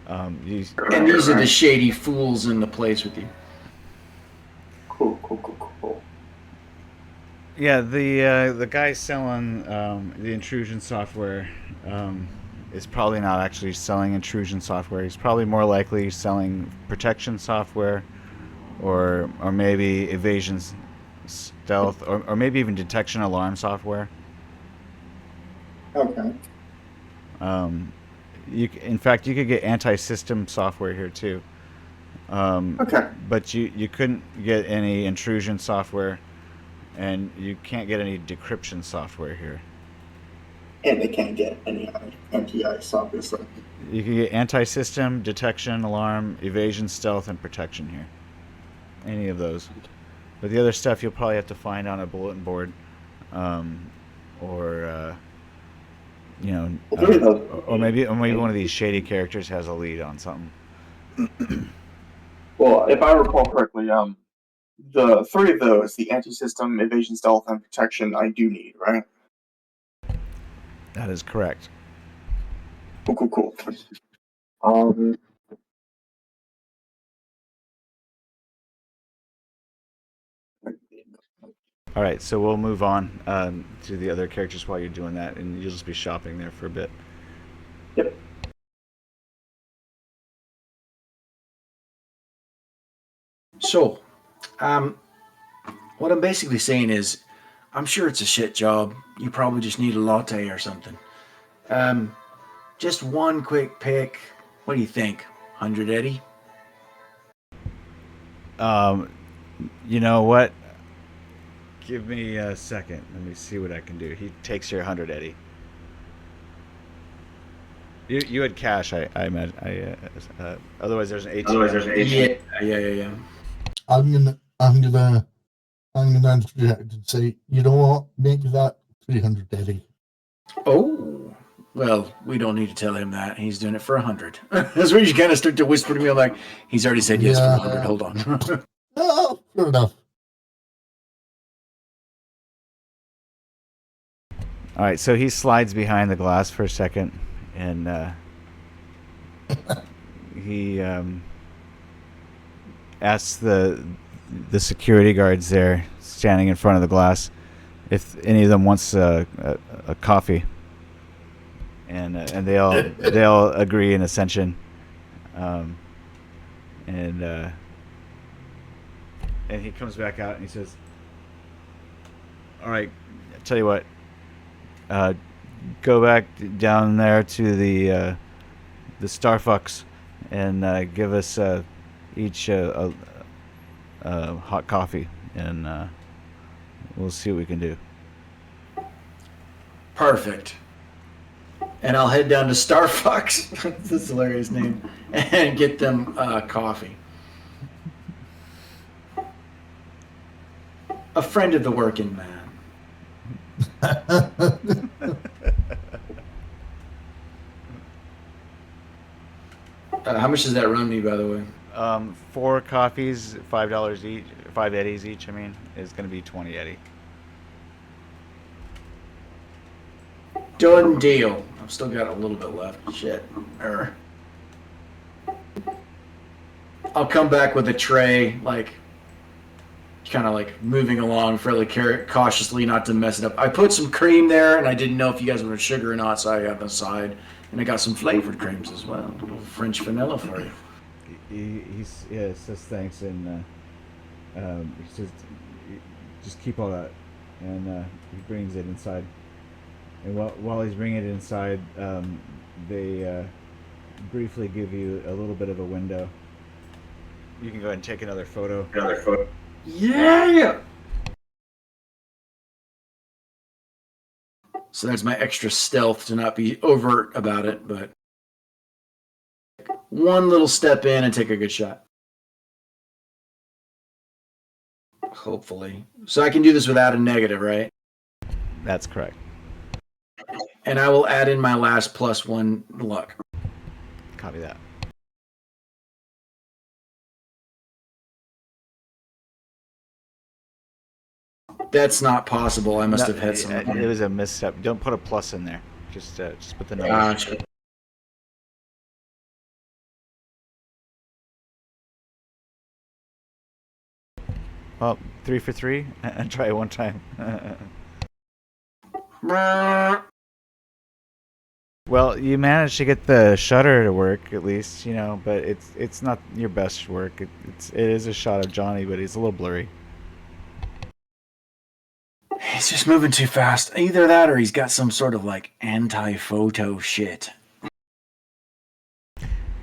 And these are the shady fools in the place with you. Cool. Yeah, the guy selling the intrusion software is probably not actually selling intrusion software. He's probably more likely selling protection software, or maybe evasion stealth, or maybe even detection alarm software. Okay. In fact, you could get anti-system software here too. Okay. But you couldn't get any intrusion software, and you can't get any decryption software here. And they can't get any anti-ice, obviously. You can get anti-system, detection, alarm, evasion, stealth, and protection here. Any of those. But the other stuff you'll probably have to find on a bulletin board, or maybe one of these shady characters has a lead on something. Well, if I recall correctly, the three of those, the anti-system, evasion, stealth, and protection, I do need, right? That is correct. Cool. All right, so we'll move on to the other characters while you're doing that, and you'll just be shopping there for a bit. Yep. So, what I'm basically saying is, I'm sure it's a shit job. You probably just need a latte or something. Just one quick pick. What do you think? 100 Eddie? You know what? Give me a second. Let me see what I can do. He takes your 100 Eddie. You had cash, I imagine. Otherwise, there's an ATM. Yeah. I'm gonna interject and say, you know what? Make that 300 Eddie. Oh, well, we don't need to tell him that. He's doing it for 100. That's where you kind of start to whisper to me, like, he's already said yes for 100. Hold on. Oh, fair enough. All right, so he slides behind the glass for a second, and he asks the security guards there standing in front of the glass if any of them wants a coffee, and they all agree in ascension, and he comes back out and he says, "All right, I'll tell you what. Go back down there to the Starfucks and give us each a hot coffee, and we'll see what we can do." Perfect. and I'll head down to Starbucks. That's a hilarious name, and get them coffee. A friend of the working man. How much does that run me, by the way? 4 coffees, $5 each, 5 eddies each. I mean, is going to be 20 eddy. Done deal. I've still got a little bit left. Shit. I'll come back with a tray, like, kind of like moving along fairly cautiously, not to mess it up. I put some cream there, and I didn't know if you guys wanted sugar or not, so I have a side. And I got some flavored creams as well. A little French vanilla for you. He says thanks, and he says just keep all that, and he brings it inside. And while he's bringing it inside, they briefly give you a little bit of a window. You can go ahead and take another photo. Yeah! So that's my extra stealth to not be overt about it, but one little step in and take a good shot. Hopefully. So I can do this without a negative, right? That's correct. And I will add in my last +1 luck. Copy that. That's not possible. I must have had some. It was a misstep. Don't put a plus in there. Just put the numbers. Gotcha. Well, 3 for 3, and try it one time. Well, you managed to get the shutter to work at least, you know, but it's not your best work. It is a shot of Johnny, but he's a little blurry. He's just moving too fast. Either that or he's got some sort of like anti-photo shit.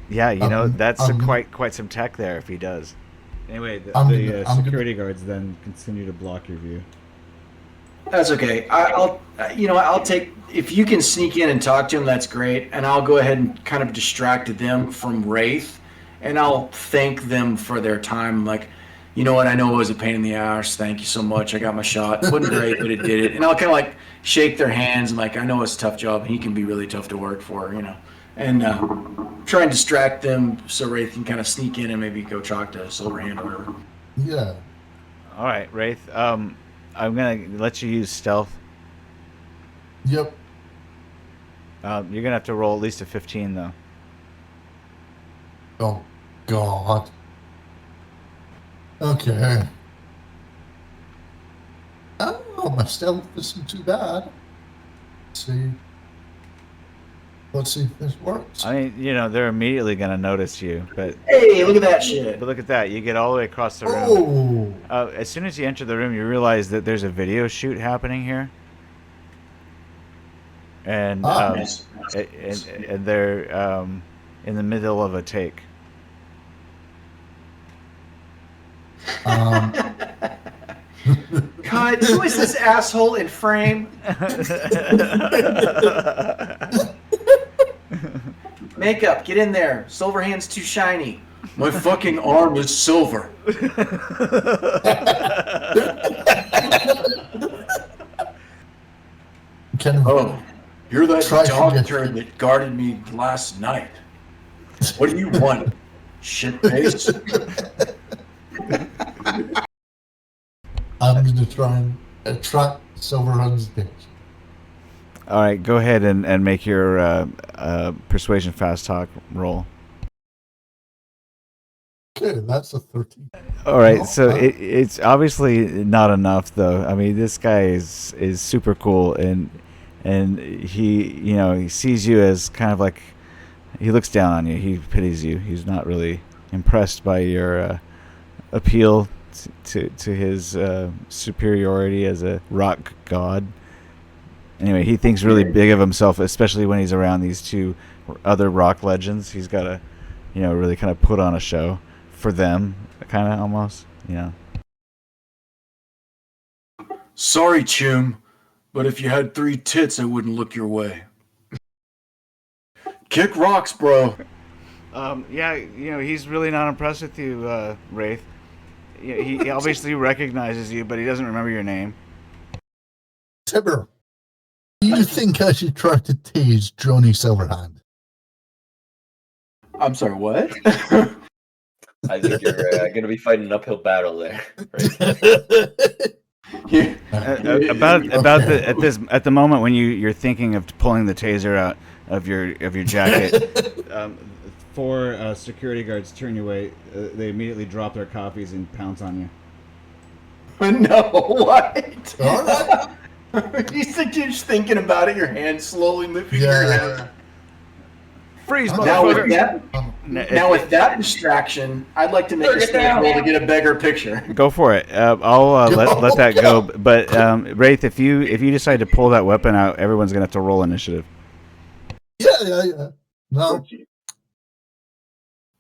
Yeah, you know, that's quite some tech there if he does. Anyway, the security guards then continue to block your view. That's okay. I'll take, if you can sneak in and talk to him, that's great. And I'll go ahead and kind of distract them from Wraith, and I'll thank them for their time. Like, you know what? I know it was a pain in the ass. Thank you so much. I got my shot. It wasn't great, but it did it. And I'll kind of like shake their hands and like, I know it's a tough job. He can be really tough to work for, you know. And try and distract them so Wraith can kind of sneak in and maybe go talk to Silverhand or whatever. Yeah. All right, Wraith. I'm gonna let you use stealth. Yep. You're gonna have to roll at least a 15 though. Oh, God. Okay. Oh, my stealth isn't too bad. Let's see if this works. I mean, you know, they're immediately gonna notice you, but hey, look at that shit. But look at that. You get all the way across the room. Oh. As soon as you enter the room, you realize that there's a video shoot happening here. And and they're in the middle of a take. God, who is this asshole in frame? Makeup, get in there. Silverhand's too shiny. My fucking arm is silver. Oh, you're that doctor that guarded me last night. What do you want, shitface? I'm going to try and attract Silverhand's attention. All right, go ahead and make your persuasion fast talk roll. Okay, that's a 13. All right, so it's obviously not enough though. I mean, this guy is super cool, and he sees you as kind of like, he looks down on you. He pities you. He's not really impressed by your appeal to his superiority as a rock god. Anyway, he thinks really big of himself, especially when he's around these two other rock legends. He's got to, really kind of put on a show for them, kind of almost, Sorry, Chum, but if you had 3 tits, I wouldn't look your way. Kick rocks, bro. Yeah, he's really not impressed with you, Wraith. He obviously recognizes you, but he doesn't remember your name. Tiber, do you think I should try to tase Johnny Silverhand? I'm sorry, what? I think you're going to be fighting an uphill battle there. Yeah. At the moment when you're thinking of pulling the taser out of your jacket, 4 security guards turn your way. They immediately drop their coffees and pounce on you. No, what? All right. You think you're just thinking about it, your hand slowly moving your head. Freeze, Now with motherfucker! with that distraction, I'd like to make a stand roll to get a bigger picture. Go for it. I'll let that go. But Wraith, if you decide to pull that weapon out, everyone's gonna have to roll initiative. Yeah. No.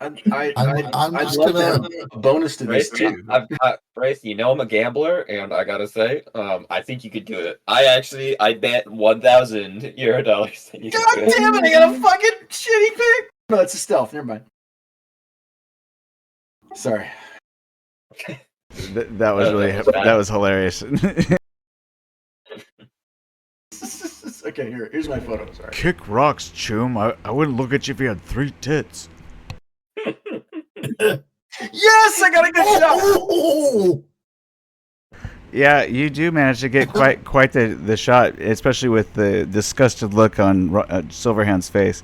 I'd just love to gonna- have a bonus to this too. Wraith, I'm a gambler, and I gotta say, I think you could do it. I bet 1,000 euro dollars that you God could do it. damn it! I got a fucking shitty pick. No, it's a stealth. Never mind. Sorry. That was hilarious. Okay, here's my photo. Sorry. Kick rocks, Choom. I wouldn't look at you if you had 3 tits. Yes, I got a good shot. Oh! Yeah, you do manage to get quite the shot, especially with the disgusted look on Silverhand's face,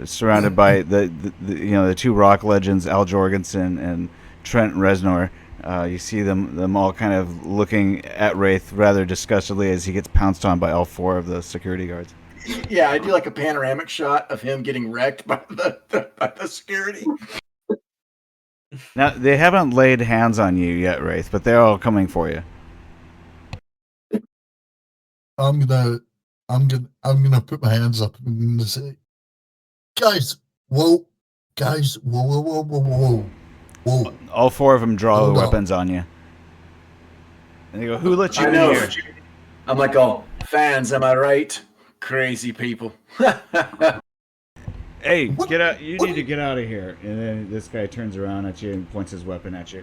surrounded by the 2 rock legends, Al Jorgensen and Trent Reznor. You see them all kind of looking at Wraith rather disgustedly as he gets pounced on by all 4 of the security guards. Yeah, I do like a panoramic shot of him getting wrecked by the security. Now they haven't laid hands on you yet, Wraith, but they're all coming for you. I'm gonna put my hands up and say, guys, whoa, All 4 of them draw Hold the on. weapons on you, and they go, "Who let you I in know. here?" I'm like, oh, fans, am I right? Crazy people. Hey, get out! You need to get out of here. And then this guy turns around at you and points his weapon at you.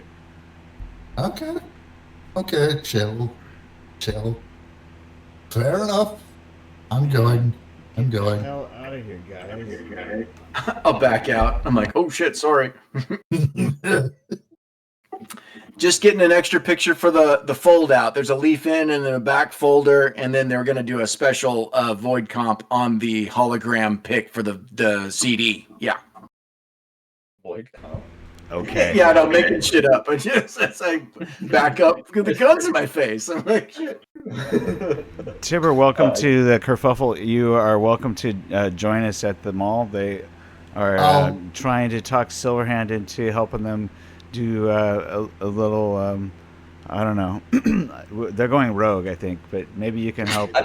Okay, chill. Fair enough. I'm going. Hell out of here, guys! I'll back out. I'm like, oh shit, sorry. Just getting an extra picture for the fold out. There's a leaf in and then a back folder, and then they're going to do a special void comp on the hologram pic for the CD. Yeah. Void comp. Okay. Yeah, no, making shit up. I just as I back up with the guns in my face. I'm like, shit. Tiber, welcome to the Kerfuffle. You are welcome to join us at the mall. They are trying to talk Silverhand into helping them do a little. I don't know. They're going rogue, I think, but maybe you can help. I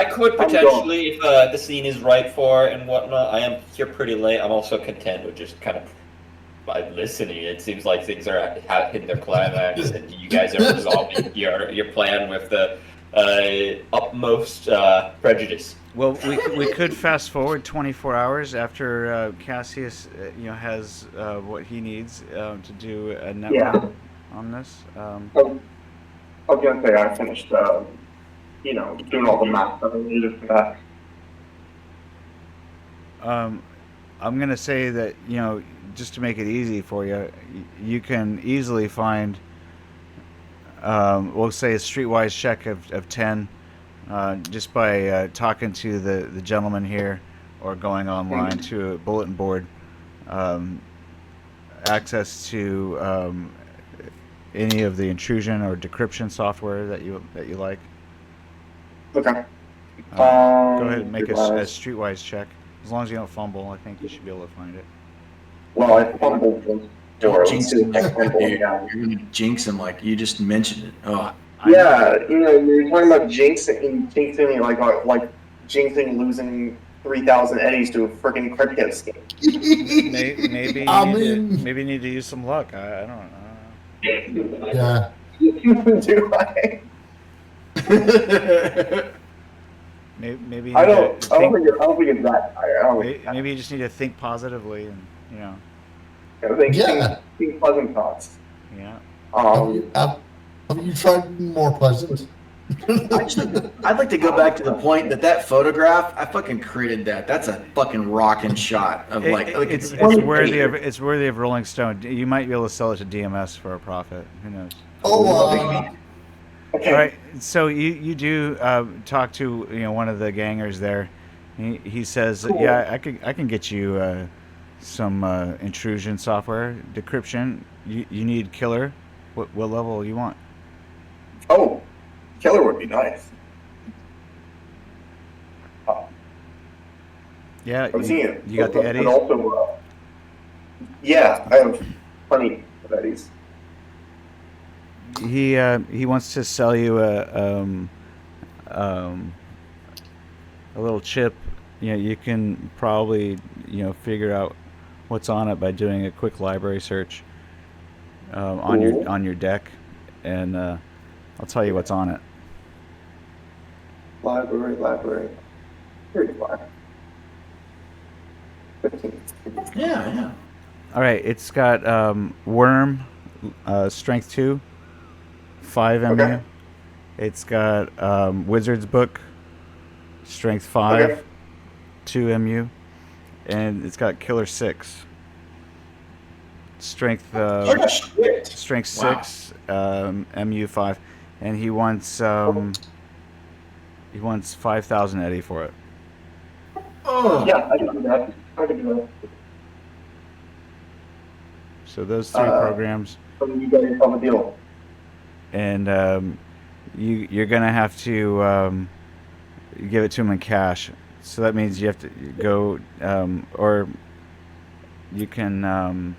could potentially, if the scene is right for and whatnot. I am here pretty late. I'm also content with just kind of by listening. It seems like things are hitting their climax, and you guys are resolving your plan with the utmost prejudice. Well, we could fast forward 24 hours after Cassius, has what he needs to do a network on this. I was gonna say I finished, doing all the math that I needed for that. I'm gonna say that just to make it easy for you, you can easily find, we'll say a streetwise check of 10. Just by talking to the gentleman here or going online to a bulletin board, access to any of the intrusion or decryption software that you like. Okay. Go ahead and make a streetwise check. As long as you don't fumble, I think you should be able to find it. Well, I fumbled the door. Jinx him, you're gonna jinx him like you just mentioned it. Oh. Yeah, you're talking about jinxing like jinxing losing 3,000 eddies to a freaking crypto scheme. Maybe you need to use some luck. I don't know. Yeah. Do I? Maybe you I need don't to think it's that high. maybe you just need to think positively, and Think pleasant thoughts. Yeah. Have you tried being more pleasant? I'd like to go back to the point that photograph, I fucking created that. That's a fucking rockin' shot of It's worthy of Rolling Stone. You might be able to sell it to DMS for a profit. Who knows? Okay. All right. So you do talk to one of the gangers there. He says, Cool. "Yeah, I can get you some intrusion software, decryption. You need killer. What level you want?" Oh, killer would be nice. Yeah, I'm seeing it. You got the eddies? And also, yeah, I have plenty of eddies. He wants to sell you a little chip. You can probably figure out what's on it by doing a quick library search on your deck, and I'll tell you what's on it. Library. Very fine. 15. Yeah. All right, it's got worm, strength 2, 5 MU. Okay. It's got wizard's book, strength 5, Okay. 2 MU, and it's got killer 6, strength strength 6, MU 5, and he wants 5,000 eddy for it. Oh. Yeah, I can do that. So those 3 programs. So you guys have a deal. And you're gonna have to give it to him in cash. So that means you have to go, or you can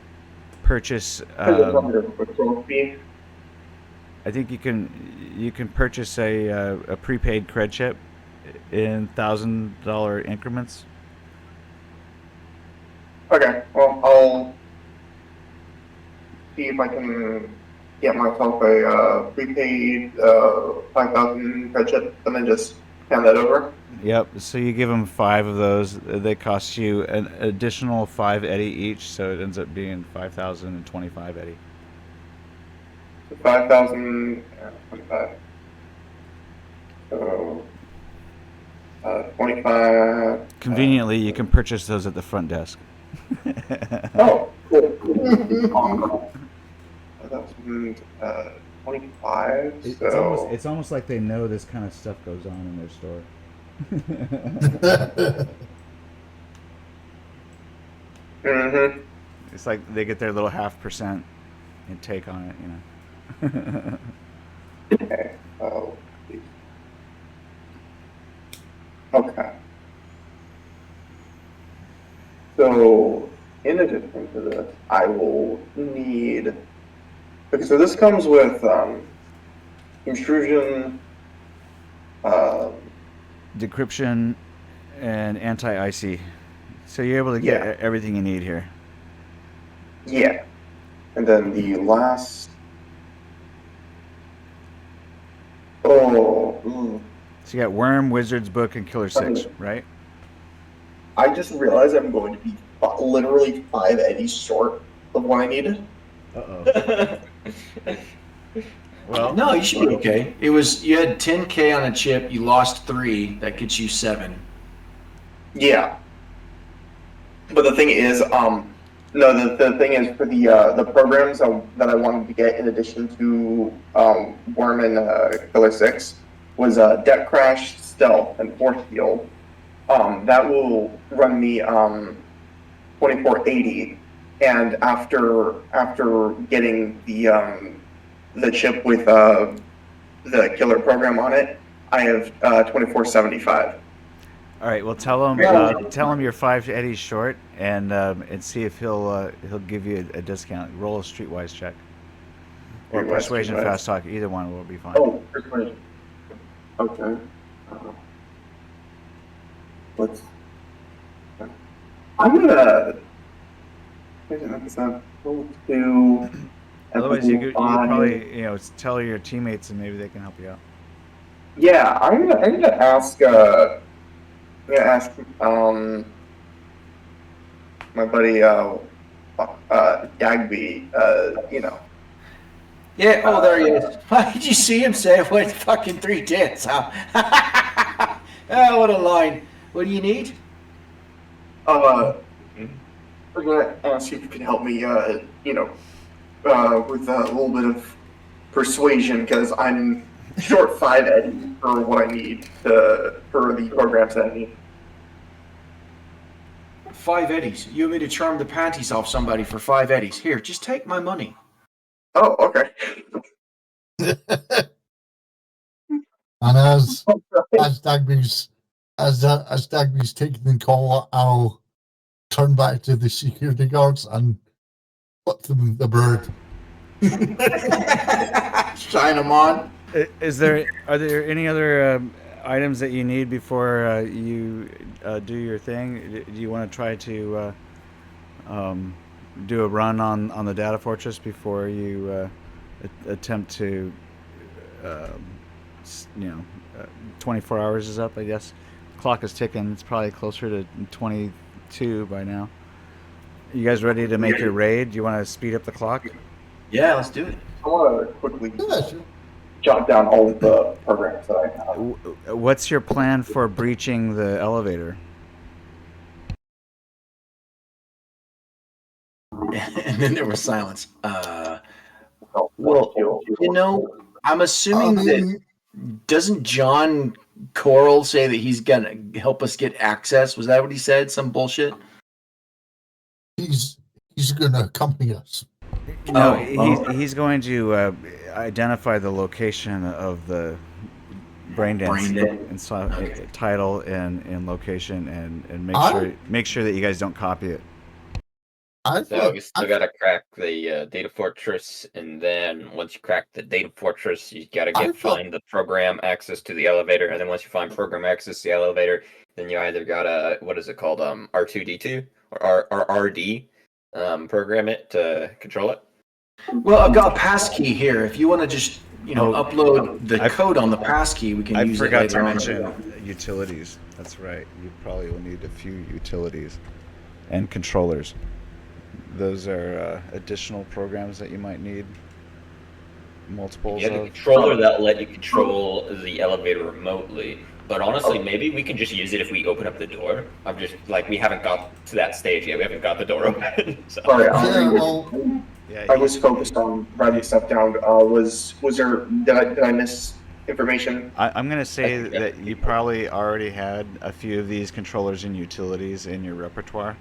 purchase. I think you can purchase a prepaid cred chip in $1,000 increments. Okay, well, I'll see if I can get myself a prepaid 5,000 cred chip and then just hand that over. Yep. So you give them 5 of those. They cost you an additional 5 eddy each, so it ends up being 5,025 eddy. 5,025. So 25. Conveniently, you can purchase those at the front desk. Oh, cool. 25. It's almost like they know this kind of stuff goes on in their store. Mm-hmm. It's like they get their little 0.5% and take on it, Okay. Oh. Okay. So, in addition to this, I will need. Okay, so this comes with intrusion, Decryption and anti-icy. So you're able to get everything you need here. Yeah. And then the last. Oh. So you got Worm, Wizard's Book, and Killer 6, right? I just realized I'm going to be literally 5 eddies short of what I needed. Uh-oh. Well, no, you should be okay. You had 10K on a chip. You lost 3. That gets you 7. Yeah. But the thing is, the thing is for the programs that I wanted to get in addition to Worm and Killer 6 was Deck Crash, Stealth, and Force Field. That will run me 2480, and after getting the chip with the killer program on it, I have 2475. All right. Well, tell him you're 5 eddies short, and see if he'll give you a discount. Roll a streetwise check, or persuasion, fast talk. Either one will be fine. Oh, persuasion. Okay. I'm gonna. Otherwise, you probably tell your teammates and maybe they can help you out. Yeah, I'm gonna ask gonna ask my buddy Dagby. Yeah. Oh, there he is. Did you see him say it with fucking 3 tits? Huh? Oh, what a line. What do you need? I'm gonna ask if you can help me. With a little bit of persuasion, because I'm short 5 eddies for what I need for the programs that I need. 5 eddies. You want me to charm the panties off somebody for 5 eddies? Here, just take my money. Oh, okay. And as Dagby's taking the call, I'll turn back to the security guards and put them the bird. Shine them on. Are there any other items that you need before you do your thing? Do you want to try to do a run on the data fortress before you attempt to 24 hours is up, I guess. Clock is ticking. It's probably closer to 22 by now. You guys ready to make your raid? Do you want to speed up the clock? Yeah, let's do it. I want to quickly jot down all of the programs that I have. What's your plan for breaching the elevator? And then there was silence. Well, I'm assuming that doesn't John Coral say that he's gonna help us get access? Was that what he said? Some bullshit? He's gonna accompany us. No, he's going to identify the location of the braindance and title and location and make sure that you guys don't copy it. So you still gotta crack the data fortress, and then once you crack the data fortress, you gotta find the program access to the elevator, and then once you find program access to the elevator, then you either gotta R2D2 or RD program it to control it. Well, I've got a passkey here. If you want to just upload the code on the passkey, we can use it later. I forgot to mention utilities. That's right. You probably will need a few utilities and controllers. Those are additional programs that you might need. Multiples. You have a controller that'll let you control the elevator remotely. But honestly, maybe we can just use it if we open up the door. I'm just we haven't got to that stage yet. We haven't got the door open. So. Sorry, I was focused on writing stuff down. Did I miss information? I'm going to say that you probably already had a few of these controllers and utilities in your repertoire.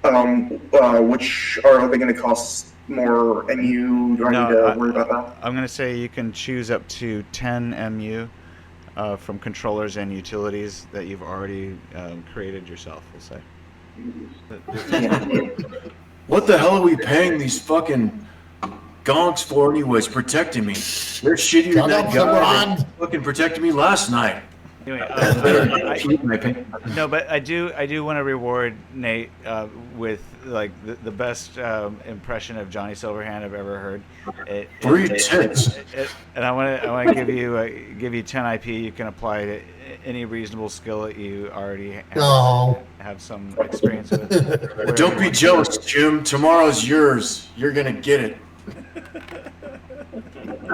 Which are they going to cost more MU? Do I need to worry about that? I'm going to say you can choose up to 10 MU from controllers and utilities that you've already created yourself, we'll say. What the hell are we paying these fucking gonks for anyways, protecting me? They're shittier than that guy fucking protected me last night. Anyway, but I do want to reward Nate with the best impression of Johnny Silverhand I've ever heard. 3 tits. And I want to give you 10 IP you can apply to any reasonable skill that you already have some experience with. Don't be jealous, Jim. Tomorrow's yours. You're gonna get it.